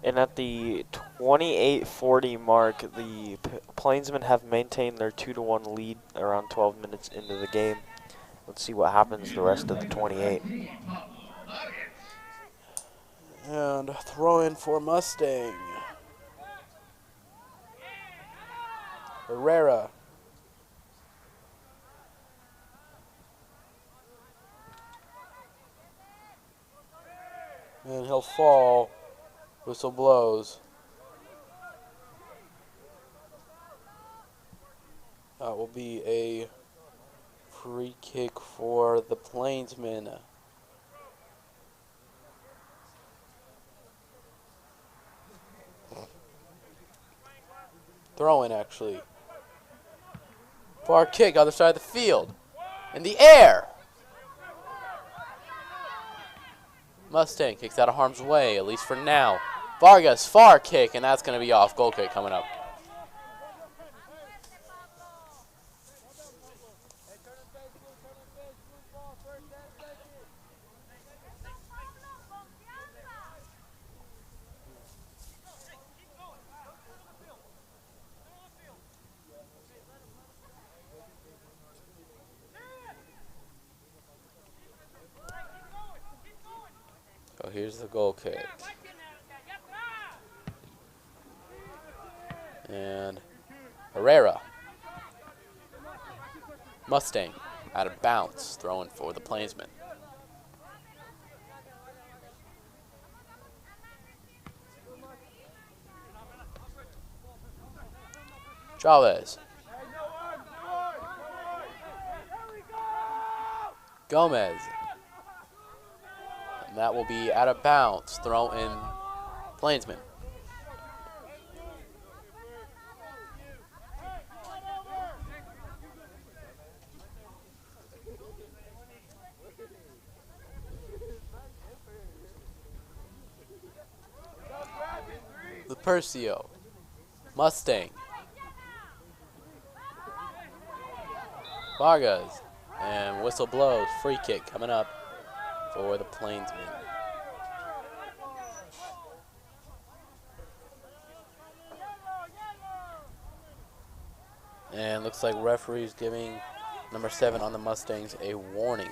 And at the 28:40 mark, the Plainsmen have maintained their 2-1 lead around 12 minutes into the game. Let's see what happens the rest of the 28. And throw in for Mustang. Herrera. And he'll fall. Whistle blows. That will be a free kick for the Plainsmen. Throw in, actually. Far kick, other side of the field. In the air. Mustang kicks out of harm's way, at least for now. Vargas, far kick, and that's going to be off. Goal kick coming up. So here's the goal kick. And Herrera. Mustang out of bounds, throwing for the Plainsmen. Chavez. Gomez. And that will be out of bounds, throw in Plainsmen. Lupercio. Mustang. Vargas. And whistle blows. Free kick coming up for the Plainsmen. And looks like referee's giving number 7 on the Mustangs a warning.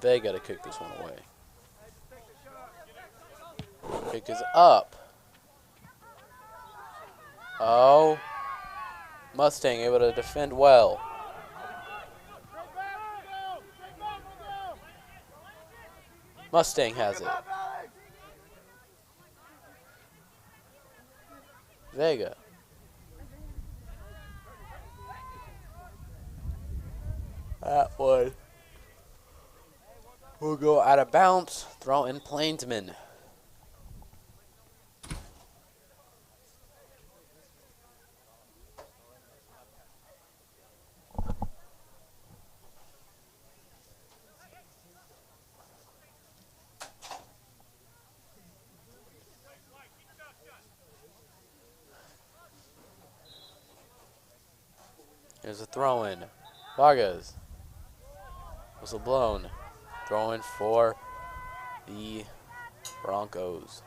They got to kick this one away. Kick is up. Oh. Mustang able to defend well. Mustang has it. Vega. That one will go out of bounds. Throw in Plainsmen. There's a throw-in. Vargas. Whistle blown. Throw-in for the Broncos.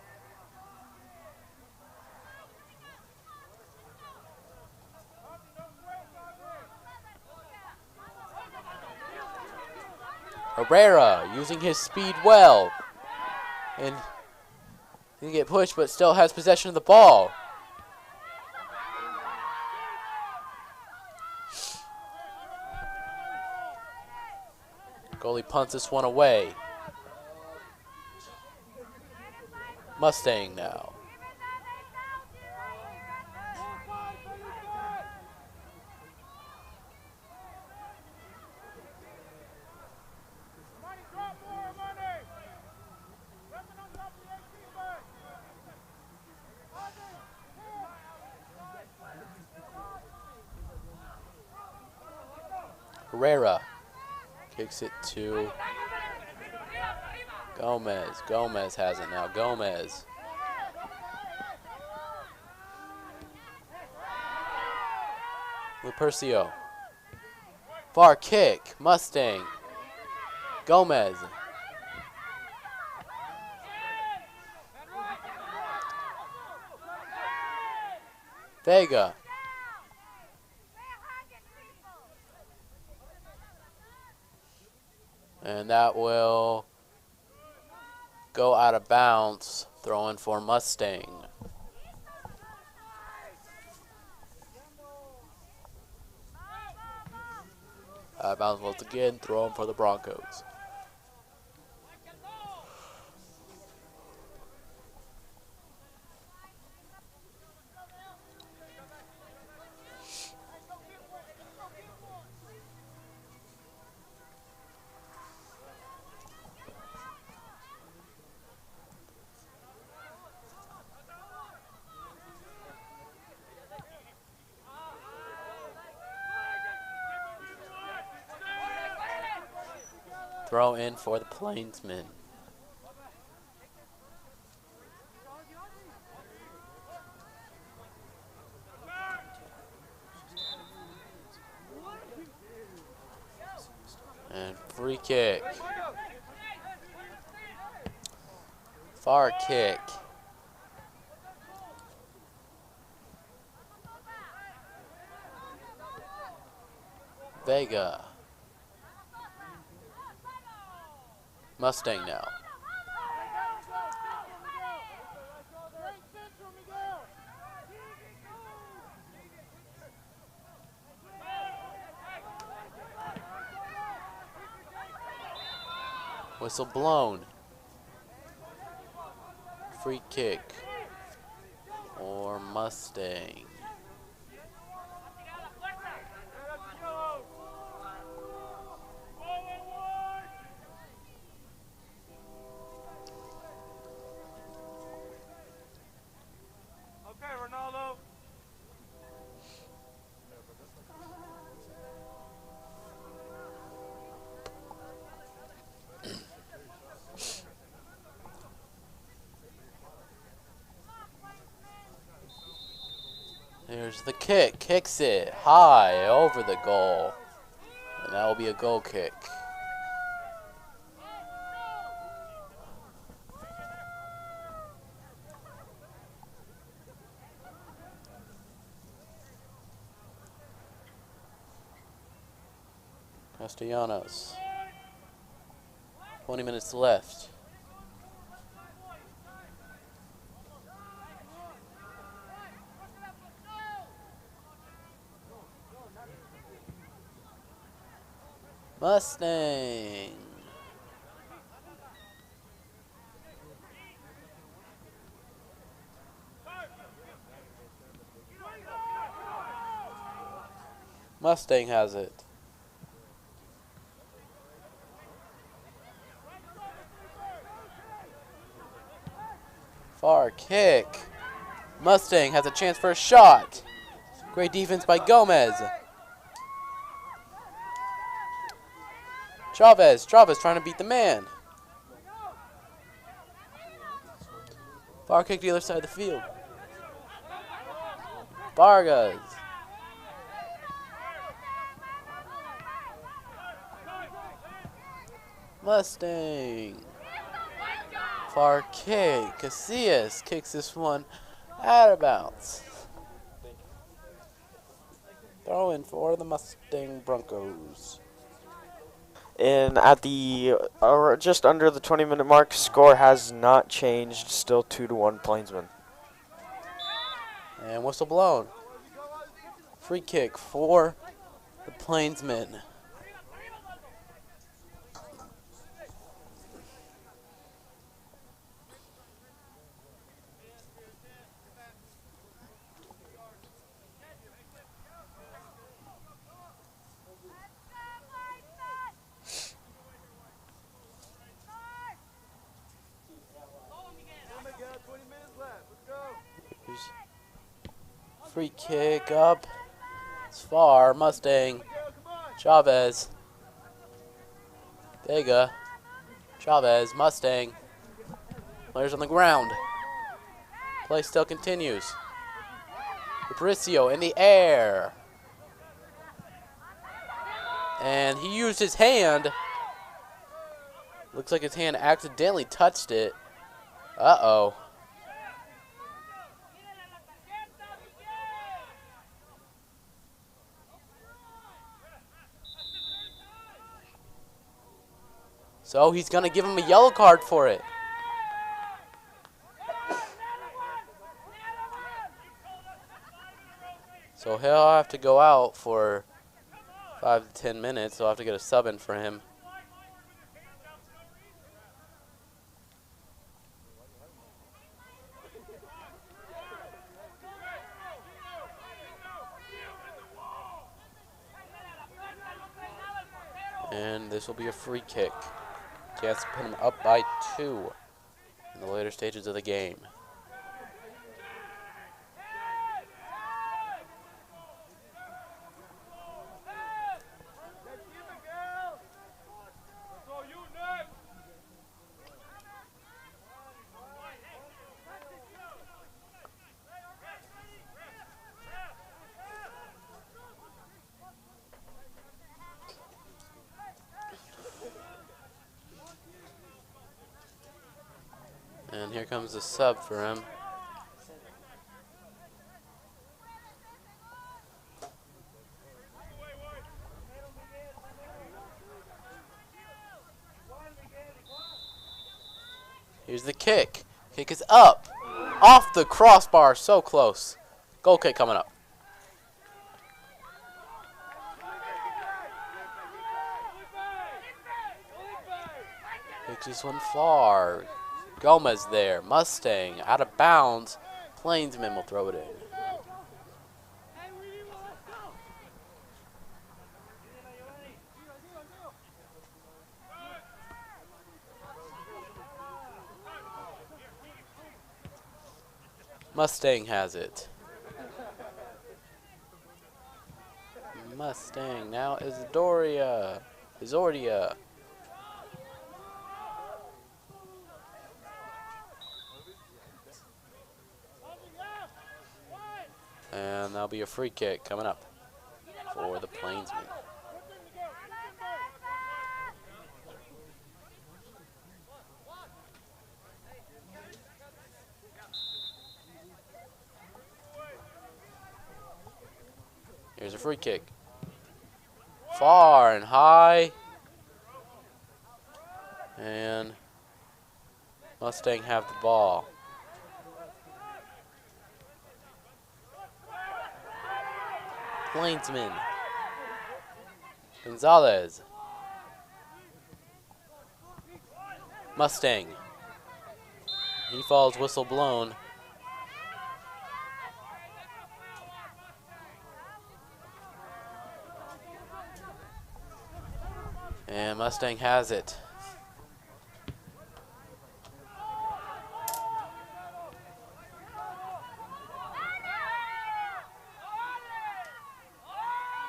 Herrera using his speed well. And he didn't get pushed, but still has possession of the ball. Goalie punts this one away. Mustang now. Herrera kicks it to Gomez. Gomez has it now. Gomez. Lupercio. Far kick. Mustang. Gomez. Vega. And that will go out of bounds. Throwing for Mustang. Out of bounds once again. Throwing for the Broncos. Throw in for the Plainsmen. And free kick. Far kick. Vega. Mustang now. Whistle blown. Free kick for Mustang. Here's the kick. Kicks it high over the goal. And that will be a goal kick. Castellanos. 20 minutes left. Mustang. Mustang has it. Far kick. Mustang has a chance for a shot. Great defense by Gomez. Chavez trying to beat the man. Far kick to the other side of the field. Vargas. Mustang. Far kick. Casillas kicks this one out of bounds. Throw in for the Mustang Broncos. And at the just under the 20-minute mark, score has not changed. Still 2-1 Plainsman. And whistle blown. Free kick for the Plainsmen. Free kick up. It's far. Mustang. Chavez. Vega. Chavez. Mustang. Players on the ground. Play still continues. Fabricio in the air. And he used his hand. Looks like his hand accidentally touched it. Uh-oh. So he's going to give him a yellow card for it. So he'll have to go out for 5 to 10 minutes. They'll have to get a sub in for him. And this will be a free kick. Chance to put him up by 2 in the later stages of the game. And here comes the sub for him. Here's the kick. Kick is up. Off the crossbar. So close. Goal kick coming up. Kicks this one far. Gomez there. Mustang out of bounds. Plainsman will throw it in. Mustang has it. Mustang now is Izordia. And that'll be a free kick coming up for the Plainsmen. Here's a free kick. Far and high. And Mustang have the ball. Plainsman. Gonzalez. Mustang. He falls, whistle blown. And Mustang has it.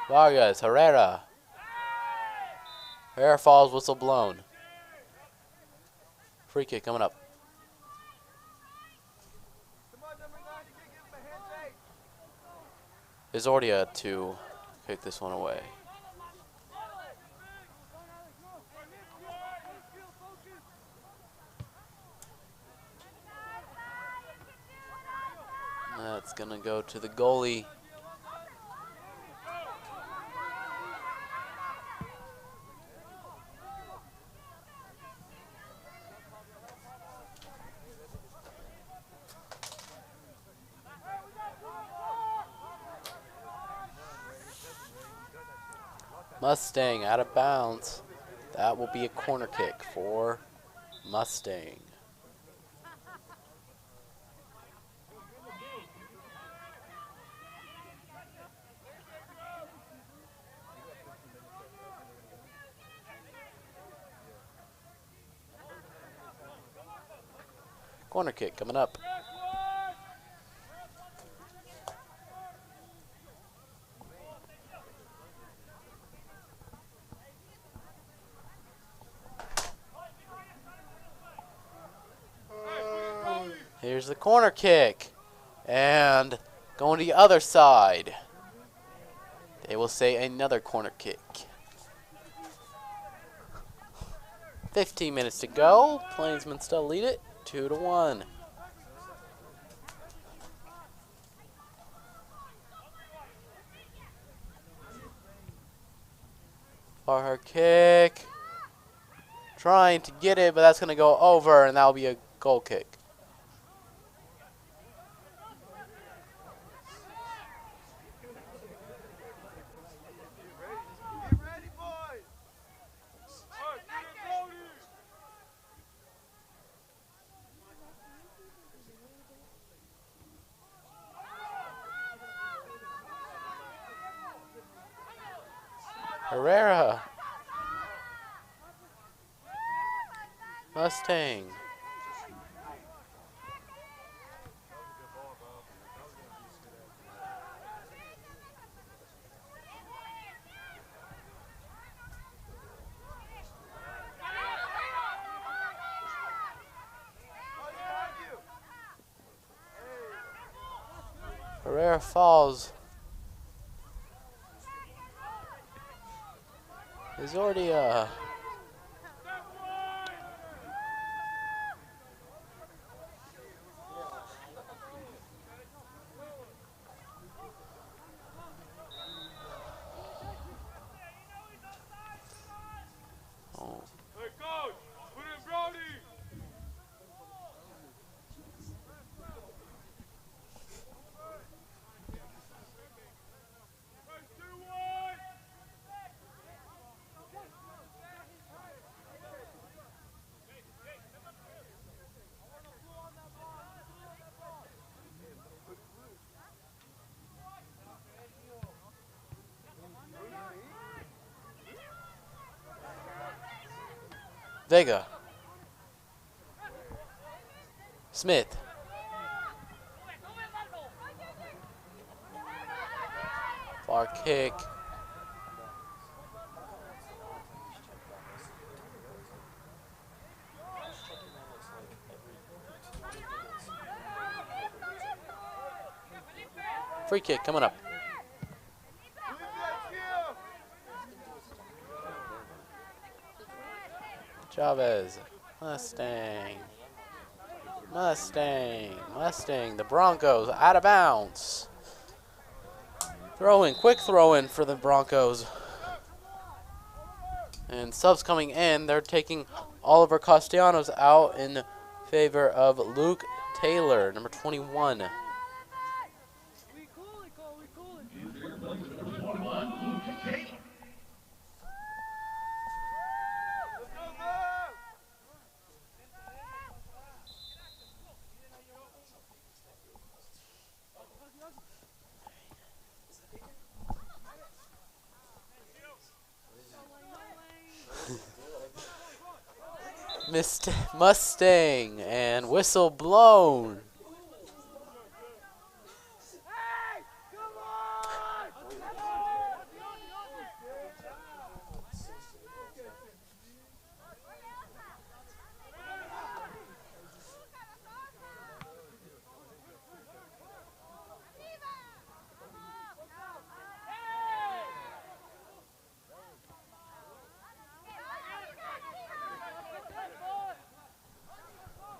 Vargas, Herrera. Herrera falls, whistle blown. Free kick coming up. Izordia to kick this one away. It's going to go to the goalie. Mustang out of bounds. That will be a corner kick for Mustang. Corner kick coming up. Here's the corner kick. And going to the other side. They will say another corner kick. 15 minutes to go. Plainsmen still lead it 2-1. Far kick. Trying to get it, but that's going to go over, and that will be a goal kick. Herrera. Mustang. Herrera falls. There's already a... Vega. Smith. Far kick. Free kick coming up. Chavez. Mustang. Mustang. Mustang. The Broncos out of bounds. Throw in. Quick throw in for the Broncos. And subs coming in. They're taking Oliver Castellanos out in favor of Luke Taylor, number 21. Mustang and whistle blown.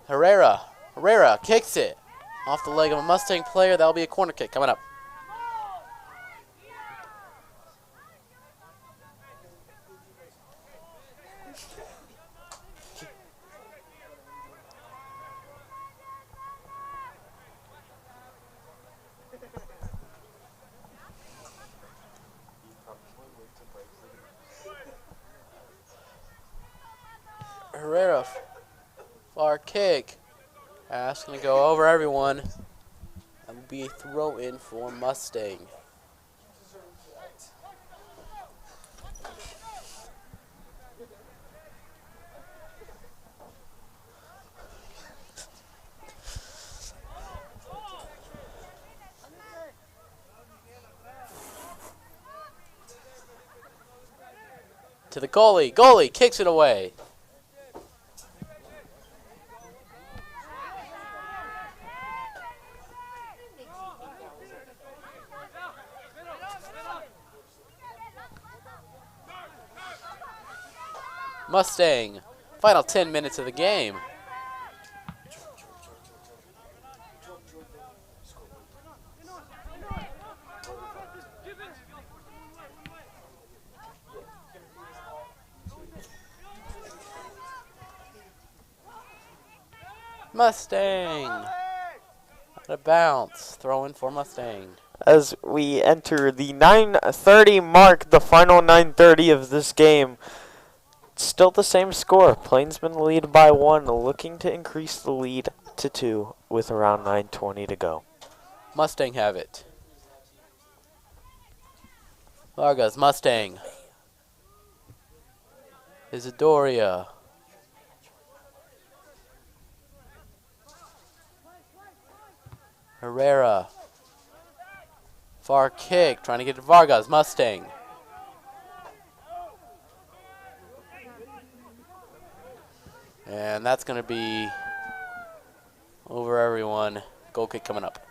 Herrera kicks it. Off the leg of a Mustang player. That'll be a corner kick coming up. Herrera, far kick. That's going to go over everyone. That will be a throw in for Mustang. To the goalie. Goalie kicks it away. Mustang, final 10 minutes of the game. Mustang, out of bounce, throw in for Mustang. As we enter the 9:30 mark, the final 9:30 of this game. Still the same score. Plainsmen lead by 1, looking to increase the lead to 2 with around 9:20 to go. Mustang have it. Vargas, Mustang. Isidoria. Herrera. Far kick, trying to get to Vargas, Mustang. And that's going to be over everyone. Goal kick coming up.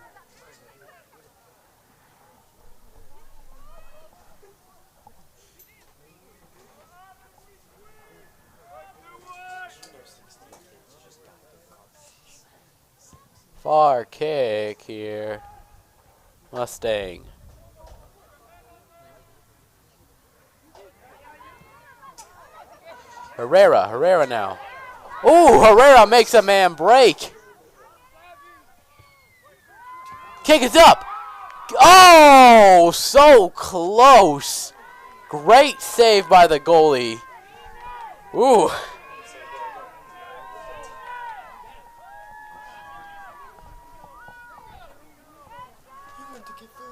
Far kick here. Mustang. Herrera now. Ooh, Herrera makes a man break. Kick is up. Oh, so close. Great save by the goalie. Ooh.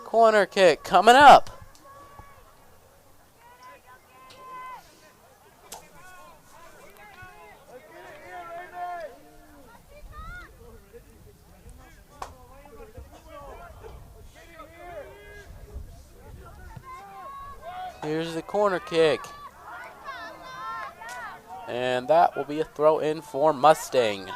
Corner kick coming up. Here's the corner kick. And that will be a throw in for Mustang.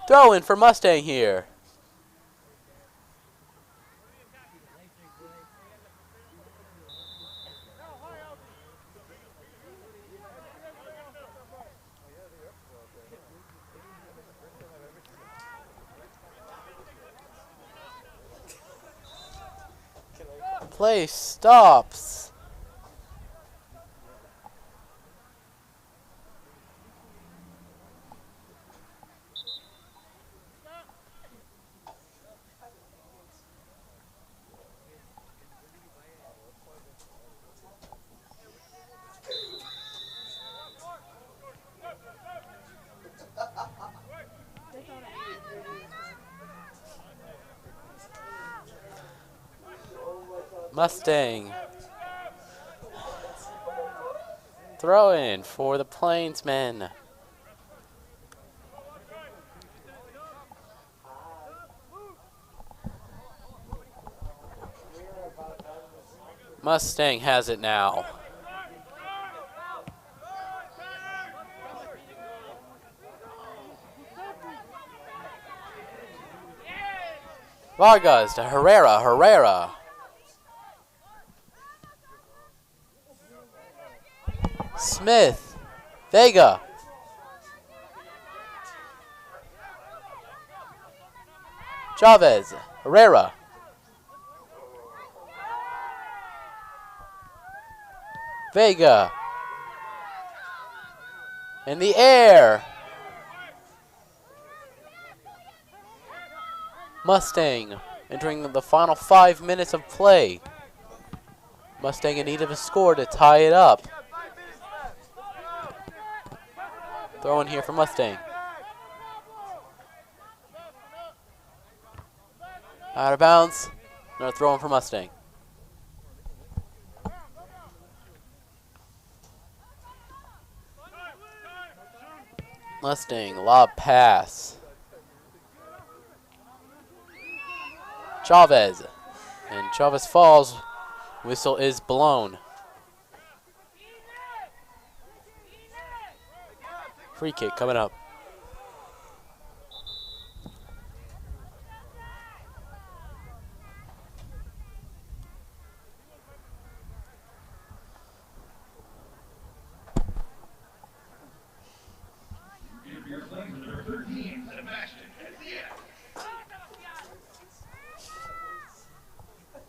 Throw in for Mustang here. Play stops. Mustang. Throw in for the Plainsmen. Mustang has it now. Vargas to Herrera. Smith. Vega. Chavez. Herrera. Vega. In the air. Mustang entering the final 5 minutes of play. Mustang in need of a score to tie it up. Throw in here for Mustang. Out of bounds. Another throw in for Mustang. Mustang, lob pass. Chavez. And Chavez falls. Whistle is blown. Free kick coming up.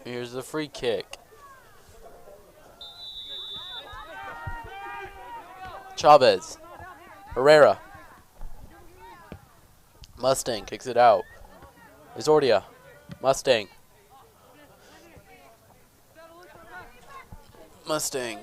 Here's the free kick. Chavez. Herrera. Mustang kicks it out. Izordia. Mustang. Mustang.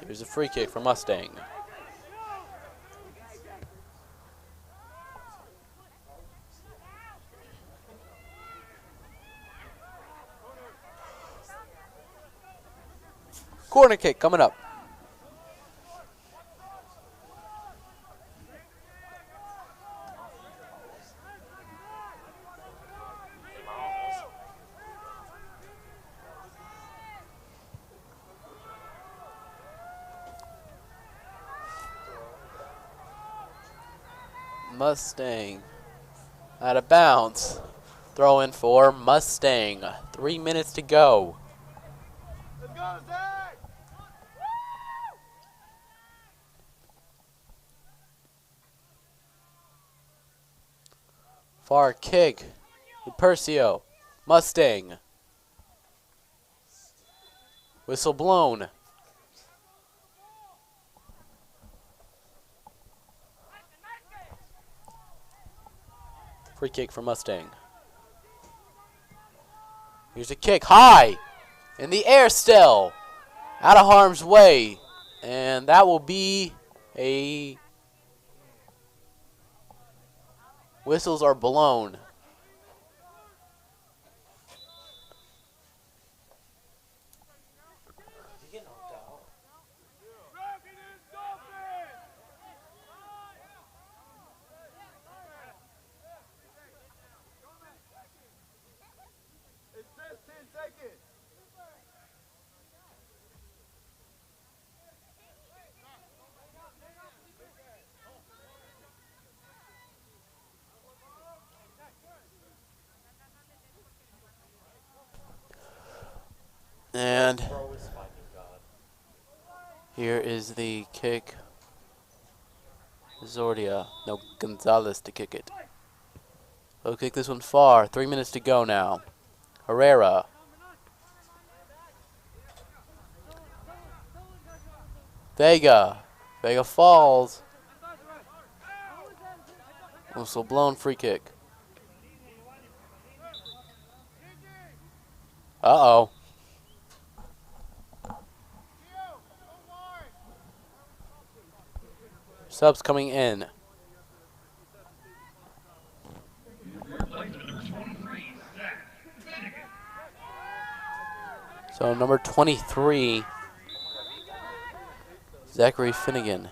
Here's a free kick for Mustang. Corner kick coming up. Mustang out of bounds. Throw in for Mustang. 3 minutes to go. Let's go, Zach! Far kick. Percio. Mustang. Whistle blown. Free kick for Mustang. Here's a kick high. In the air still. Out of harm's way. And that will be a... Whistles are blown. It's just 10 seconds. And here is the kick. Zordia. No, Gonzalez to kick it. He'll kick this one far. 3 minutes to go now. Herrera. Vega. Vega falls. Whistle blown, free kick. Uh-oh. Subs coming in. So number 23, Zachary Finnegan.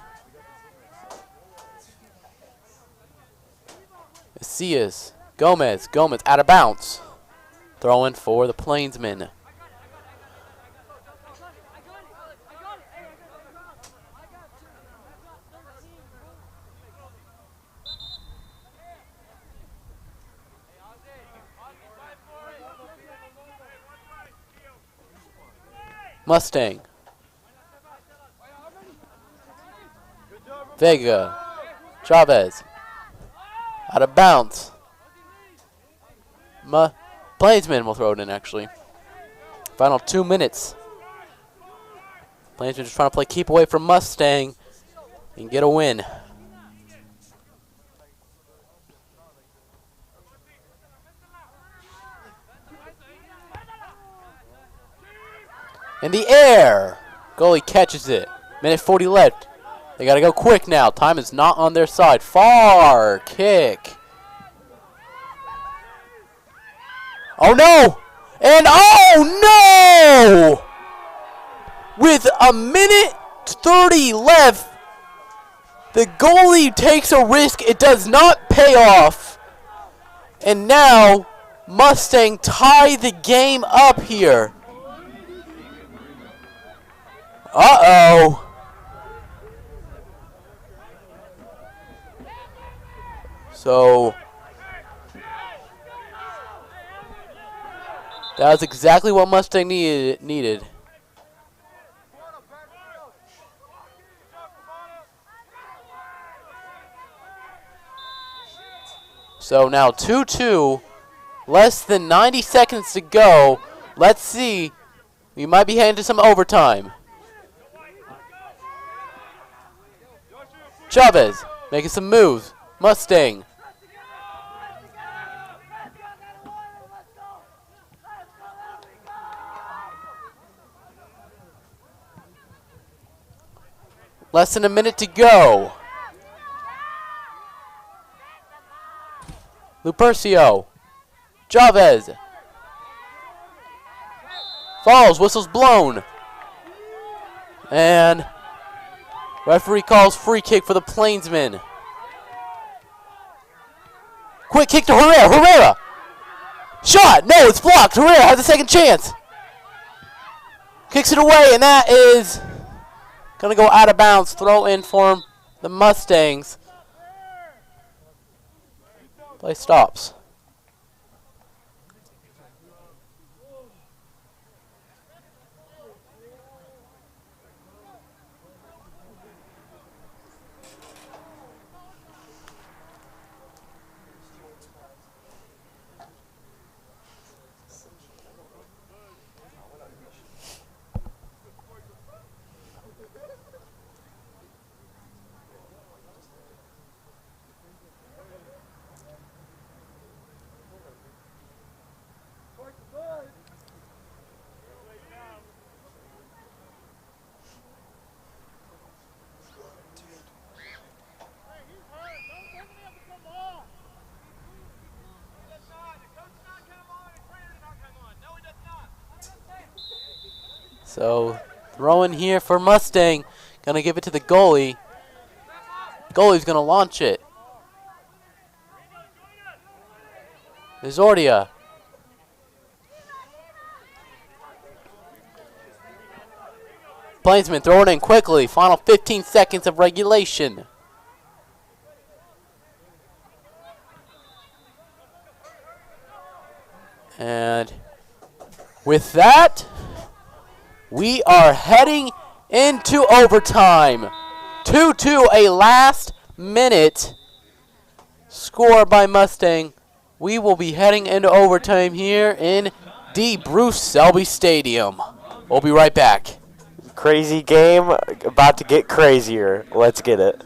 Macias. Gomez out of bounds. Throwing for the Plainsmen. Mustang. Vega. Chavez. Out of bounds. Plainsman will throw it in, actually. Final 2 minutes. Plainsman just trying to play keep away from Mustang and get a win. In the air. Goalie catches it. Minute 40 left. They got to go quick now. Time is not on their side. Far kick. Oh, no. And oh, no. With a minute 30 left, the goalie takes a risk. It does not pay off. And now Mustang tie the game up here. Uh-oh. So that was exactly what Mustang needed. So now 2-2, less than 90 seconds to go. Let's see. We might be heading to some overtime. Chavez making some moves. Mustang. Less than a minute to go. Lupercio. Chavez. Falls. Whistle's blown. And referee calls free kick for the Plainsmen. Quick kick to Herrera. Herrera. Shot. No, it's blocked. Herrera has a second chance. Kicks it away, and that is going to go out of bounds. Throw in for the Mustangs. Play stops. So, throwing here for Mustang. Going to give it to the goalie. Goalie's going to launch it. Mizordia. Plainsman throwing in quickly. Final 15 seconds of regulation. And with that, we are heading into overtime. 2-2, a last minute score by Mustang. We will be heading into overtime here in the Bruce Selby Stadium. We'll be right back. Crazy game, about to get crazier. Let's get it.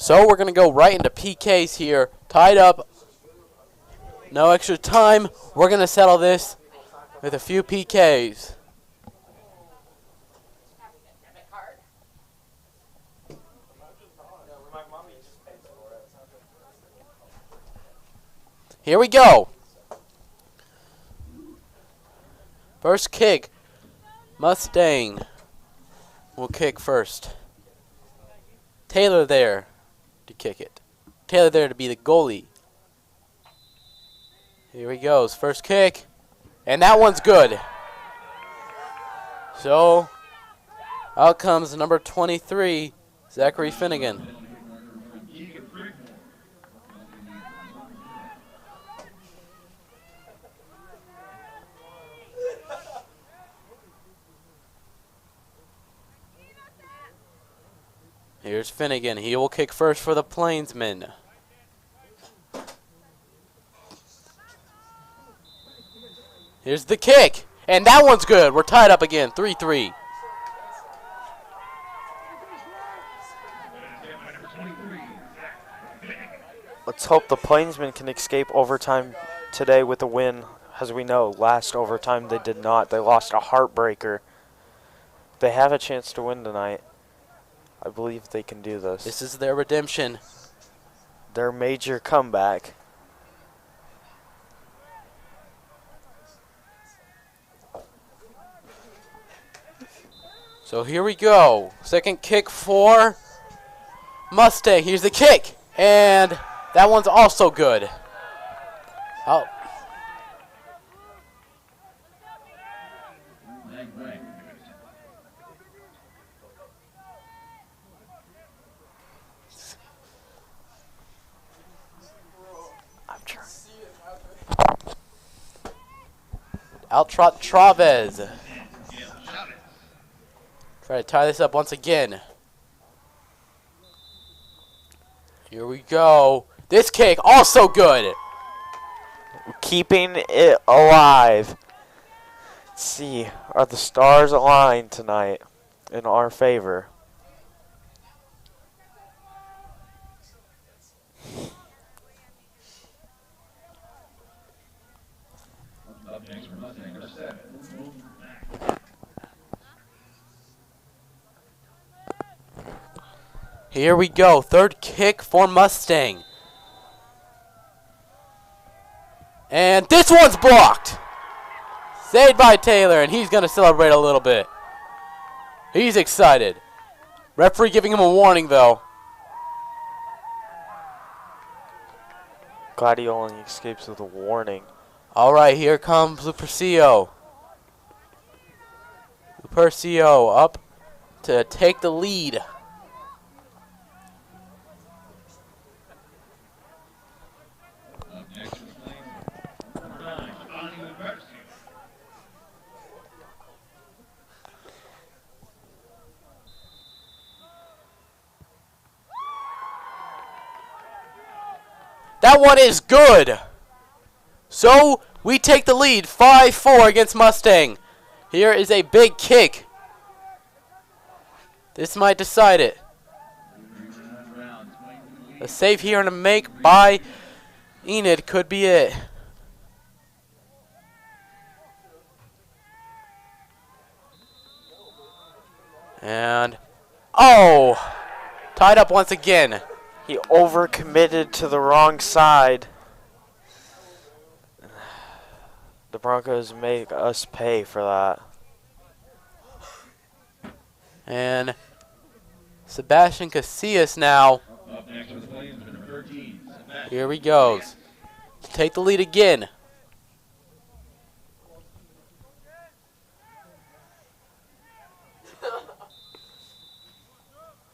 So we're going to go right into PKs here. Tied up. No extra time. We're going to settle this with a few PKs. Here we go. First kick. Mustang will kick first. Taylor there to kick it. Taylor there to be the goalie. Here he goes. First kick. And that one's good. So, out comes number 23, Zachary Finnegan. Here's Finnegan. He will kick first for the Plainsmen. Here's the kick. And that one's good. We're tied up again. 3-3. Let's hope the Plainsmen can escape overtime today with a win. As we know, last overtime they did not. They lost a heartbreaker. They have a chance to win tonight. I believe they can do this. This is their redemption. Their major comeback. So here we go. Second kick for Mustang. Here's the kick. And that one's also good. Oh. Out trot Chavez. Try to tie this up once again. Here we go. This kick also good. Keeping it alive. Let's see, are the stars aligned tonight in our favor? Here we go. Third kick for Mustang. And this one's blocked. Saved by Taylor, and he's going to celebrate a little bit. He's excited. Referee giving him a warning, though. Glad he only escapes with a warning. All right, here comes Lupercio. Lupercio up to take the lead. That one is good. So we take the lead 5-4 against Mustang. Here is a big kick. This might decide it. A save here and a make by Enid could be it. And, oh, tied up once again. He overcommitted to the wrong side. The Broncos make us pay for that. And Sebastian Casillas now. Up next for the Plainsmen, number 13. Here he goes. Take the lead again.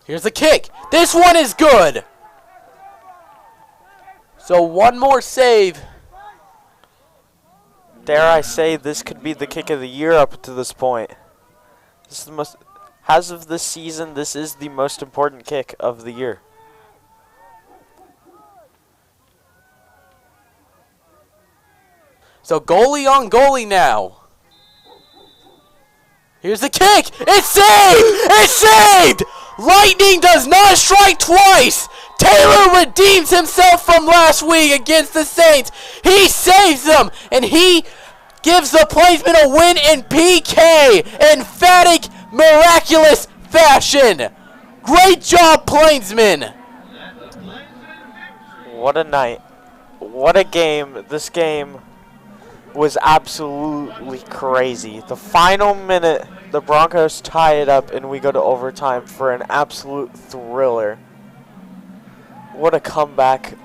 Here's the kick. This one is good. So one more save. Dare I say this could be the kick of the year up to this point. This is the most, as of this season, this is the most important kick of the year. So goalie on goalie now. Here's the kick. It's saved! It's saved! Lightning does not strike twice! Taylor redeems himself from last week against the Saints. He saves them, and he gives the Plainsmen a win in PK. Emphatic, miraculous fashion. Great job, Plainsmen. What a night. What a game. This game was absolutely crazy. The final minute, the Broncos tie it up, and we go to overtime for an absolute thriller. What a comeback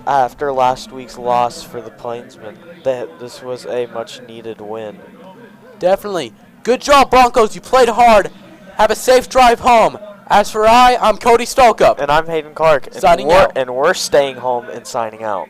after last week's loss for the Plainsmen. This was a much-needed win. Definitely. Good job, Broncos. You played hard. Have a safe drive home. As for I'm Cody Stolkup. And I'm Hayden Clark. Signing out. And we're staying home and signing out.